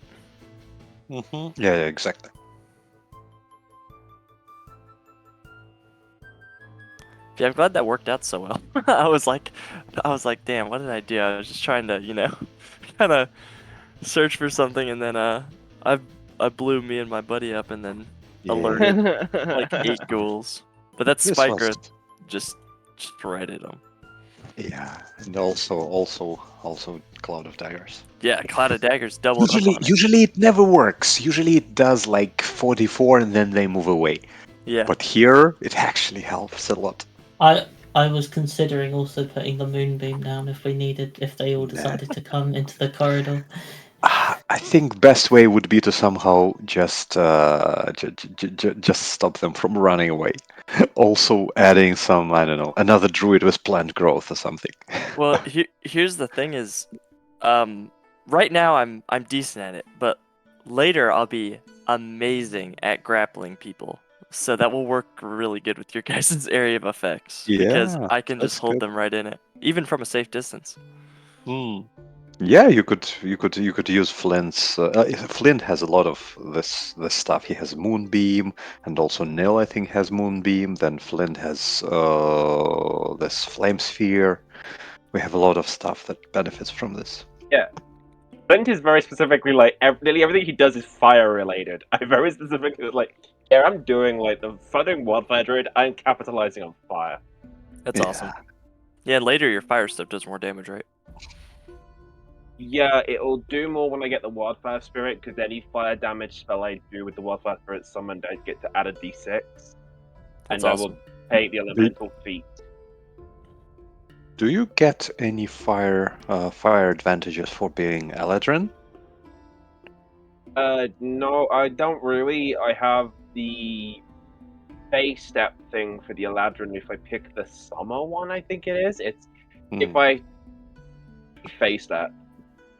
Yeah, exactly. Yeah, I'm glad that worked out so well. I was like, damn, what did I do? I was just trying to, kind of search for something, and then I blew me and my buddy up, and then alerted like 8 ghouls. But that Spiker just shredded them. Yeah, and also Cloud of Daggers. Yeah, Cloud of Daggers doubled up on it. Usually it never works. Usually it does like 44 and then they move away. Yeah. But here it actually helps a lot. I was considering also putting the moonbeam down if they all decided to come into the corridor. I think best way would be to somehow just stop them from running away. Also adding some, I don't know, another druid with plant growth or something. Well, here's the thing is, right now I'm decent at it, but later I'll be amazing at grappling people. So that will work really good with your guys' area of effects, because I can just hold them right in it, even from a safe distance. Yeah, you could use Flint's. Flint has a lot of this stuff. He has Moonbeam, and also Nil, I think, has Moonbeam. Then Flint has this Flame Sphere. We have a lot of stuff that benefits from this. Yeah. Flint is very specifically like nearly everything he does is fire related. I very specifically like, yeah, I'm doing like the doing wildfire druid. I'm capitalizing on fire. That's awesome. Yeah, later your fire stuff does more damage, right? Yeah, it'll do more when I get the wildfire spirit, because any fire damage spell I do with the wildfire spirit summoned, I get to add a d6. That's and awesome. I will take the elemental feat. Do you get any fire advantages for being Eladrin? No, I don't really. I have the base step thing for the Eladrin if I pick the summer one, I think it is. It's if I face that,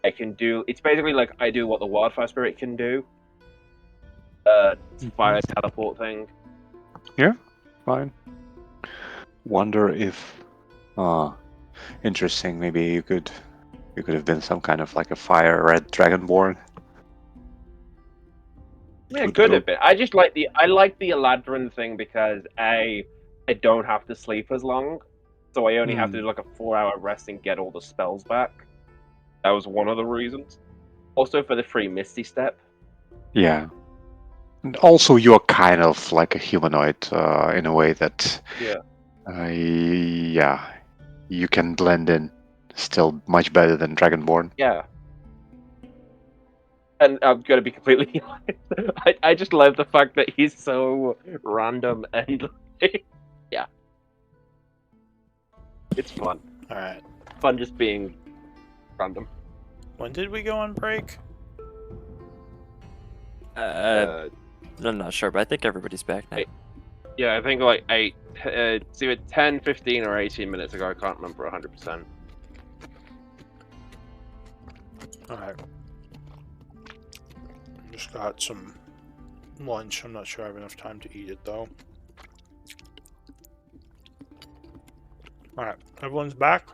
I can do. It's basically like I do what the wildfire spirit can do. Fire teleport thing. Yeah, fine. Wonder if, interesting. Maybe you could have been some kind of like a fire red dragonborn. Yeah, it could have been. I just like the Eladrin thing because I don't have to sleep as long, so I only have to do like a 4-hour rest and get all the spells back. That was one of the reasons. Also for the free Misty Step. Yeah. And also, you're kind of like a humanoid in a way that, you can blend in still much better than Dragonborn. Yeah. And I'm gonna be completely honest. I just love the fact that he's so random and yeah. It's fun. All right. Fun just being random. When did we go on break? I'm not sure, but I think everybody's back now. Yeah, I think like 10, 15, or 18 minutes ago. I can't remember 100%. Alright. Just got some lunch. I'm not sure I have enough time to eat it, though. Alright, everyone's back?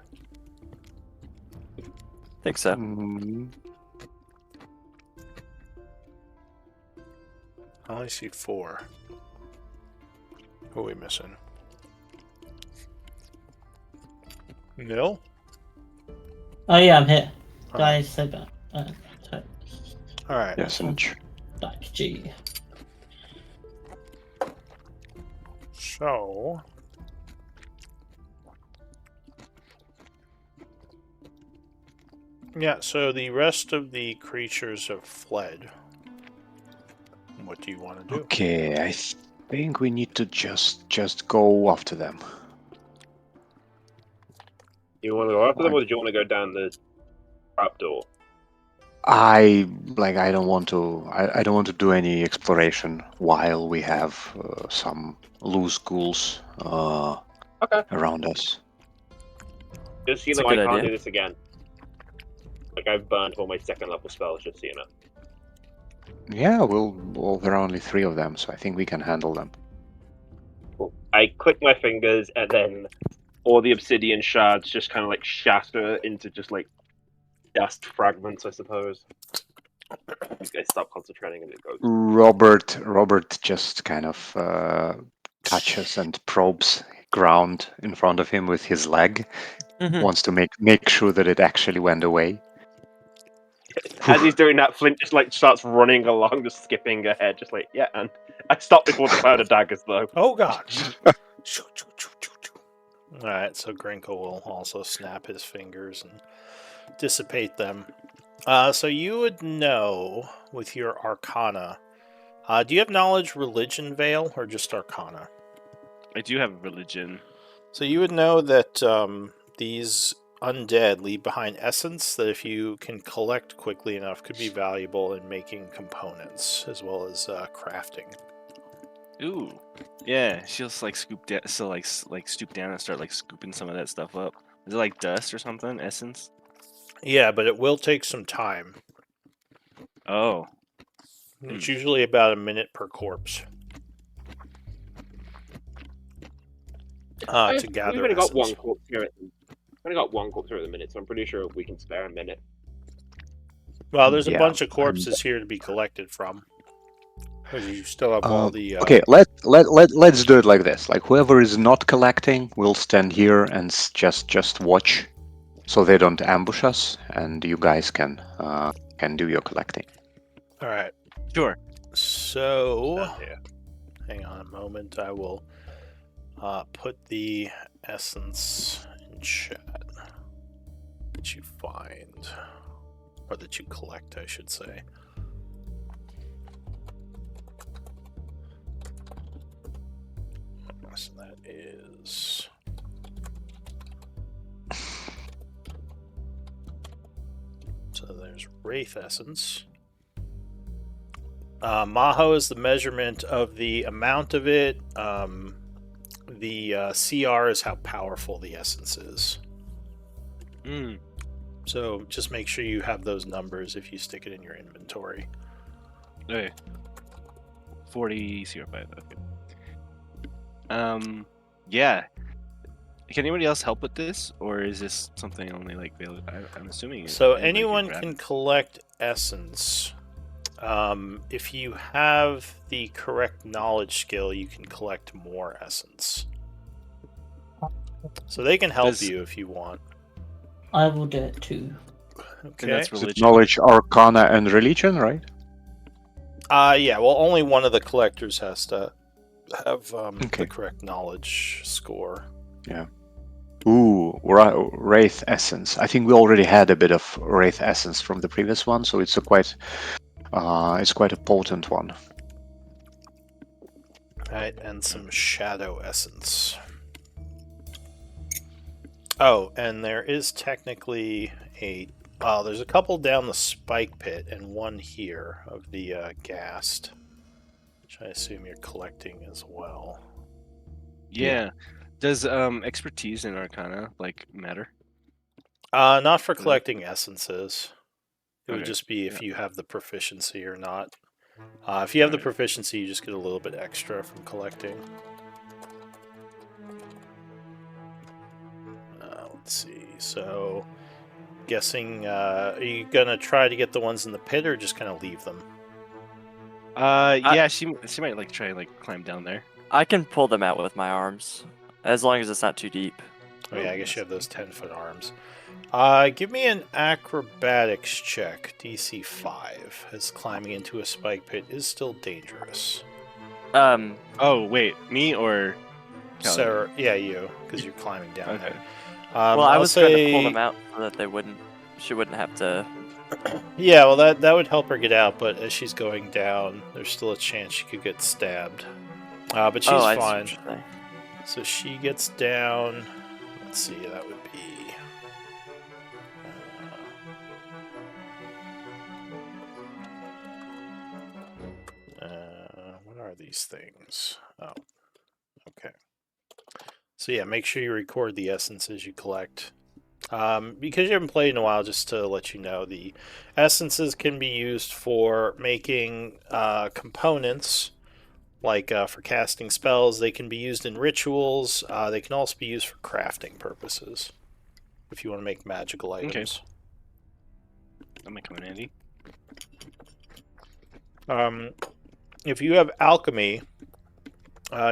Think so. I only see 4. Who are we missing? Nil? Oh yeah, I'm here. Guys, say back. Alright. Yes, and Back G. So... yeah, so the rest of the creatures have fled. What do you want to do? Okay, I think we need to just go after them. You want to go after them, or do you want to go down the trapdoor? I don't want to do any exploration while we have some loose ghouls around us. Just so you know, I can't do this again. Like, I've burned all my 2nd level spells, just so you know. Yeah, well, there are only 3 of them, so I think we can handle them. Cool. I click my fingers, and then all the obsidian shards just kind of like shatter into just like dust fragments, I suppose. You guys stop concentrating, and it goes. Robert just kind of touches and probes ground in front of him with his leg. Wants to make sure that it actually went away. As he's doing that, Flint just like starts running along, just skipping ahead, just like yeah. And I stopped before the cloud of daggers, though. Oh gosh. All right, so Grinko will also snap his fingers and dissipate them. So you would know with your Arcana. Do you have knowledge, religion, Veil, or just Arcana? I do have religion. So you would know that these undead leave behind essence that, if you can collect quickly enough, could be valuable in making components as well as crafting. Ooh, yeah. She'll just like scoop down, so like stoop down and start like scooping some of that stuff up. Is it like dust or something? Essence? Yeah, but it will take some time. Oh. It's usually about a minute per corpse. To gather. We've only got one corpse here. We've only got one corpse here at the minute, so I'm pretty sure we can spare a minute. Well, there's a bunch of corpses here to be collected from. You still have all the. Okay, let's do it like this. Like whoever is not collecting will stand here and just watch, so they don't ambush us, and you guys can do your collecting. All right. Sure. So, hang on a moment. I will put the essence in chat that you find, or that you collect, I should say. So that is. So there's Wraith Essence. Maho is the measurement of the amount of it. The CR is how powerful the essence is. So just make sure you have those numbers if you stick it in your inventory. Okay. 40 CR5. Okay. Yeah. Can anybody else help with this, or is this something only like I'm assuming? So anyone can collect essence. If you have the correct knowledge skill, you can collect more essence. So they can help you if you want. I will do it too. Okay. That's religion. Knowledge, Arcana, and religion, right? Yeah. Well, only one of the collectors has to have the correct knowledge score. Yeah. Ooh, Wraith Essence. I think we already had a bit of Wraith Essence from the previous one, so it's quite a potent one. Right, and some Shadow Essence. Oh, and there is technically there's a couple down the spike pit and one here of the Ghast, which I assume you're collecting as well. Yeah. Does expertise in Arcana like matter? Not for collecting essences. It would just be if you have the proficiency or not. If you have the proficiency, you just get a little bit extra from collecting. Let's see. So, guessing, are you gonna try to get the ones in the pit, or just kind of leave them? Yeah, she might like try like climb down there. I can pull them out with my arms, as long as it's not too deep. Oh yeah, I guess you have those 10-foot arms. Give me an acrobatics check, DC 5, as climbing into a spike pit is still dangerous. Oh wait, me or Sarah? Yeah, you, because you're climbing down there. Well, I was trying to pull them out so that she wouldn't have to. Yeah, well, that would help her get out, but as she's going down, there's still a chance she could get stabbed. But she's fine. So she gets down. Let's see, that would be. What are these things? Oh, okay. So yeah, make sure you record the essences you collect. Because you haven't played in a while, just to let you know, the essences can be used for making components, like for casting spells. They can be used in rituals. They can also be used for crafting purposes, if you want to make magical items. That might come in handy. If you have alchemy,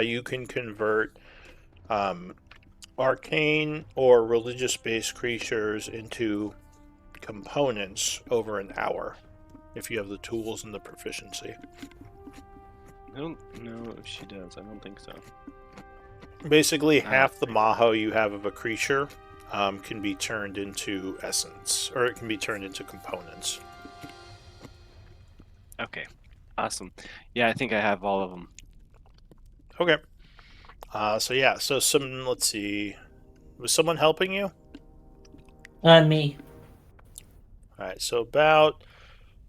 you can convert arcane or religious-based creatures into components over an hour, if you have the tools and the proficiency. I don't know if she does. I don't think so. Basically, half the maho you have of a creature can be turned into essence, or it can be turned into components. Okay, awesome. Yeah, I think I have all of them. Okay. So let's see. Was someone helping you? Me. Alright, so about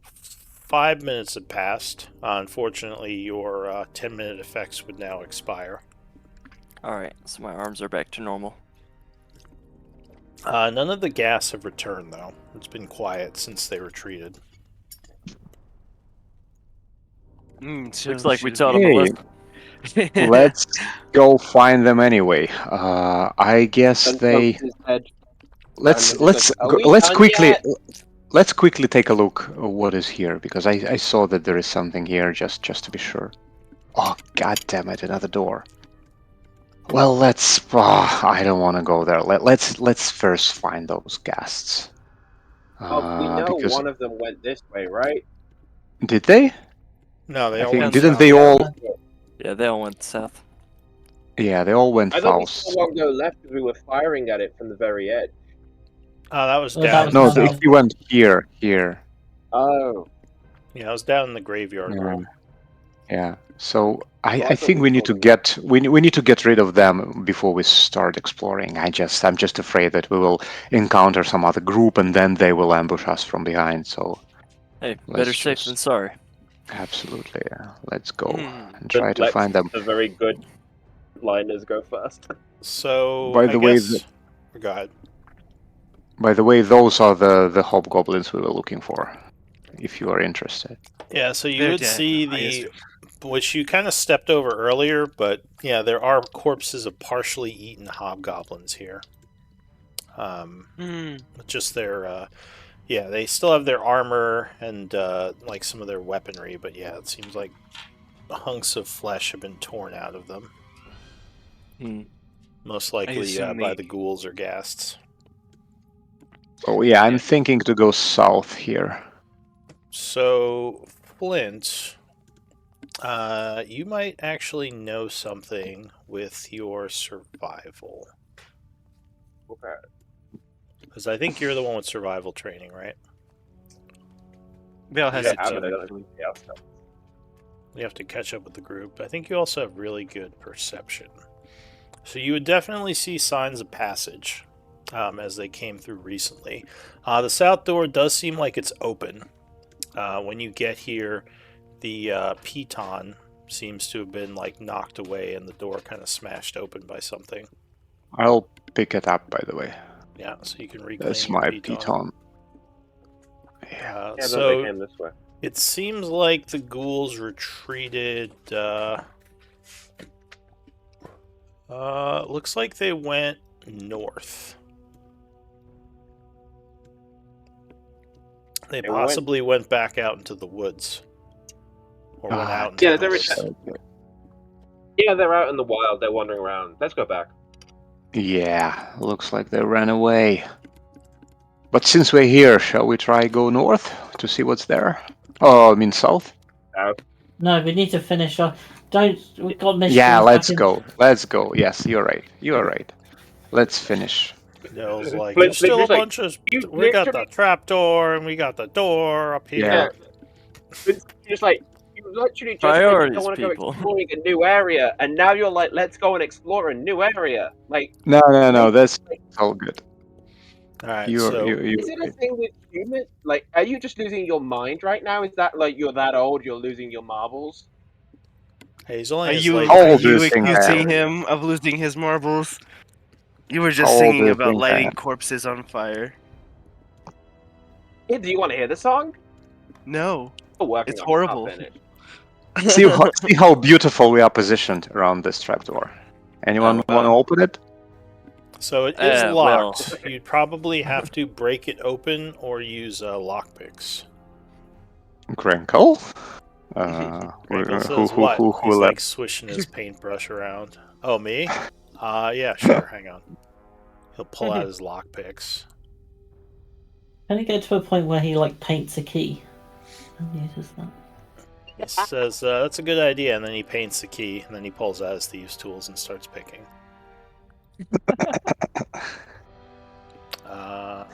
5 minutes have passed. Unfortunately, your 10-minute effects would now expire. Alright, so my arms are back to normal. None of the gas have returned, though. It's been quiet since they retreated. Looks like we taught him a lesson. Let's go find them anyway. I guess they. Let's quickly take a look at what is here, because I saw that there is something here just to be sure. Oh, god damn it! Another door. Well, let's. I don't want to go there. Let's first find those ghasts. We know because one of them went this way, right? did they? No, they I all think went didn't south. they all? Yeah, they all went south. Yeah, they all went I thought we south. still won't go left because we were firing at it from the very edge. That was Well, down. that No, was if you went here. Oh. Yeah, I was down in the graveyard room. Yeah. So I thought think we we need to told get we need to get rid of them before we start exploring. I'm just afraid that we will encounter some other group and then they will ambush us from behind. So Hey, let's better safe than sorry. Absolutely. Yeah. Let's go and try to find them. The very good liners go first. So By the way, go ahead. By the way, those are the hobgoblins we were looking for. If you are interested. Yeah, so you They're would dead. see which you kind of stepped over earlier, but yeah, there are corpses of partially eaten hobgoblins here. Just their, they still have their armor and like some of their weaponry, but yeah, it seems like hunks of flesh have been torn out of them. Most likely by the ghouls or ghasts. Oh yeah, I'm thinking to go south here. So, Flint, you might actually know something with your survival. Okay. Because I think you're the one with survival training, right? They all has You have to catch up with the group. I think you also have really good perception. So you would definitely see signs of passage as they came through recently. The south door does seem like it's open. When you get here, the piton seems to have been like knocked away and the door kind of smashed open by something. I'll pick it up, by the way. Yeah, so you can reclaim That's your my piton. They came this way. It seems like the ghouls retreated. Looks like they went north. They possibly went back out into the woods. Or went out into the woods. They're out in the wild. They're wandering around. Let's go back. Yeah, looks like they ran away. But since we're here, shall we try go north to see what's there? Oh, I mean south? No, we need to finish off. We got missions. Yeah, let's go. Let's go. Yes, you're right. You are right. Let's finish. Nell's like, there's still a bunch of... We got the trapdoor, and we got the door up here. Yeah. It's just like, you literally just Priorities, don't want to go people. exploring a new area, and now you're like, let's go and explore a new area. Like, No, that's all good. Alright, is it a thing with humans? Like, are you just losing your mind right now? Is that like you're that old, you're losing your marbles? Hey, he's only Are you How old do you think I accusing am? him of losing his marbles? You were just singing about lighting corpses on fire. Yeah, do you want to hear the song? No. It's horrible. See how beautiful we are positioned around this trapdoor. Anyone want to open it? So it is locked. You'd probably have to break it open or use lockpicks. Crinkle? Crinkle says what? He's like swishing his paintbrush around. Oh, me? Yeah, sure. Hang on. He'll pull out his lockpicks. Can he get to a point where he like paints a key and uses that? He says that's a good idea, and then he paints the key, and then he pulls out his thieves' tools and starts picking. Oh,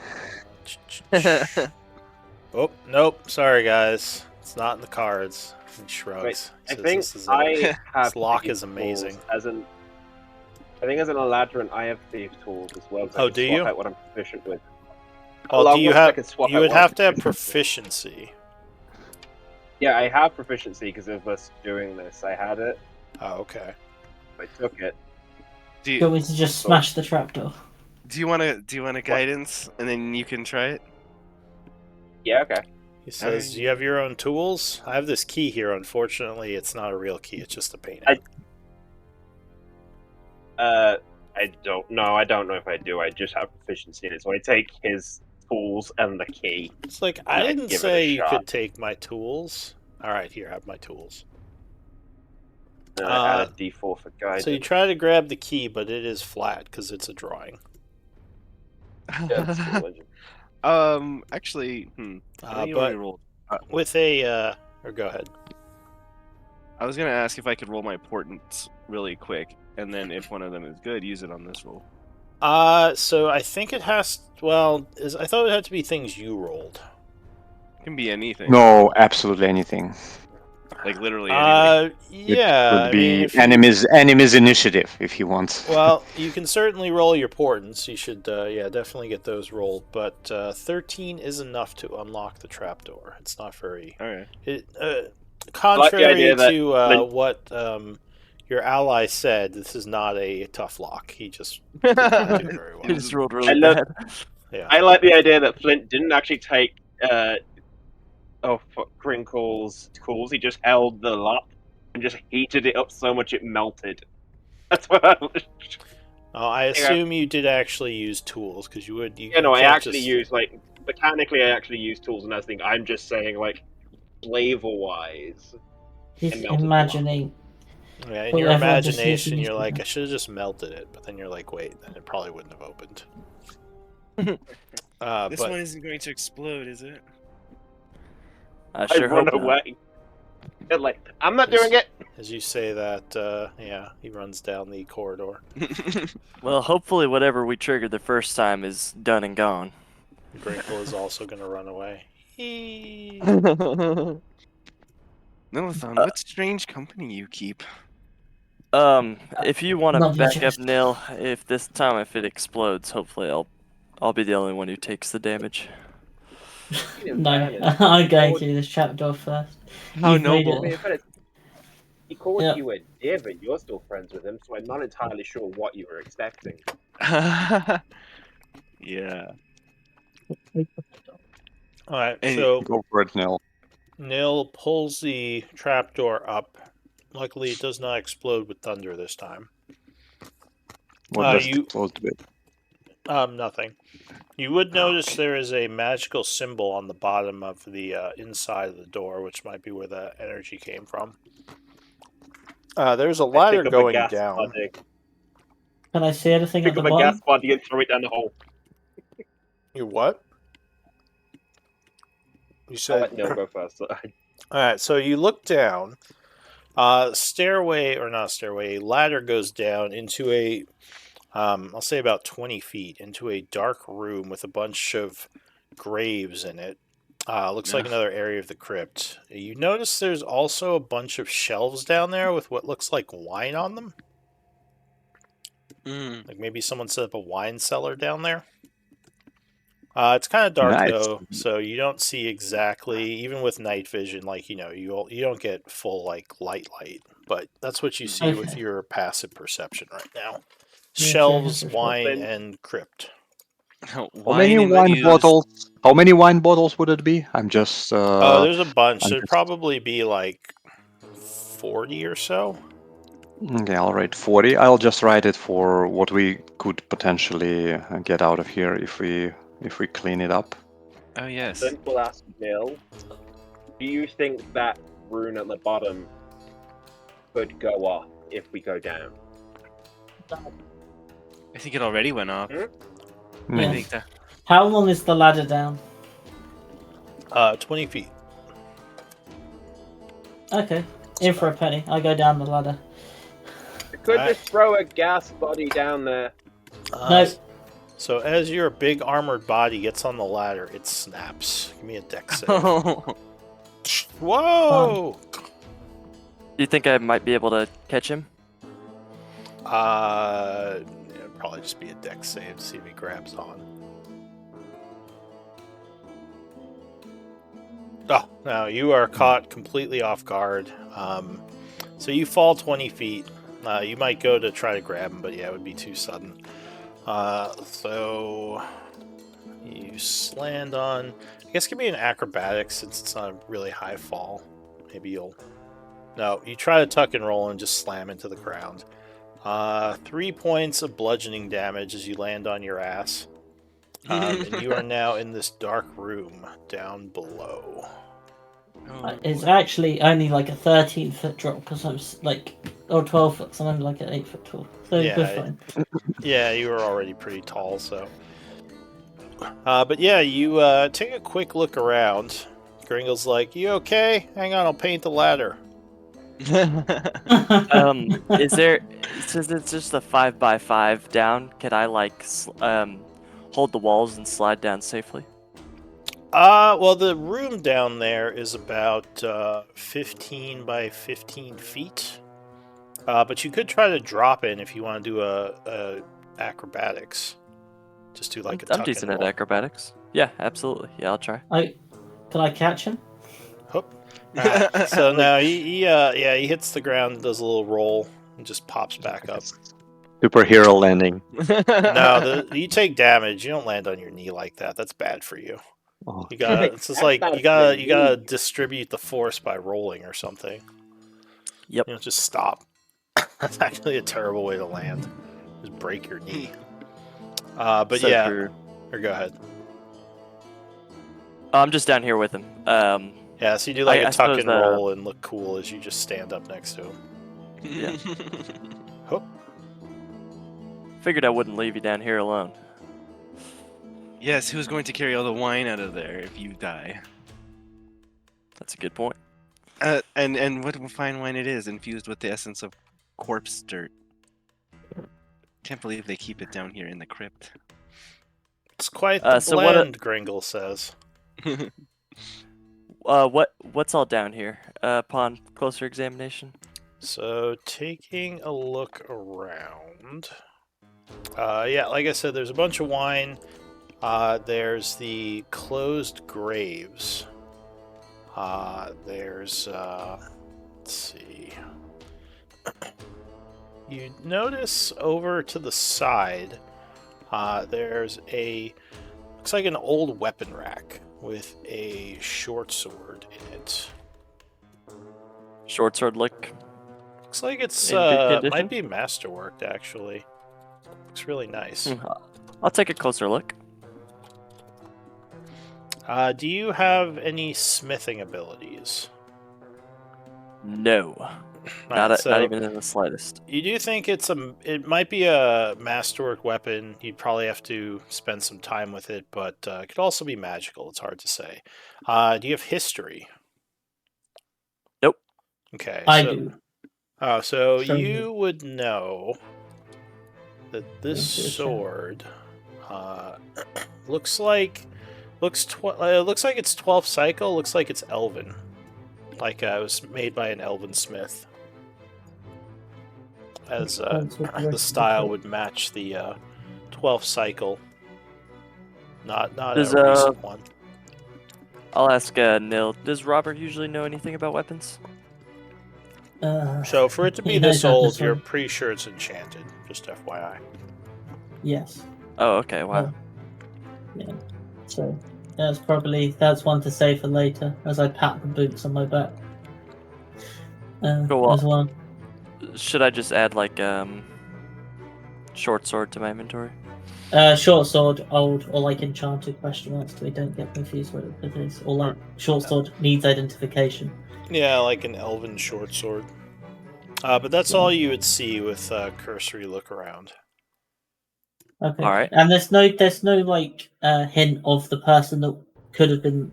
nope. Sorry, guys. It's not in the cards. He shrugs. Wait, I think this lock is amazing. I think as an Eladrin, I have thieves' tools as well. Oh, do you? Out what I'm proficient with. Well, do you have? You would have to have proficiency. Yeah, I have proficiency because of us doing this. I had it. Oh, okay. I took it. Do you want me to just smash the trapdoor? Do you want a guidance, and then you can try it? Yeah, okay. He says, "Do you have your own tools?" I have this key here. Unfortunately, it's not a real key. It's just a painting. I don't know. I don't know if I do. I just have proficiency in it, so I take his tools and the key. It's like I didn't say you could take my tools. All right, here, have my tools. I add a D4 for guidance. So you try to grab the key, but it is flat because it's a drawing. Actually, but with a or go ahead. I was gonna ask if I could roll my portents really quick, and then if one of them is good, use it on this roll. So I think it has. Well, I thought it had to be things you rolled. It can be anything. No, absolutely anything. Like literally anything. Yeah. It would be enemy's initiative if you want. Well, you can certainly roll your portents. You should, definitely get those rolled. But 13 is enough to unlock the trapdoor. It's not very. Okay. Contrary to what your ally said, this is not a tough lock. He just didn't do very well. He just rolled really bad. Yeah. I like the idea that Flint didn't actually take Crinkle's tools. He just held the lock and just heated it up so much it melted. That's what I assume you did actually use tools because you would. I actually use mechanically. I actually use tools, and I think I'm just saying flavor-wise. He's imagining. Yeah, in your imagination, you're like, I should have just melted it, but then you're like, wait, then it probably wouldn't have opened. This one isn't going to explode, is it? I sure run hope away. I'm not doing it. As you say that, he runs down the corridor. Well, hopefully whatever we triggered the first time is done and gone. Brinkle is also going to run away. Nillathon, what strange company you keep? If you want to back up Nil, if it explodes, hopefully I'll be the only one who takes the damage. No, I'm going to do this trapdoor first. How noble. He called you a div, and you're still friends with him, so I'm not entirely sure what you were expecting. Yeah. Alright, so go for it, Nil. Nil pulls the trapdoor up. Luckily, it does not explode with thunder this time. What does it explode with? Nothing. You would notice there is a magical symbol on the bottom of the inside of the door, which might be where the energy came from. There's a ladder going down. Body. Can I see anything at the bottom? Pick up a gas body and throw it down the hole. You what? You said. I'll let Neil go first. Alright, so you look down. Stairway, or not stairway, a ladder goes down into a, I'll say about 20 feet, into a dark room with a bunch of graves in it. Looks like another area of the crypt. You notice there's also a bunch of shelves down there with what looks like wine on them. Like maybe someone set up a wine cellar down there. It's kind of dark though, so you don't see exactly, even with night vision, you don't get full light, but that's what you see with your passive perception right now. shelves, that's wine, fine. and crypt. How many wine bottles? How many wine bottles would it be? I'm just. Oh, there's a bunch. I'm There'd just- probably be like 40 or so. Okay, I'll write 40. I'll just write it for what we could potentially get out of here if we clean it up. Oh yes. Then we'll ask Bill. Do you think that rune at the bottom could go off if we go down? I think it already went off. Hmm. I Yeah. think that. How long is the ladder down? 20 feet. Okay. In for a penny. I go down the ladder. We could Alright. just throw a gas body down there. No. So as your big armored body gets on the ladder, it snaps. Give me a dex save. Oh. Whoa! You think I might be able to catch him? It'd probably just be a dex save to see if he grabs on. Oh, no, you are caught completely off guard. So you fall 20 feet. You might go to try to grab him, but yeah, it would be too sudden. So you land on. I guess give me an acrobatics since it's not a really high fall. Maybe you'll. No, you try to tuck and roll and just slam into the ground. 3 points of bludgeoning damage as you land on your ass. And you are now in this dark room down below. It's actually only like a 13-foot drop because I'm like, or 12 foot, because I'm only like an 8-foot tall. So Yeah, we're fine. Yeah, you were already pretty tall, so. But yeah, you take a quick look around. Gringle's like, "You okay? Hang on, I'll paint the ladder." Is there? Since it's just a 5x5 down, can I like hold the walls and slide down safely? Well, the room down there is about 15 by 15 feet. But you could try to drop in if you want to do a acrobatics. Just do like a I'm tuck decent and at roll. acrobatics. Yeah, absolutely. Yeah, I'll try. Can I catch him? Alright, so now he hits the ground, does a little roll, and just pops back up. Superhero landing. No, you take damage. You don't land on your knee like that. That's bad for you. Oh, You gotta. It's just like you gotta distribute the force by rolling or something. Yep. You know, just stop. That's actually a terrible way to land. Just break your knee. But So yeah. true. Or go ahead. I'm just down here with him. Yeah, so you do like I a tuck suppose, and roll and look cool as you just stand up next to him. Yeah. Hoop. Figured I wouldn't leave you down here alone. Yes, who's going to carry all the wine out of there if you die? That's a good point. And what fine wine it is, infused with the essence of corpse dirt. Can't believe they keep it down here in the crypt. It's quite the so blend, Gringle says. What's all down here upon closer examination? So taking a look around. Yeah, like I said, there's a bunch of wine. There's the closed graves. There's let's see. You notice over to the side, there's looks like an old weapon rack with a short sword in it. Short sword look. Looks like it's In good condition? might be masterworked actually. Looks really nice. I'll take a closer look. Do you have any smithing abilities? No, Alright, not even in the slightest. You do think it might be a masterwork weapon. You'd probably have to spend some time with it, but it could also be magical. It's hard to say. Do you have history? Nope. Okay. I do. Oh, so Show me. you would know that this Intuition. sword looks like it's 12th cycle. Looks like it's elven. Like it was made by an elven smith. As the style would match the 12th cycle, not Does, a recent one. I'll ask Nil. Does Robert usually know anything about weapons? So for it to be this old, you're pretty sure it's enchanted. Just FYI. Yes. Oh, okay. Wow. Yeah. So that's one to save for later, as I pat the boots on my back. Cool. As well. Should I just add like short sword to my inventory? Short sword, old, or like enchanted question marks, so we don't get confused what it is. Or like short sword needs identification. Yeah, like an elven short sword. But that's all you would see with cursory look around. Okay. All right. And there's no like hint of the person that could have been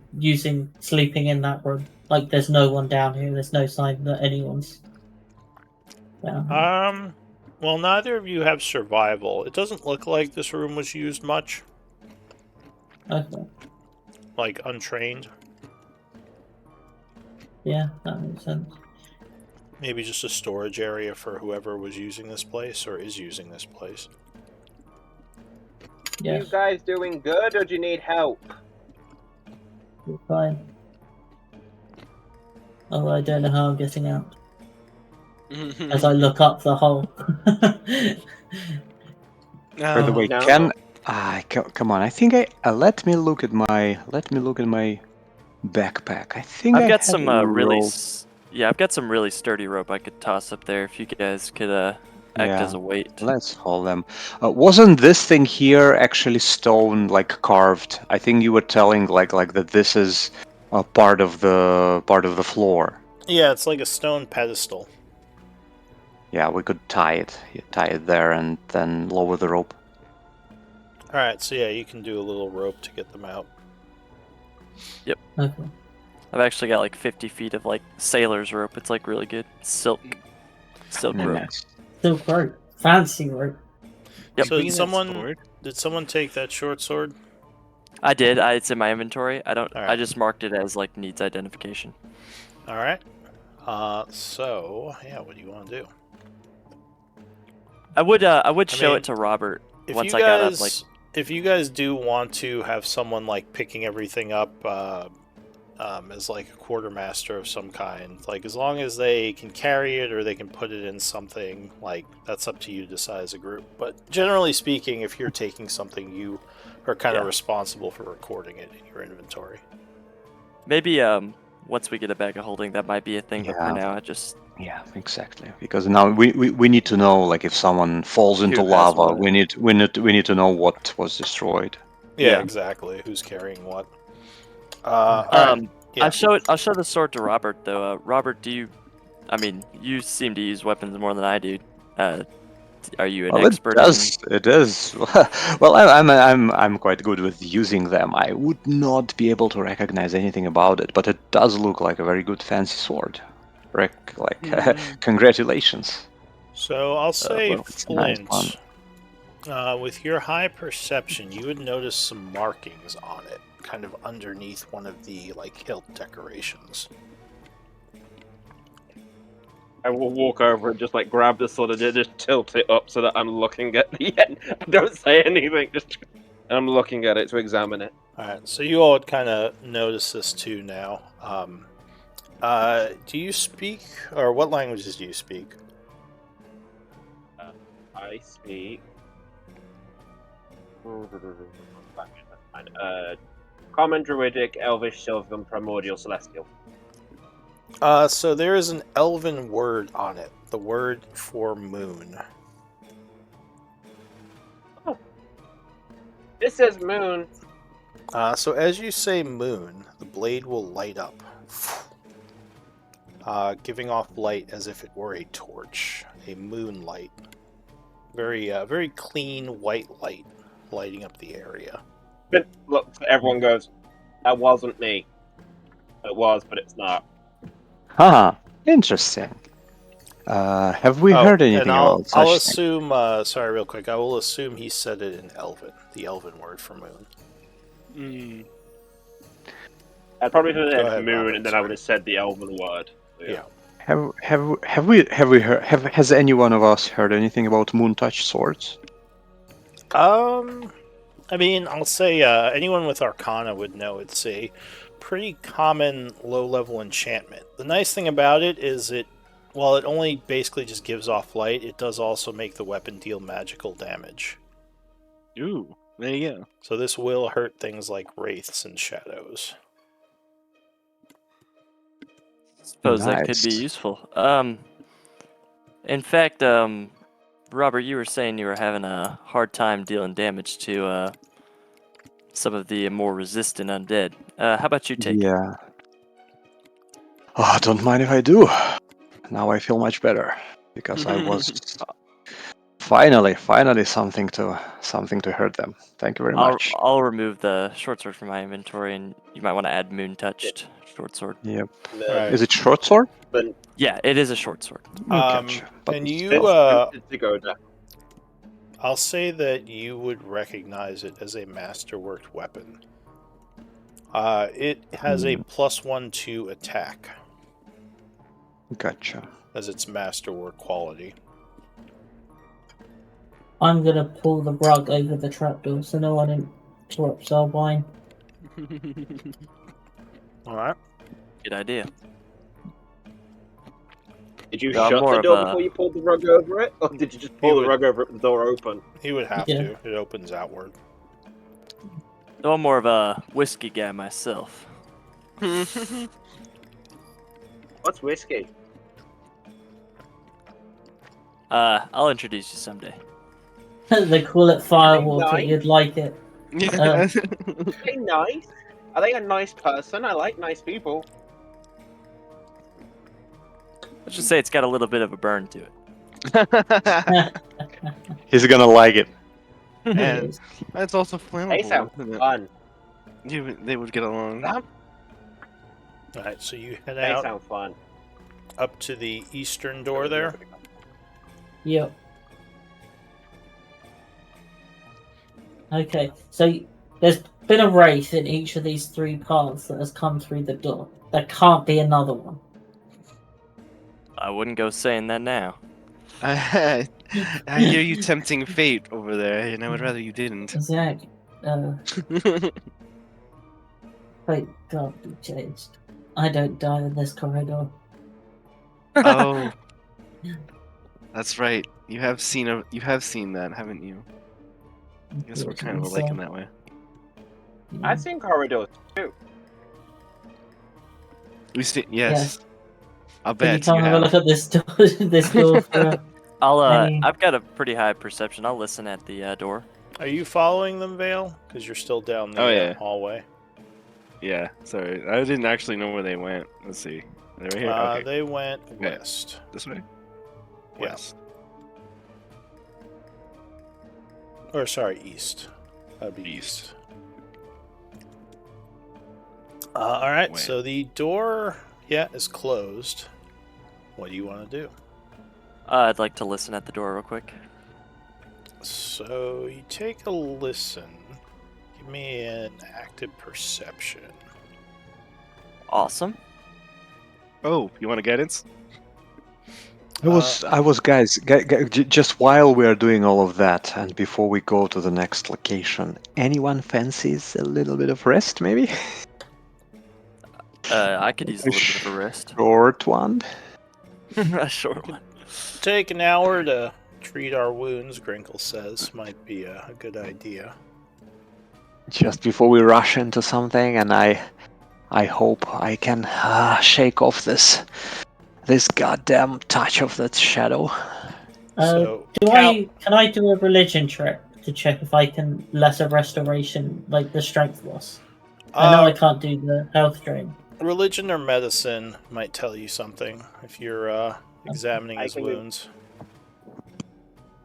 sleeping in that room. Like there's no one down here. There's no sign that anyone's down here. Well, neither of you have survival. It doesn't look like this room was used much. Okay. Like untrained. Yeah, that makes sense. Maybe just a storage area for whoever was using this place or is using this place. Yes. You guys doing good, or do you need help? You're fine. Oh, I don't know how I'm getting out. As I look up the hole. By the way, come on. I think let me look at my backpack. I think I've got some I've got some really sturdy rope I could toss up there if you guys could act as a weight. Let's haul them. Wasn't this thing here actually stone, like carved? I think you were telling like that this is a part of the floor. Yeah, it's like a stone pedestal. Yeah, we could tie it there and then lower the rope. All right, so yeah, you can do a little rope to get them out. Yep. Okay. I've actually got like 50 feet of like sailor's rope. It's like really good silk rope. Silk rope, fancy rope. Yep. So did someone take that short sword? I did. It's in my inventory. I don't. Right. I just marked it as like needs identification. All right. So yeah, what do you want to do? I would show it to Robert once I got up. Like, if you guys do want to have someone like picking everything up as like a quartermaster of some kind, like as long as they can carry it or they can put it in something, like that's up to you to decide as a group. But generally speaking, if you're taking something, you are kind of responsible for recording it in your inventory. Maybe once we get a bag of holding, that might be a thing. But for now, I just exactly, because now we need to know, like, if someone falls into lava, we need to know what was destroyed. Yeah, exactly. Who's carrying what? I'll show the sword to Robert though. Robert, I mean, you seem to use weapons more than I do. Are you an expert? It is. Well, I'm quite good with using them. I would not be able to recognize anything about it, but it does look like a very good fancy sword. Congratulations. So I'll say, Flint, nice with your high perception, you would notice some markings on it, kind of underneath one of the hilt decorations. I will walk over and just grab the sword and just tilt it up so that I'm looking at the end. Don't say anything, just I'm looking at it to examine it. Alright, so you all kind of notice this too now. Do you speak, or what languages do you speak? I speak Common, Druidic, Elvish, Sylvan, Primordial, Celestial. So there is an elven word on it. The word for moon. Oh. This says moon. So as you say moon, the blade will light up. Giving off light as if it were a torch. A moonlight. Very clean white light lighting up the area. Look, everyone goes, that wasn't me. It was, but it's not. Interesting. Have we heard anything about such I'll assume, sorry, real quick, I will assume he said it in Elven, the Elven word for moon. I'd probably said moon, Robert, and then I would have said the Elven word. So, yeah. Has any one of us heard anything about moon touch swords? I mean, I'll say anyone with Arcana would know it's a pretty common low-level enchantment. The nice thing about it is it while it only basically just gives off light, it does also make the weapon deal magical damage. Ooh, there you go. So this will hurt things like wraiths and shadows. Suppose that could be useful. In fact, Robert, you were saying you were having a hard time dealing damage to some of the more resistant undead. How about you take it? Yeah. Oh, don't mind if I do. Now I feel much better because I was finally something to hurt them. Thank you very much. I'll remove the short sword from my inventory, and you might want to add moon touched short sword. Yep. Right. Is it short sword? Yeah, it is a short sword. Gotcha. And you, to go down. I'll say that you would recognize it as a masterworked weapon. It has a +1 to attack. Gotcha. As its masterwork quality. I'm gonna pull the rug over the trapdoor so no one interrupts our wine. Alright. Good idea. Did you I'm shut more the of door a- before you pulled the rug over it? Or did you just pull the rug over it with the door open? He would have Yeah. to. It opens outward. Though I'm more of a whiskey guy myself. What's whiskey? I'll introduce you someday. They call it firewater. Nice. You'd like it. Yeah. Are they nice? Are they a nice person? I like nice people. Let's just say it's got a little bit of a burn to it. He's gonna like it. And it's also flammable. They sound isn't it? fun. They would get along. Alright, so you head They out sound fun. up to the eastern door there. Yep. Okay, so there's been a wraith in each of these 3 paths that has come through the door. There can't be another one. I wouldn't go saying that now. I hear you tempting fate over there, and I would rather you didn't. Exactly. Wait, God be changed. I don't die in this corridor. Oh, that's right. You have seen that, haven't you? I guess we're kind of alike in that way. I've seen corridors too. We see. Yes. I'll Can you bet come you have a have. look at this door? This door for I've got a pretty high perception. I'll listen at the door. Are you following them, Vale? Because you're still down the Oh, yeah. hallway. Yeah. Sorry, I didn't actually know where they went. Let's see. They're right here. Okay. They went west. This way. Yeah. West. Or sorry, east. That'd be East. Alright, Wait. so the door, is closed. What do you want to do? I'd like to listen at the door real quick. So you take a listen. Give me an active perception. Awesome. Oh, you want a guidance? I was, guys, just while we are doing all of that, and before we go to the next location, anyone fancies a little bit of rest, maybe? I could use a little bit of a rest. Short one? A short one. Take an hour to treat our wounds, Grinkle says. Might be a good idea. Just before we rush into something, and I hope I can shake off this goddamn touch of that shadow. Can I do a religion check to check if I can lesser restoration, like the strength loss? I know I can't do the health drain. Religion or medicine might tell you something if you're examining his wounds.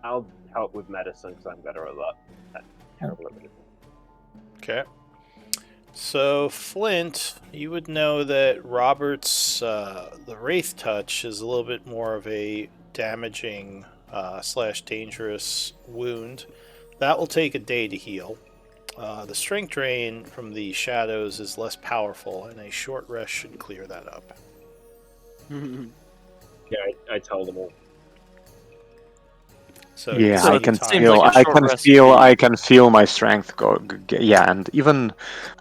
I'll help with medicine because I'm better at that. Okay. So, Flint, you would know that Robert's, the Wraith Touch is a little bit more of a damaging / dangerous wound. That will take a day to heal. The Strength Drain from the shadows is less powerful, and a short rest should clear that up. Yeah, I tell them all. So yeah, so I it can seems feel. like a short rest would I can feel my strength go. Yeah, and even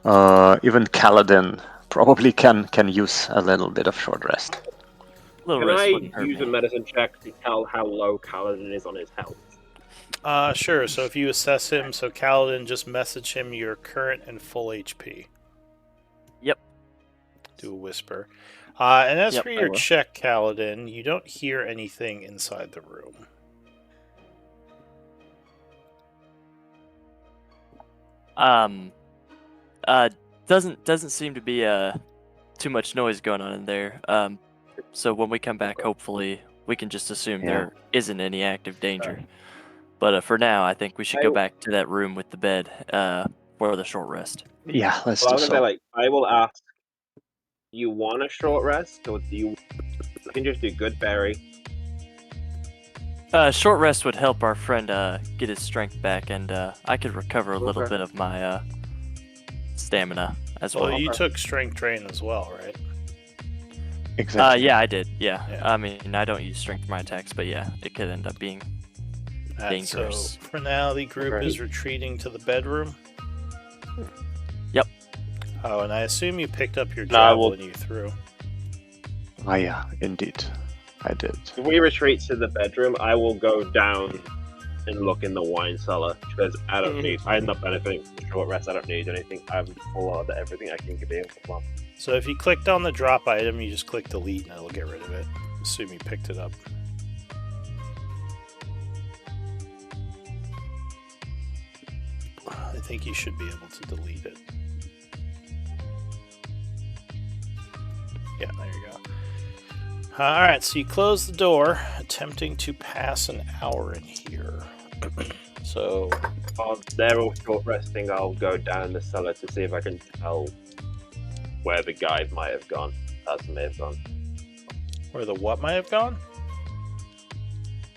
Kaladin probably can use a little bit of short rest. Little Can risk I wouldn't hurt use a me. medicine check to tell how low Kaladin is on his health? Sure. So if you assess him, so Kaladin, just message him your current and full HP. Yep. Do a whisper. And as Yep, for I your will. check, Kaladin, you don't hear anything inside the room. Doesn't seem to be too much noise going on in there. So when we come back, hopefully we can just assume there isn't any active danger. But for now, I think we should go back to that room with the bed for the short rest. Yeah, let's Well, I do was so. gonna say, like, I will ask. You want a short rest, or do you? You can just do good berry. Short rest would help our friend get his strength back, and I could recover a little bit of my stamina as well. Well, you took strength drain as well, right? Exactly. Yeah, I did. Yeah. I mean, I don't use strength for my attacks, but yeah, it could end up being dangerous. So for now, the group is retreating to the bedroom. Yep. Oh, and I assume you picked up your javelin you threw. Oh yeah, indeed, I did. If we retreat to the bedroom, I will go down and look in the wine cellar because I don't need. I end up benefiting from the short rest. I don't need anything. I'm full of everything I can be able to plan. So if you clicked on the drop item, you just click delete and it'll get rid of it. Assume you picked it up. I think you should be able to delete it. Yeah, there you go. Alright, so you close the door, attempting to pass an hour in here. So, while they're all short resting, I'll go down the cellar to see if I can tell where the guy might have gone. Person may have gone. Where the what might have gone?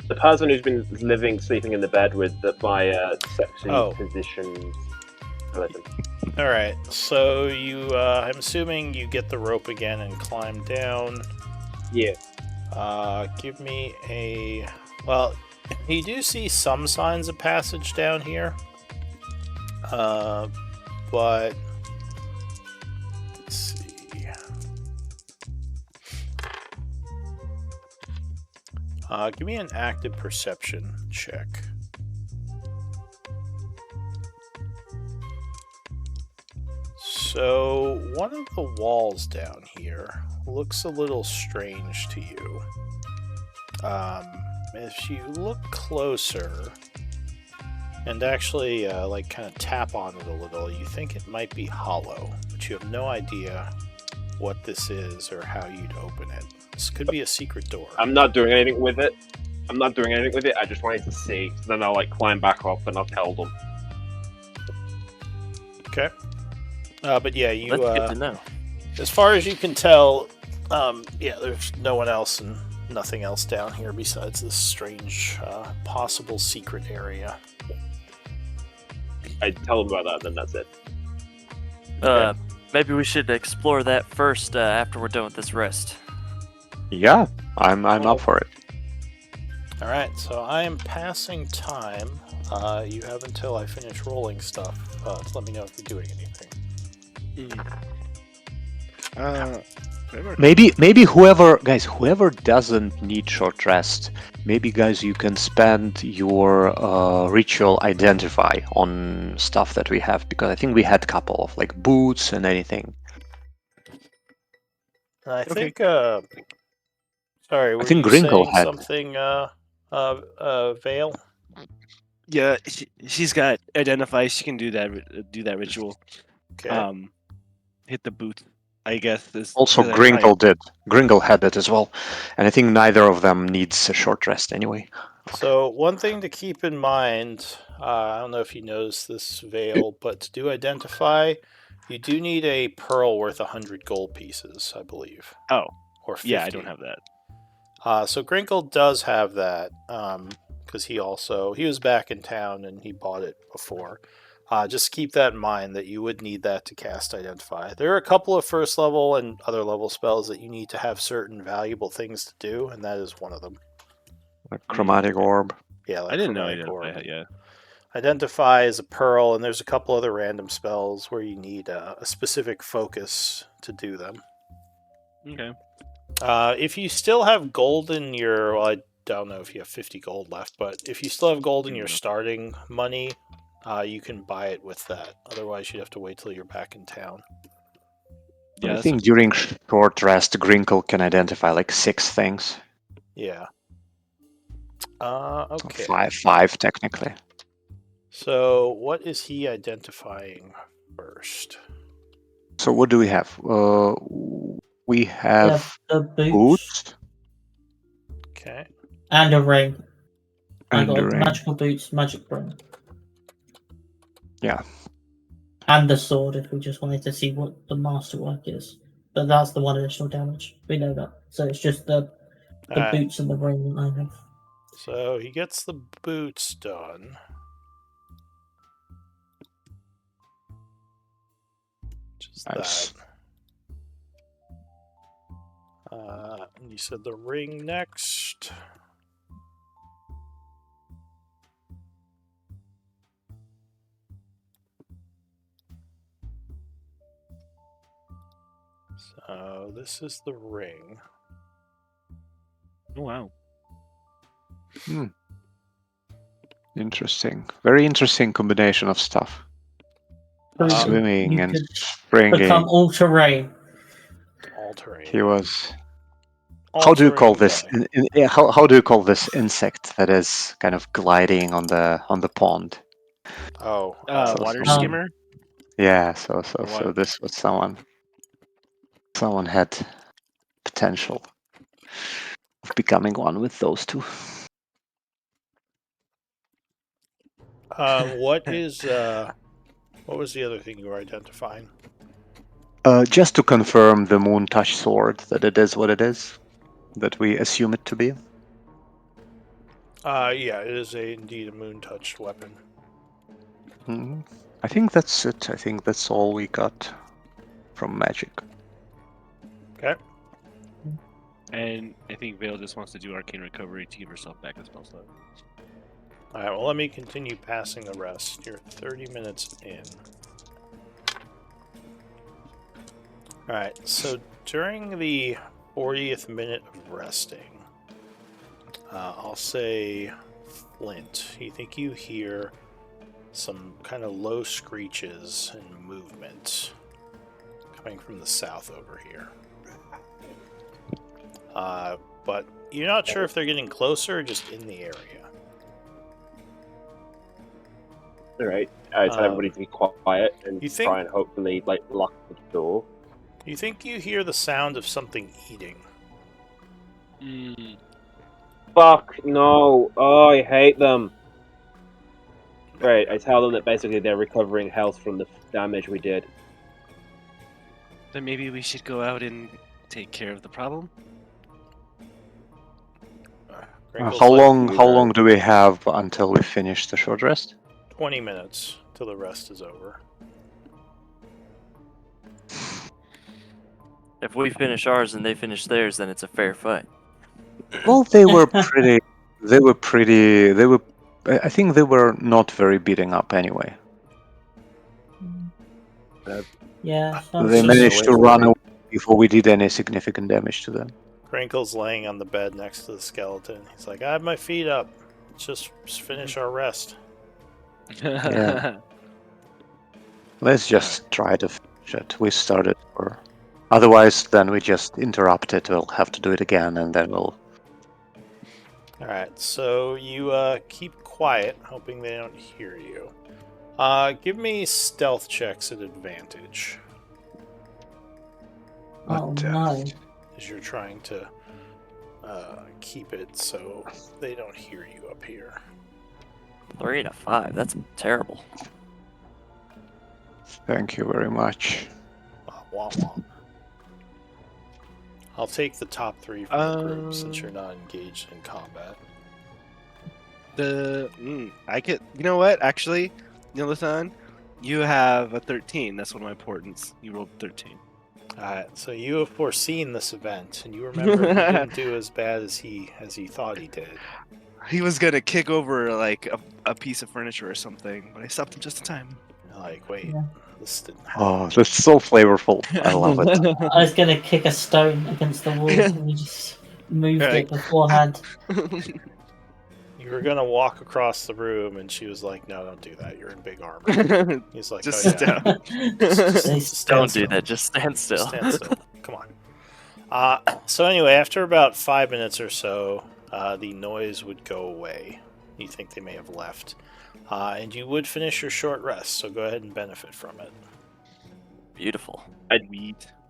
The person who's been sleeping in the bed with my sexy positioned skeleton. Alright, so you, I'm assuming you get the rope again and climb down. Yeah. Give me a... Well, you do see some signs of passage down here. But... Let's see... give me an active perception check. So, one of the walls down here looks a little strange to you. If you look closer and actually like kind of tap on it a little, you think it might be hollow, but you have no idea what this is or how you'd open it. This could be a secret door. I'm not doing anything with it. I just wanted to see. So then I'll like climb back up and I'll tell them. Okay. But yeah, you. That's good to know. As far as you can tell, yeah, there's no one else and nothing else down here besides this strange, possible secret area. I tell them about that, then that's it. Okay. Maybe we should explore that first after we're done with this rest. Yeah, I'm up for it. All right, so I am passing time. You have until I finish rolling stuff to let me know if you're doing anything. Maybe whoever doesn't need short rest, maybe guys you can spend your ritual identify on stuff that we have, because I think we had a couple of like boots and anything. I think sorry, were I think you Gringle saying had something Vale? Yeah, she's got identify. She can do that ritual. Okay. Hit the boot, I guess. Also, Gringle did. Gringle had it as well, and I think neither of them needs a short rest anyway. So one thing to keep in mind, I don't know if you noticed this, Vale, but to do identify, you do need a pearl worth 100 gold pieces, I believe. Oh, or 50. Yeah, I don't have that. So Grinkle does have that, because he was back in town and he bought it before. Just keep that in mind that you would need that to cast Identify. There are a couple of first level and other level spells that you need to have certain valuable things to do, and that is one of them. Like Chromatic Orb. Yeah, like I didn't know Identify. Identify. Yeah. Identify is a pearl, and there's a couple other random spells where you need a specific focus to do them. Okay. If you still have gold in your, well, I don't know if you have 50 gold left, but if you still have gold in your starting money, you can buy it with that. Otherwise, you'd have to wait till you're back in town. Yeah, I think during short rest, Grinkle can identify like 6 things. Yeah. Okay. Five technically. So, what is he identifying first? So what do we have? We have the boots. boots. Okay. And a ring. I And got a ring. magical boots, magic ring. Yeah. And the sword, if we just wanted to see what the masterwork is. But that's the one additional damage. We know that. So it's just the boots and the ring that I have. So he gets the boots done. Just nice. that. And you said the ring next. So this is the ring. Oh, wow. Interesting. Very interesting combination of stuff. Swimming and springing. Become all-terrain. All-terrain. He was... How do you call this? How do you call this insect that is kind of gliding on the pond? Oh, water skimmer. Yeah. So this was someone had potential of becoming one with those two. What was the other thing you were identifying? Just to confirm the Moon Touch sword, that it is what it is, that we assume it to be. Yeah, it is indeed a Moon Touch weapon. Mm-hmm. I think that's it. I think that's all we got from magic. Okay. And I think Vale just wants to do arcane recovery to give herself back the spell slot. Alright, well, let me continue passing the rest. You're 30 minutes in. Alright, so during the 40th minute of resting, I'll say Flint, you think you hear some kind of low screeches and movement coming from the south over here. But you're not sure if they're getting closer or just in the area. Alright, I tell everybody to be quiet and try and hopefully lock the door. You think you hear the sound of something eating? Fuck, no. Oh, I hate them. Right, I tell them that basically they're recovering health from the damage we did. Then maybe we should go out and take care of the problem? How long do we have until we finish the short rest? 20 minutes till the rest is over. If we finish ours and they finish theirs, then it's a fair fight. Well, they were pretty. I think they were not very beating up anyway. Yeah. They managed to run away before we did any significant damage to them. Crinkle's laying on the bed next to the skeleton. He's like, I have my feet up. Let's just finish our rest. Yeah. Let's just try to finish it. We started, or otherwise, then we just interrupt it. We'll have to do it again, and then we'll. Alright, so you keep quiet, hoping they don't hear you. Give me stealth checks at advantage. Oh no. As you're trying to keep it so they don't hear you up here. 3 to 5, that's terrible. Thank you very much. Wah, wah. I'll take the top 3 from the group since you're not engaged in combat. I get. You know what? Actually, Nilithan, you have a 13. That's one of my portents. You rolled 13. Alright, so you have foreseen this event, and you remember he didn't do as bad as he thought he did. He was gonna kick over like a piece of furniture or something, but I stopped him just in time. Like, wait, this didn't happen. Oh, that's so flavorful. I love it. I was gonna kick a stone against the wall, and you just moved it beforehand. You were gonna walk across the room, and she was like, "No, don't do that. You're in big armor." He's like, Just "Oh sit yeah, down. just Don't stand do still. that. Just stand still. Just stand still. Come on." So anyway, after about 5 minutes or so, the noise would go away. You think they may have left, and you would finish your short rest. So go ahead and benefit from it. Beautiful.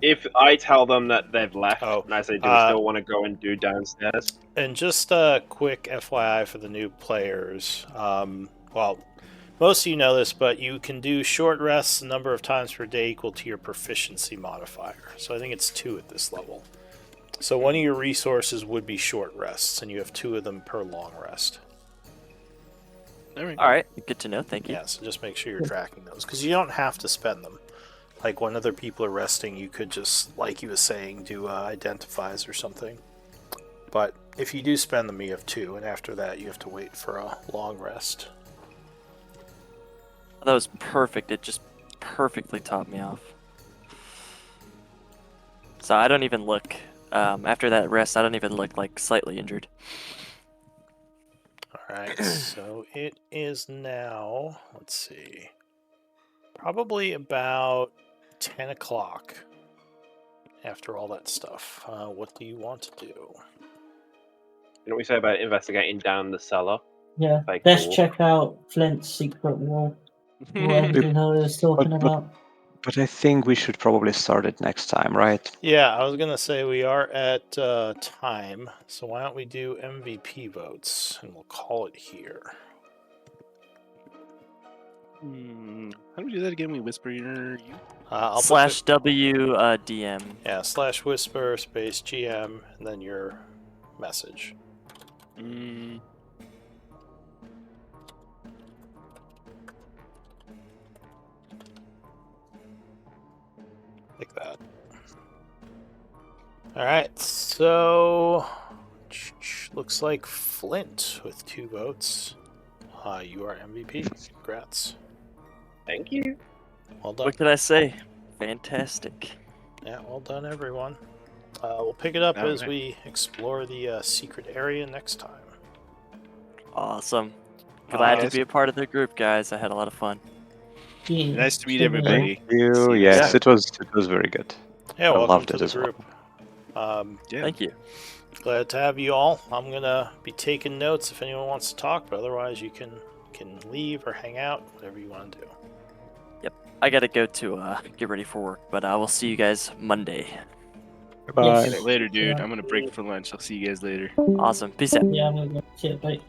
If I tell them that they've left, Oh, and I say, do we still want to go and do downstairs? And just a quick FYI for the new players. Well, most of you know this, but you can do short rests a number of times per day equal to your proficiency modifier. So I think it's 2 at this level. So one of your resources would be short rests, and you have 2 of them per long rest. All right, good to know. Thank you. Yeah, so just make sure you're tracking those, because you don't have to spend them. Like when other people are resting, you could just, like he was saying, do identifies or something. But if you do spend them, you have 2, and after that, you have to wait for a long rest. That was perfect. It just perfectly topped me off. So I don't even look, after that rest, I don't even look like slightly injured. Alright, so it is now, let's see, probably about 10 o'clock after all that stuff. What do you want to do? You know what we say about investigating down the cellar? Yeah, Like, let's cool. check out Flint's secret wall. What Bruno was talking about. But I think we should probably start it next time, right? Yeah, I was going to say we are at time, so why don't we do MVP votes, and we'll call it here. How do we do that again? We whisper your I'll / W DM. Yeah, / whisper space GM, and then your message. Like that. Alright, so looks like Flint with 2 votes. You are MVP. Congrats. Thank you. Well done. What can I say? Fantastic. Yeah, well done, everyone. We'll pick it up as we explore the secret area next time. Awesome. Glad to Yes. be a part of the group, guys. I had a lot of fun. Yeah, Nice to meet everybody. Thank you. Yes, it was very good. Yeah, I welcome loved to it the as well. group. Thank you. Glad to have you all. I'm gonna be taking notes if anyone wants to talk, but otherwise you can leave or hang out, whatever you want to do. Yep. I gotta go to get ready for work, but I will see you guys Monday. Bye. Later, dude. Yeah. I'm gonna break for lunch. I'll see you guys later. Awesome. Peace out. Yeah, I'm gonna go. See you, bye.